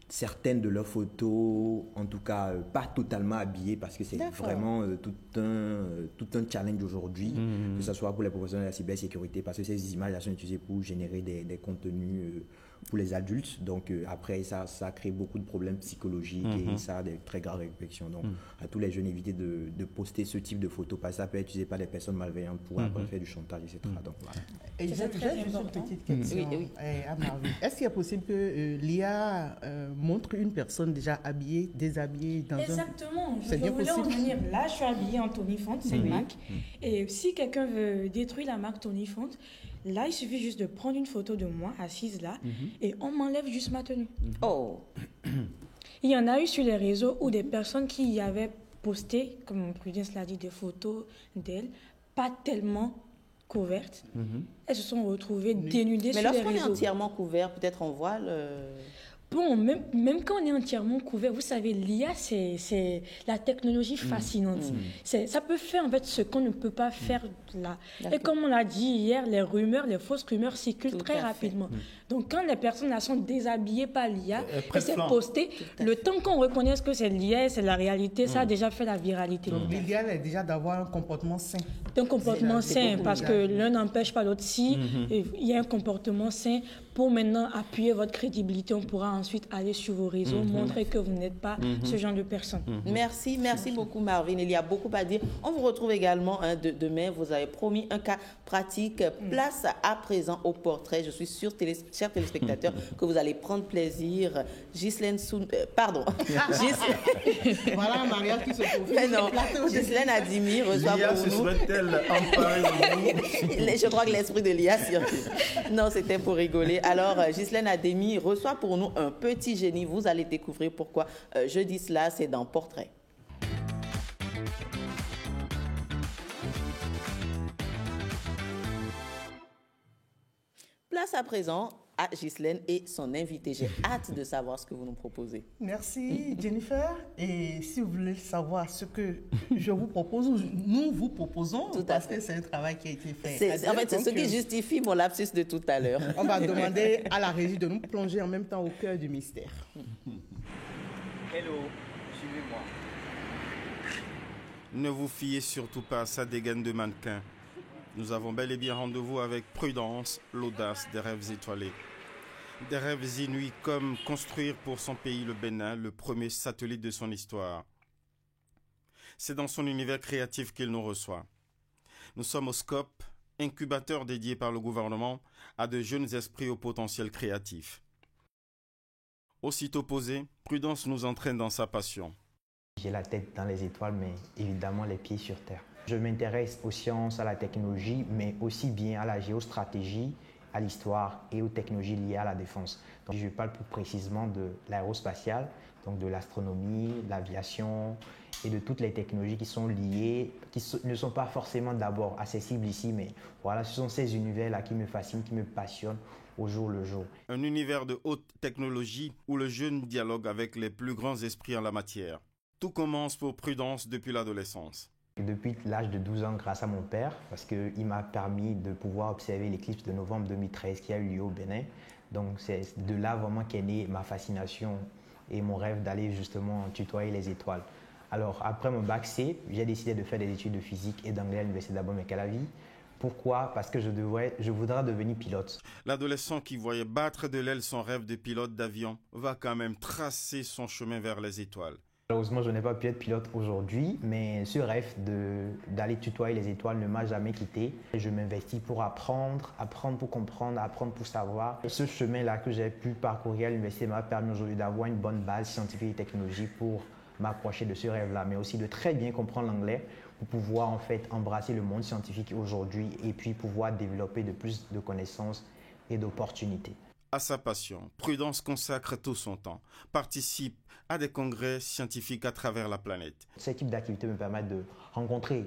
certaines de leurs photos, en tout cas pas totalement habillées, parce que c'est vraiment tout un challenge aujourd'hui, que ce soit pour les professionnels de la cybersécurité, parce que ces images sont utilisées pour générer des contenus pour les adultes. Donc après, ça crée beaucoup de problèmes psychologiques et ça a des très graves répercussions. Donc à tous les jeunes, évitez de poster ce type de photos, parce que ça peut être utilisé par des personnes malveillantes pour après faire du chantage, etc. Donc, voilà. Et j'ai juste une petite question à Marvin. Est-ce qu'il est possible que l'IA montre une personne déjà habillée, déshabillée dans Exactement. C'est bien possible. En venir. Là, je suis habillée en Tony Font, c'est une marque. Et si quelqu'un veut détruire la marque Tony Font, là, il suffit juste de prendre une photo de moi assise là et on m'enlève juste ma tenue. Oh. Il y en a eu sur les réseaux où des personnes qui y avaient posté, comme Prudence l'a dit, des photos d'elles, pas tellement couvertes. Elles se sont retrouvées dénudées sur les réseaux. Mais lorsqu'on est entièrement couvert, peut-être on voit le... Bon, même quand on est entièrement couvert, vous savez, l'IA, c'est la technologie fascinante. Ça peut faire en fait ce qu'on ne peut pas faire là. Et comme on l'a dit hier, les fausses rumeurs circulent très rapidement. Donc quand les personnes là sont déshabillées par l'IA et c'est posté, le temps qu'on reconnaisse que c'est l'IA, c'est la réalité, ça a déjà fait la viralité. Donc l'idéal est déjà d'avoir un comportement sain. Un comportement sain, parce que l'un n'empêche pas l'autre. Si il y a un comportement sain, pour maintenant appuyer votre crédibilité, on pourra ensuite aller sur vos réseaux, montrer que vous n'êtes pas ce genre de personne. Merci beaucoup Marvin. Il y a beaucoup à dire. On vous retrouve également demain. Vous avez promis un cas pratique. Place à présent au portrait. Je suis sûre, chers téléspectateurs, que vous allez prendre plaisir. Ghislaine Voilà Maria qui se profile. Mais non, Ghislaine Adimi reçoit pour nous. Se souhaite-t-elle emparer de nous? Je crois que l'esprit de l'IA circule. Non, c'était pour rigoler. Alors, Ghislaine Ademi reçoit pour nous un petit génie. Vous allez découvrir pourquoi je dis cela. C'est dans Portrait. Place à présent à Ghislaine et son invité. J'ai hâte de savoir ce que vous nous proposez. Merci Jennifer. Et si vous voulez savoir ce que je vous propose, ou nous vous proposons, parce que c'est un travail qui a été fait. En fait, c'est ce qui justifie mon lapsus de tout à l'heure. On va demander à la régie de nous plonger en même temps au cœur du mystère. Hello, suivez-moi. Ne vous fiez surtout pas à sa dégaine de mannequin. Nous avons bel et bien rendez-vous avec Prudence, l'audace des rêves étoilés. Des rêves inouïs comme construire pour son pays le Bénin, le premier satellite de son histoire. C'est dans son univers créatif qu'il nous reçoit. Nous sommes au SCOP, incubateur dédié par le gouvernement à de jeunes esprits au potentiel créatif. Aussitôt posé, Prudence nous entraîne dans sa passion. J'ai la tête dans les étoiles, mais évidemment les pieds sur terre. Je m'intéresse aux sciences, à la technologie, mais aussi bien à la géostratégie, à l'histoire et aux technologies liées à la défense. Donc, je parle plus précisément de l'aérospatiale, donc de l'astronomie, l'aviation et de toutes les technologies qui sont liées, ne sont pas forcément d'abord accessibles ici, mais voilà, ce sont ces univers-là qui me fascinent, qui me passionnent au jour le jour. Un univers de haute technologie où le jeune dialogue avec les plus grands esprits en la matière. Tout commence pour Prudence depuis l'adolescence. Depuis l'âge de 12 ans, grâce à mon père, parce qu'il m'a permis de pouvoir observer l'éclipse de novembre 2013 qui a eu lieu au Bénin. Donc c'est de là vraiment qu'est née ma fascination et mon rêve d'aller justement tutoyer les étoiles. Alors après mon bac C, j'ai décidé de faire des études de physique et d'anglais à l'université d'Abomey-Calavi. Pourquoi? Parce que je voudrais devenir pilote. L'adolescent qui voyait battre de l'aile son rêve de pilote d'avion va quand même tracer son chemin vers les étoiles. Malheureusement, je n'ai pas pu être pilote aujourd'hui, mais ce rêve d'aller tutoyer les étoiles ne m'a jamais quitté. Je m'investis pour apprendre pour comprendre, apprendre pour savoir. Et ce chemin-là que j'ai pu parcourir à l'université m'a permis aujourd'hui d'avoir une bonne base scientifique et technologique pour m'approcher de ce rêve-là, mais aussi de très bien comprendre l'anglais pour pouvoir en fait embrasser le monde scientifique aujourd'hui et puis pouvoir développer de plus de connaissances et d'opportunités. À sa passion, Prudence consacre tout son temps, participe à des congrès scientifiques à travers la planète. Ce type d'activité me permet de rencontrer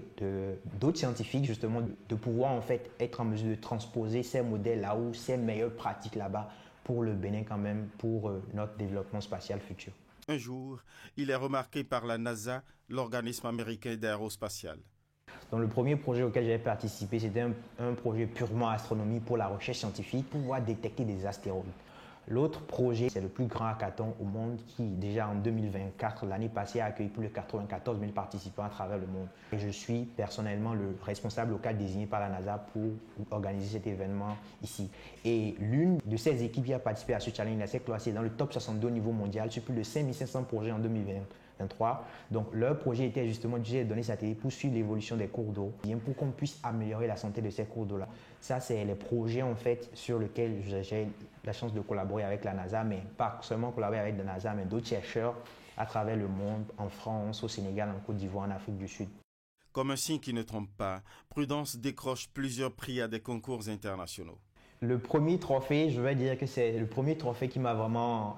d'autres scientifiques, justement, de pouvoir en fait être en mesure de transposer ces modèles là ou ces meilleures pratiques là-bas pour le Bénin quand même, pour notre développement spatial futur. Un jour, il est remarqué par la NASA, l'organisme américain d'aérospatiale. Donc, le premier projet auquel j'ai participé, c'était un projet purement astronomie pour la recherche scientifique, pour pouvoir détecter des astéroïdes. L'autre projet, c'est le plus grand hackathon au monde qui, déjà en 2024, l'année passée, a accueilli plus de 94 000 participants à travers le monde. Et je suis personnellement le responsable local désigné par la NASA pour organiser cet événement ici. Et l'une de ces équipes qui a participé à ce challenge, elle s'est classée dans le top 62 au niveau mondial sur plus de 5500 projets en 2023. Donc leur projet était justement d'utiliser les données satellites pour suivre l'évolution des cours d'eau, pour qu'on puisse améliorer la santé de ces cours d'eau-là. Ça, c'est les projets en fait sur lesquels j'ai la chance de collaborer avec la NASA, mais pas seulement collaborer avec la NASA, mais d'autres chercheurs à travers le monde, en France, au Sénégal, en Côte d'Ivoire, en Afrique du Sud. Comme un signe qui ne trompe pas, Prudence décroche plusieurs prix à des concours internationaux. Le premier trophée, je vais dire que c'est le premier trophée qui m'a vraiment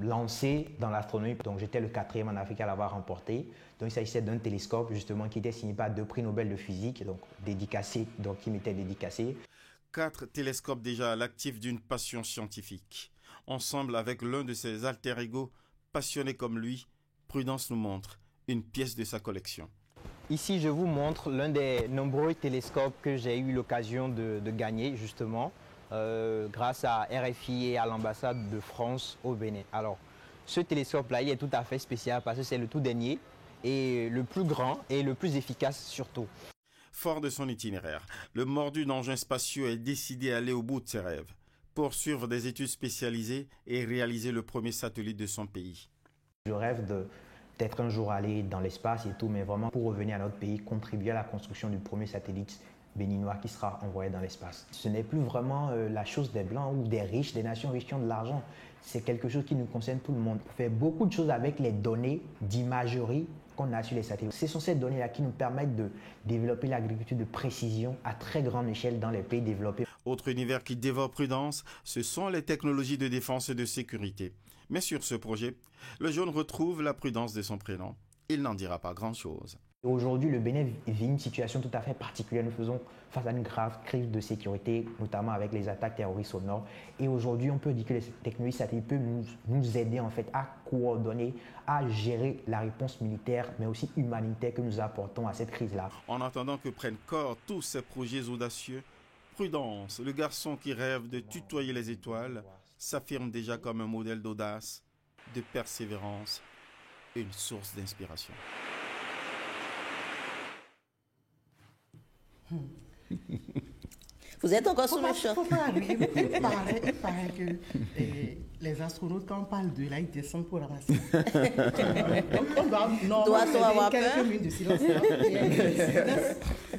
lancé dans l'astronomie. Donc j'étais le 4e en Afrique à l'avoir remporté. Donc il s'agissait d'un télescope justement qui était signé par 2 prix Nobel de physique, donc dédicacé, donc qui m'était dédicacé. 4 télescopes déjà à l'actif d'une passion scientifique. Ensemble avec l'un de ses alter ego, passionné comme lui, Prudence nous montre une pièce de sa collection. Ici, je vous montre l'un des nombreux télescopes que j'ai eu l'occasion de gagner justement. Grâce à RFI et à l'ambassade de France au Bénin. Alors, ce télescope-là, il est tout à fait spécial parce que c'est le tout dernier et le plus grand et le plus efficace surtout. Fort de son itinéraire, le mordu d'engins spatiaux est décidé à aller au bout de ses rêves, poursuivre des études spécialisées et réaliser le premier satellite de son pays. Je rêve d'être un jour allé dans l'espace et tout, mais vraiment pour revenir à notre pays, contribuer à la construction du premier satellite béninois qui sera envoyé dans l'espace. Ce n'est plus vraiment la chose des Blancs ou des riches, des nations riches qui ont de l'argent. C'est quelque chose qui nous concerne tout le monde. On fait beaucoup de choses avec les données d'imagerie qu'on a sur les satellites. Ce sont ces données-là qui nous permettent de développer l'agriculture de précision à très grande échelle dans les pays développés. Autre univers qui dévore Prudence, ce sont les technologies de défense et de sécurité. Mais sur ce projet, le jeune retrouve la prudence de son prénom. Il n'en dira pas grand-chose. Aujourd'hui, le Bénin vit une situation tout à fait particulière. Nous faisons face à une grave crise de sécurité, notamment avec les attaques terroristes au nord. Et aujourd'hui, on peut dire que les technologies satellites peuvent nous aider en fait à coordonner, à gérer la réponse militaire, mais aussi humanitaire que nous apportons à cette crise-là. En attendant que prennent corps tous ces projets audacieux, Prudence, le garçon qui rêve de tutoyer les étoiles, s'affirme déjà comme un modèle d'audace, de persévérance, une source d'inspiration. Vous êtes encore sous le choc. Il paraît que les astronautes, quand on parle d'eux, là, ils descendent pour ramasser. Donc, on doit avoir quelques minutes de silence.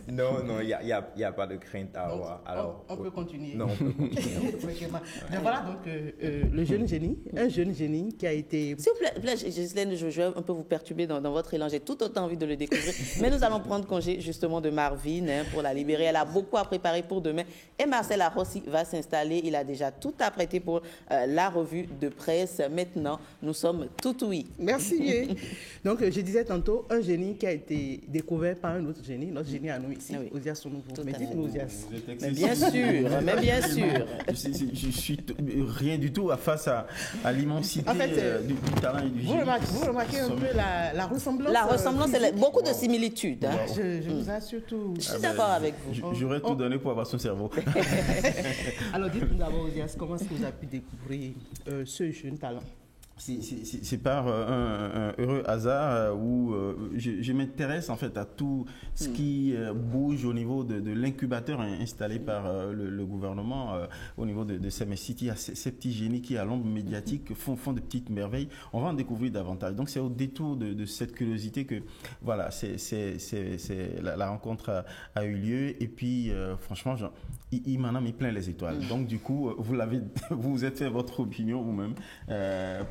Non, il n'y a pas de crainte à avoir. Alors, on peut continuer. Non, on peut continuer. Mais voilà donc le jeune génie, un jeune génie qui a été... S'il vous plaît, Ghislaine, je vais un peu vous perturber dans votre élan. J'ai tout autant envie de le découvrir. Mais nous allons prendre congé justement de Marvin pour la libérer. Elle a beaucoup à préparer pour demain. Et Marcel Arrossi va s'installer. Il a déjà tout apprêté pour la revue de presse. Maintenant, nous sommes tout oui. Merci. Donc, je disais tantôt, un génie qui a été découvert par un autre génie, notre génie à nous ici, oui. Osias Sonouveau. Mais dites-nous, Osias. Mais bien sûr. Je suis rien du tout face à l'immensité en fait, du talent et du génie. Vous remarquez un peu la ressemblance. La ressemblance, beaucoup de similitudes. Hein. Je vous assure tout. Je suis d'accord avec vous. J'aurais tout donné pour avoir son cerveau. Alors, dites-nous d'abord, Osias, comment est-ce que vous avez pu découvrir ce jeune talent? C'est par un heureux hasard où je m'intéresse en fait à tout ce qui bouge au niveau de l'incubateur installé par le gouvernement au niveau de CMS City. Il y a ces petits génies qui, à l'ombre médiatique, font de petites merveilles. On va en découvrir davantage. Donc c'est au détour de cette curiosité que voilà, la rencontre a eu lieu. Et puis franchement, il m'en a mis plein les étoiles. Donc du coup, vous vous êtes fait votre opinion vous-même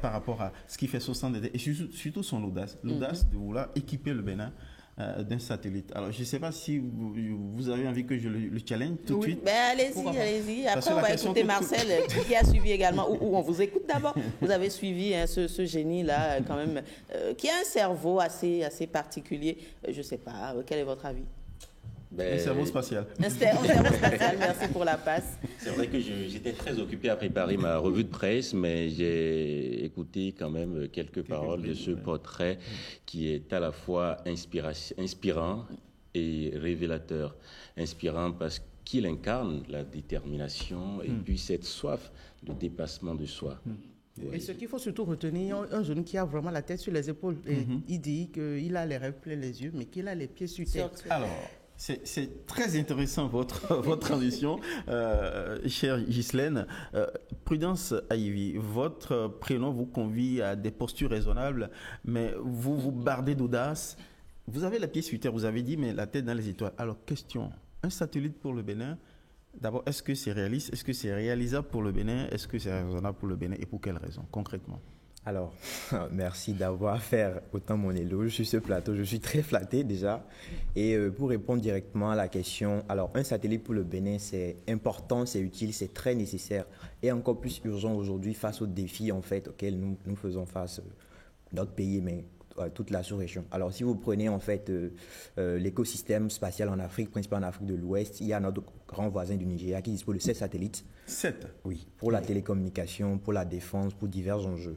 par rapport à ce qui fait 60 et surtout son audace. L'audace de vouloir équiper le Bénin d'un satellite. Alors, je ne sais pas si vous avez envie que je le challenge tout de suite. Ben, allez-y. Après, on va écouter Marcel, qui a suivi également, ou on vous écoute d'abord. Vous avez suivi ce génie-là, quand même, qui a un cerveau assez particulier. Je ne sais pas, quel est votre avis? Un cerveau spatial. Un cerveau spatial, merci pour la passe. C'est vrai que j'étais très occupé à préparer ma revue de presse, mais j'ai écouté quand même quelques paroles de ce portrait qui est à la fois inspirant et révélateur. Inspirant parce qu'il incarne la détermination et puis cette soif de dépassement de soi. Et ce qu'il faut surtout retenir, un jeune qui a vraiment la tête sur les épaules, il dit qu'il a les rêves pleins les yeux, mais qu'il a les pieds sur terre. Alors, c'est très intéressant votre transition, chère Ghislaine. Prudence Aïvi, votre prénom vous convie à des postures raisonnables, mais vous vous bardez d'audace. Vous avez la pied sur terre, vous avez dit, mais la tête dans les étoiles. Alors, question, un satellite pour le Bénin, d'abord, est-ce que c'est réaliste? Est-ce que c'est réalisable pour le Bénin? Est-ce que c'est raisonnable pour le Bénin? Et pour quelles raisons, concrètement? Alors, merci d'avoir fait autant mon éloge sur ce plateau. Je suis très flatté déjà. Et pour répondre directement à la question, alors un satellite pour le Bénin, c'est important, c'est utile, c'est très nécessaire et encore plus urgent aujourd'hui face aux défis en fait auxquels nous faisons face, notre pays, mais toute la sous-région. Alors, si vous prenez en fait l'écosystème spatial en Afrique, principalement en Afrique de l'Ouest, il y a notre grand voisin du Nigeria qui dispose de 7 satellites. 7? Oui, pour la télécommunication, pour la défense, pour divers enjeux.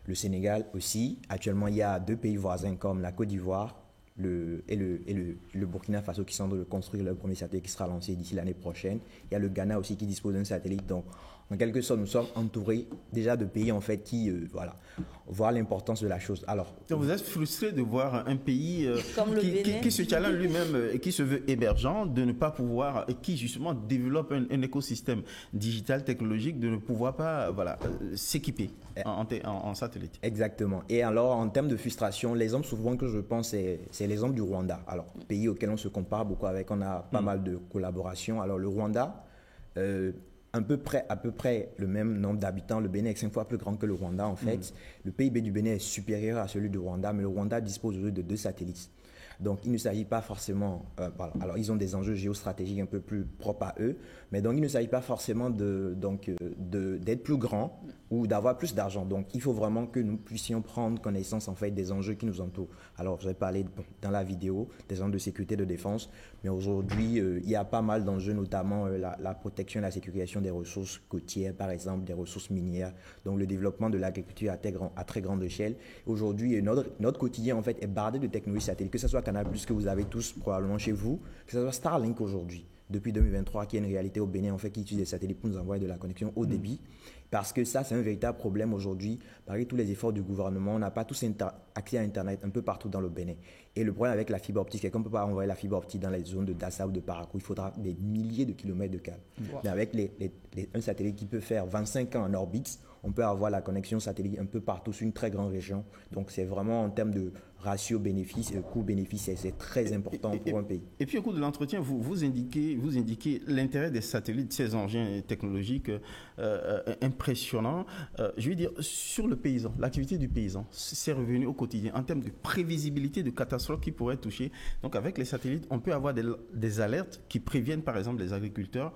Le Sénégal aussi. Actuellement, il y a 2 pays voisins comme la Côte d'Ivoire et le Burkina Faso qui sont en train de construire leur premier satellite qui sera lancé d'ici l'année prochaine. Il y a le Ghana aussi qui dispose d'un satellite. Donc, en quelque sorte, nous sommes entourés déjà de pays en fait qui voient l'importance de la chose. Alors, donc vous êtes frustré de voir un pays qui se challenge lui-même et qui se veut hébergeant, de ne pas pouvoir, et qui justement développe un écosystème digital, technologique, de ne pouvoir pas s'équiper en satellite. Exactement. Et alors, en termes de frustration, l'exemple souvent que je pense, c'est l'exemple du Rwanda. Alors, pays auquel on se compare beaucoup avec, on a pas mal de collaborations. Alors, le Rwanda... à peu près le même nombre d'habitants. Le Bénin est 5 fois plus grand que le Rwanda, en fait. Le PIB du Bénin est supérieur à celui du Rwanda, mais le Rwanda dispose aujourd'hui de 2 satellites. Donc, il ne s'agit pas forcément... voilà. Alors, ils ont des enjeux géostratégiques un peu plus propres à eux, mais donc, il ne s'agit pas forcément d'être plus grand ou d'avoir plus d'argent. Donc, il faut vraiment que nous puissions prendre connaissance, en fait, des enjeux qui nous entourent. Alors, j'ai parlé dans la vidéo des enjeux de sécurité et de défense, mais aujourd'hui, il y a pas mal d'enjeux, notamment la protection et la sécurisation des ressources côtières, par exemple, des ressources minières, donc le développement de l'agriculture à très grande échelle. Aujourd'hui, notre quotidien, en fait, est bardé de technologies satellites, que ce soit Canal+, que vous avez tous probablement chez vous, que ce soit Starlink aujourd'hui, depuis 2023, qui est une réalité au Bénin, en fait, qui utilise des satellites pour nous envoyer de la connexion haut débit. Parce que ça, c'est un véritable problème aujourd'hui. Malgré tous les efforts du gouvernement, on n'a pas tous accès à Internet un peu partout dans le Bénin. Et le problème avec la fibre optique, c'est qu'on ne peut pas envoyer la fibre optique dans les zones de Dassa ou de Parakou. Il faudra des milliers de kilomètres de câbles. Mais avec un satellite qui peut faire 25 ans en orbite, on peut avoir la connexion satellite un peu partout sur une très grande région. Donc, c'est vraiment en termes de ratio bénéfice, coût-bénéfice, c'est très important pour un pays. Et puis, au cours de l'entretien, vous indiquez l'intérêt des satellites, ces engins technologiques impressionnants. Je veux dire, sur le paysan, l'activité du paysan, c'est revenu au quotidien en termes de prévisibilité de catastrophes qui pourraient toucher. Donc, avec les satellites, on peut avoir des alertes qui préviennent, par exemple, les agriculteurs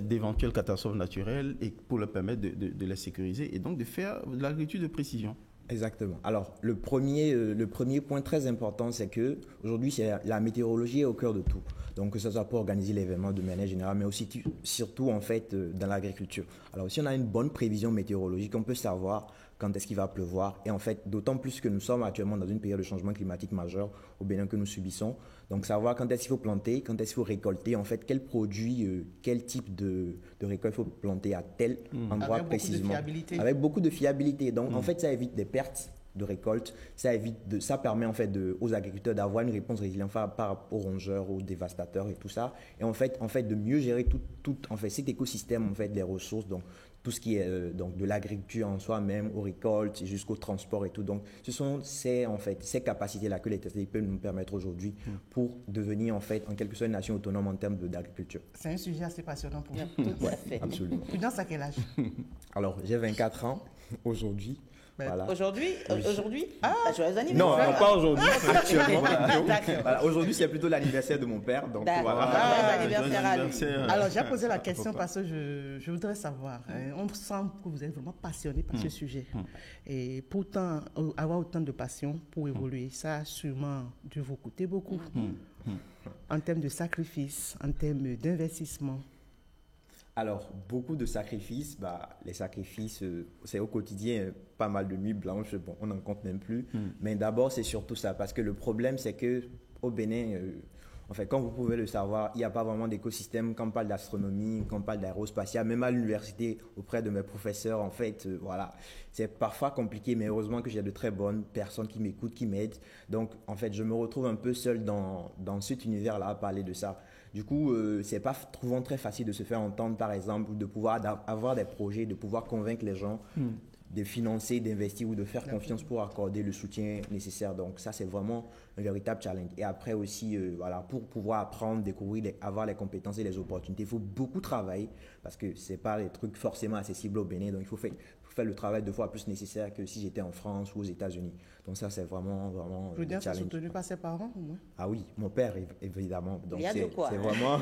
d'éventuelles catastrophes naturelles et pour leur permettre de les sécuriser et donc de faire de l'agriculture de précision. Exactement. Alors, le premier point très important, c'est que aujourd'hui, la météorologie est au cœur de tout. Donc, que ce soit pour organiser l'événement de manière générale, mais aussi surtout, en fait, dans l'agriculture. Alors, si on a une bonne prévision météorologique, on peut savoir quand est-ce qu'il va pleuvoir. Et en fait, d'autant plus que nous sommes actuellement dans une période de changement climatique majeur au Bénin que nous subissons. Donc, savoir quand est-ce qu'il faut planter, quand est-ce qu'il faut récolter, en fait, quel produit, quel type de récolte il faut planter à tel endroit précisément. Avec beaucoup de fiabilité. Donc, en fait, ça évite des pertes de récolte, ça permet en fait aux agriculteurs d'avoir une réponse résiliente par rapport aux rongeurs, aux dévastateurs et tout ça. Et en fait de mieux gérer tout cet écosystème, en fait, des ressources, donc tout ce qui est donc de l'agriculture en soi-même, aux récoltes jusqu'au transport et tout. Donc, ce sont ces capacités-là que les satellites peuvent nous permettre aujourd'hui pour devenir en fait en quelque sorte une nation autonome en termes d'agriculture. C'est un sujet assez passionnant pour vous. Tout à fait. Absolument. Prudence, à quel âge? Alors, j'ai 24 ans aujourd'hui. Voilà. Aujourd'hui joyeux anniversaire. Non, pas aujourd'hui. Actuellement. Voilà, aujourd'hui, c'est plutôt l'anniversaire de mon père. Donc, voilà. Anniversaire à lui. Alors, j'ai posé la question parce que je voudrais savoir. On sent que vous êtes vraiment passionné par ce sujet. Et pourtant, avoir autant de passion pour évoluer, ça a sûrement dû vous coûter beaucoup. En termes de sacrifices, en termes d'investissement. Alors, beaucoup de sacrifices. Les sacrifices, c'est au quotidien pas mal de nuits blanches. Bon, on n'en compte même plus. Mais d'abord, c'est surtout ça. Parce que le problème, c'est qu'au Bénin, en fait, comme vous pouvez le savoir, il n'y a pas vraiment d'écosystème. Quand on parle d'astronomie, quand on parle d'aérospatiale, même à l'université, auprès de mes professeurs, en fait, voilà. C'est parfois compliqué, mais heureusement que j'ai de très bonnes personnes qui m'écoutent, qui m'aident. Donc, en fait, je me retrouve un peu seul dans cet univers-là à parler de ça. Du coup, c'est pas souvent très facile de se faire entendre, par exemple, ou de pouvoir avoir des projets, de pouvoir convaincre les gens de financer, d'investir ou de faire confiance pour accorder le soutien nécessaire. Donc ça, c'est vraiment un véritable challenge. Et après aussi, pour pouvoir apprendre, découvrir, avoir les compétences et les opportunités, il faut beaucoup travailler parce que c'est pas des trucs forcément accessibles au Bénin. Donc il faut faire le travail 2 fois plus nécessaire que si j'étais en France ou aux États-Unis. Donc ça, c'est vraiment un challenge. Soutenu par ses parents ou moins? Ah oui, mon père, évidemment. Donc il y a de quoi. C'est vraiment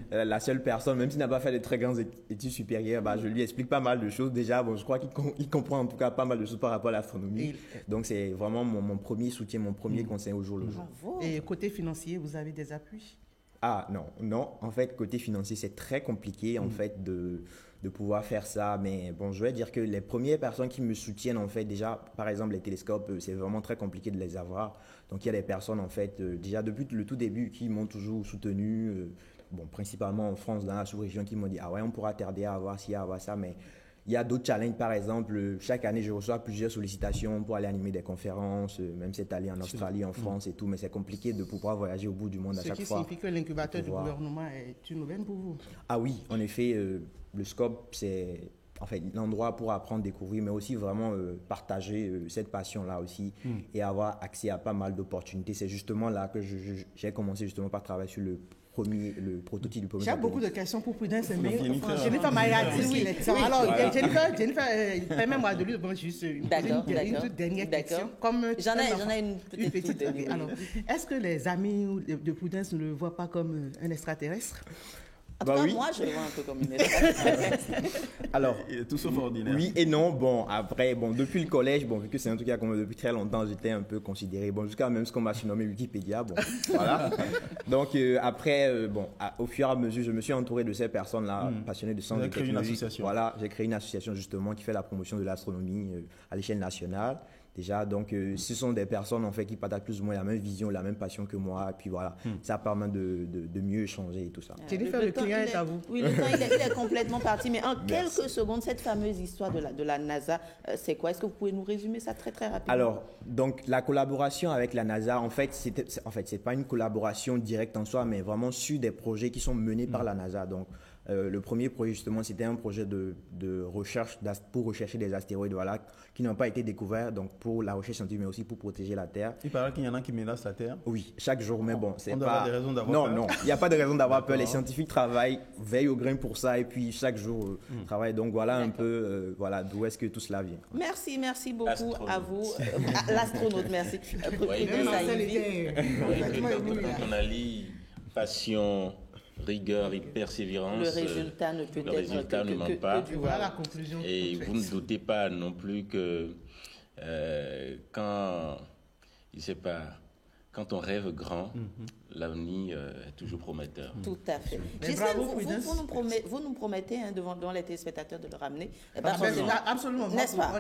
la seule personne, même s'il n'a pas fait de très grandes études supérieures, je lui explique pas mal de choses. Déjà, je crois qu'il comprend en tout cas pas mal de choses par rapport à l'astronomie. Donc c'est vraiment mon premier soutien, mon premier conseil au jour le jour. Bravo. Et côté financier, vous avez des appuis? Ah non. En fait, côté financier, c'est très compliqué en fait de pouvoir faire ça. Mais bon, je vais dire que les premières personnes qui me soutiennent, en fait, déjà, par exemple, les télescopes, c'est vraiment très compliqué de les avoir. Donc, il y a des personnes, en fait, déjà depuis le tout début, qui m'ont toujours soutenu, principalement en France, dans la sous-région, qui m'ont dit « Ah ouais, on pourra tarder à avoir ci, à avoir ça. » Mais il y a d'autres challenges, par exemple, chaque année, je reçois plusieurs sollicitations pour aller animer des conférences, même cette année en Australie, en France et tout, mais c'est compliqué de pouvoir voyager au bout du monde à chaque fois. Ce qui signifie que l'incubateur du gouvernement est une aubaine pour vous? Ah oui, en effet, le SCOP, c'est en fait l'endroit pour apprendre, découvrir, mais aussi vraiment partager cette passion-là aussi et avoir accès à pas mal d'opportunités. C'est justement là que j'ai commencé justement par travailler sur le prototype du premier J'ai satellite. beaucoup de questions pour Prudence, mais Jennifer Mayati, oui. Alors, voilà. Jennifer, permets-moi de lui demander juste une toute dernière question. J'en ai une petite dernière. Alors, est-ce que les amis de Prudence ne le voient pas comme un extraterrestre? En tout cas, moi, je le vois un peu comme une extraterrestre. Alors, tout sauf ordinaire. Oui et non. Bon, après, depuis le collège, vu que c'est un truc qui a commencé depuis très longtemps, j'étais un peu considéré, jusqu'à même ce qu'on m'a surnommé Wikipédia, voilà. Donc, après, au fur et à mesure, je me suis entouré de ces personnes-là, passionnées de sciences et technologie. Vous avez créé une association. Voilà, j'ai créé une association, justement, qui fait la promotion de l'astronomie à l'échelle nationale. Déjà, donc, ce sont des personnes, en fait, qui partagent plus ou moins la même vision, la même passion que moi. Et puis voilà, ça permet de mieux échanger et tout ça. Jennifer, le client est à vous. Oui, le temps, il est complètement parti. Mais en quelques secondes, cette fameuse histoire de la NASA, c'est quoi? Est-ce que vous pouvez nous résumer ça très, très rapidement? Alors, donc, la collaboration avec la NASA, en fait, c'est pas une collaboration directe en soi, mais vraiment sur des projets qui sont menés par la NASA. Donc, le premier projet, justement, c'était un projet de recherche pour rechercher des astéroïdes, voilà, qui n'ont pas été découverts, donc pour la recherche scientifique, mais aussi pour protéger la Terre. Il paraît qu'il y en a qui menacent la Terre. Oui, chaque jour, mais bon, c'est pas... On pas... doit avoir des raisons d'avoir peur. Non, il n'y a pas de raison d'avoir peur. Les scientifiques travaillent, veillent au grain pour ça, et puis chaque jour travaillent. Donc voilà un peu, d'où est-ce que tout cela vient. Merci beaucoup à vous. L'astronaute, merci. On allie passion, rigueur et persévérance. Le résultat ne peut être ne ment pas. Voilà la conclusion. Et vous ne doutez pas non plus que quand on rêve grand, l'avenir est toujours prometteur. Tout à fait. Vous nous promettez devant les téléspectateurs de le ramener. Absolument. N'est-ce pas?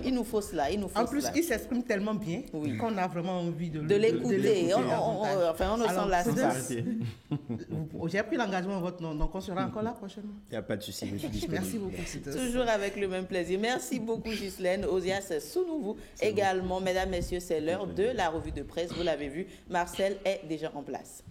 Il nous faut cela. En plus, il s'exprime tellement bien qu'on a vraiment envie de l'écouter. On ne s'en lasse pas. J'ai pris l'engagement en votre nom, donc on sera encore là prochainement. Il n'y a pas de souci, je suis disponible. Merci beaucoup. Toujours avec le même plaisir. Merci beaucoup, Ghislaine. Osias Sounouvou également. Mesdames, Messieurs, c'est l'heure de la revue de presse. Vous l'avez vu, Marcel est déjà en place.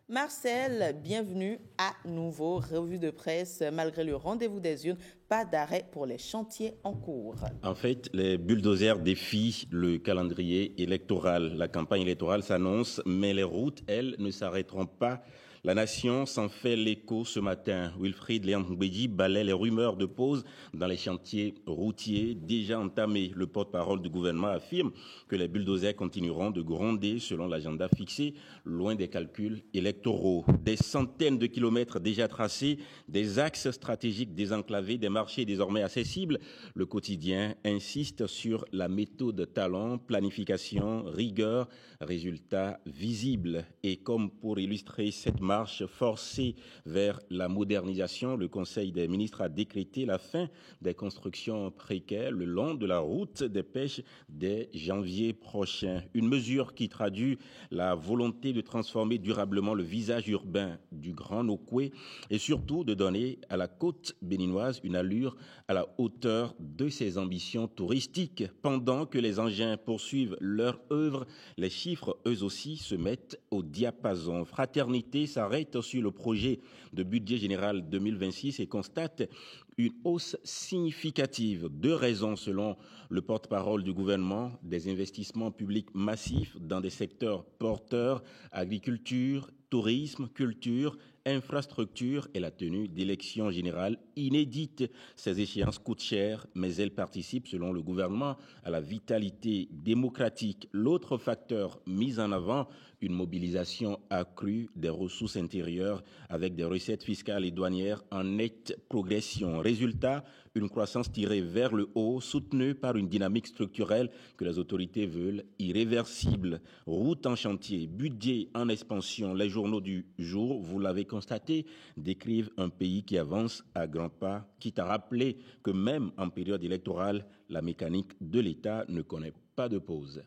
Marcel, bienvenue à nouveau. Revue de presse, malgré le rendez-vous des urnes, pas d'arrêt pour les chantiers en cours. En fait, les bulldozers défient le calendrier électoral. La campagne électorale s'annonce, mais les routes, elles, ne s'arrêteront pas. La Nation s'en fait l'écho ce matin. Wilfried Léandre-Bédi balaie les rumeurs de pause dans les chantiers routiers déjà entamés. Le porte-parole du gouvernement affirme que les bulldozers continueront de gronder selon l'agenda fixé, loin des calculs électoraux. Des centaines de kilomètres déjà tracés, des axes stratégiques désenclavés, des marchés désormais accessibles. Le quotidien insiste sur la méthode talent, planification, rigueur, résultats visibles. Et comme pour illustrer cette marche forcée vers la modernisation, le Conseil des ministres a décrété la fin des constructions précaires le long de la route des pêches dès janvier prochain. Une mesure qui traduit la volonté de transformer durablement le visage urbain du Grand Nokoué et surtout de donner à la côte béninoise une allure à la hauteur de ses ambitions touristiques. Pendant que les engins poursuivent leur œuvre, les chiffres, eux aussi, se mettent au diapason. Fraternité s'arrête sur le projet de budget général 2026 et constate une hausse significative. 2 raisons selon le porte-parole du gouvernement: des investissements publics massifs dans des secteurs porteurs, agriculture, tourisme, culture, infrastructure et la tenue d'élections générales inédites. Ces échéances coûtent cher, mais elles participent, selon le gouvernement, à la vitalité démocratique. L'autre facteur mis en avant, une mobilisation accrue des ressources intérieures avec des recettes fiscales et douanières en nette progression. Résultat, une croissance tirée vers le haut, soutenue par une dynamique structurelle que les autorités veulent irréversible. Route en chantier, budget en expansion. Les journaux du jour, vous l'avez constaté, décrivent un pays qui avance à grands pas, quitte à rappeler que même en période électorale, la mécanique de l'État ne connaît pas de pause.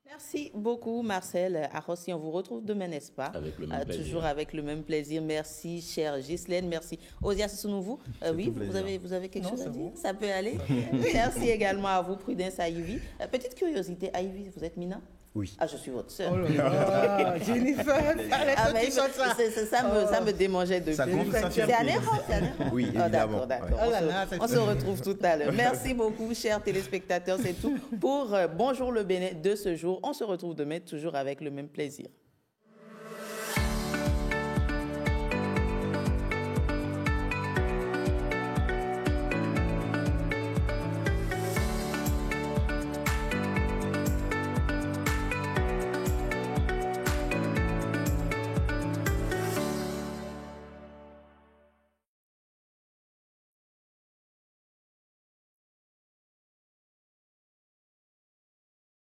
Merci beaucoup, Marcel Arrossi. On vous retrouve demain, n'est-ce pas? Avec le même plaisir. Toujours avec le même plaisir. Merci, chère Ghislaine. Merci. Osias Sounouvou. Oui, vous avez quelque chose à dire? Ça peut aller. Merci également à vous, Prudence Aïvi. Petite curiosité, Aïvi, vous êtes Mina? Oui. Ah, je suis votre sœur. Oh là là, Jennifer, ça me démangeait depuis. C'est à Néron, Oui, évidemment. D'accord. On se retrouve tout à l'heure. Merci beaucoup, chers téléspectateurs. C'est tout pour Bonjour le Bénin de ce jour. On se retrouve demain, toujours avec le même plaisir.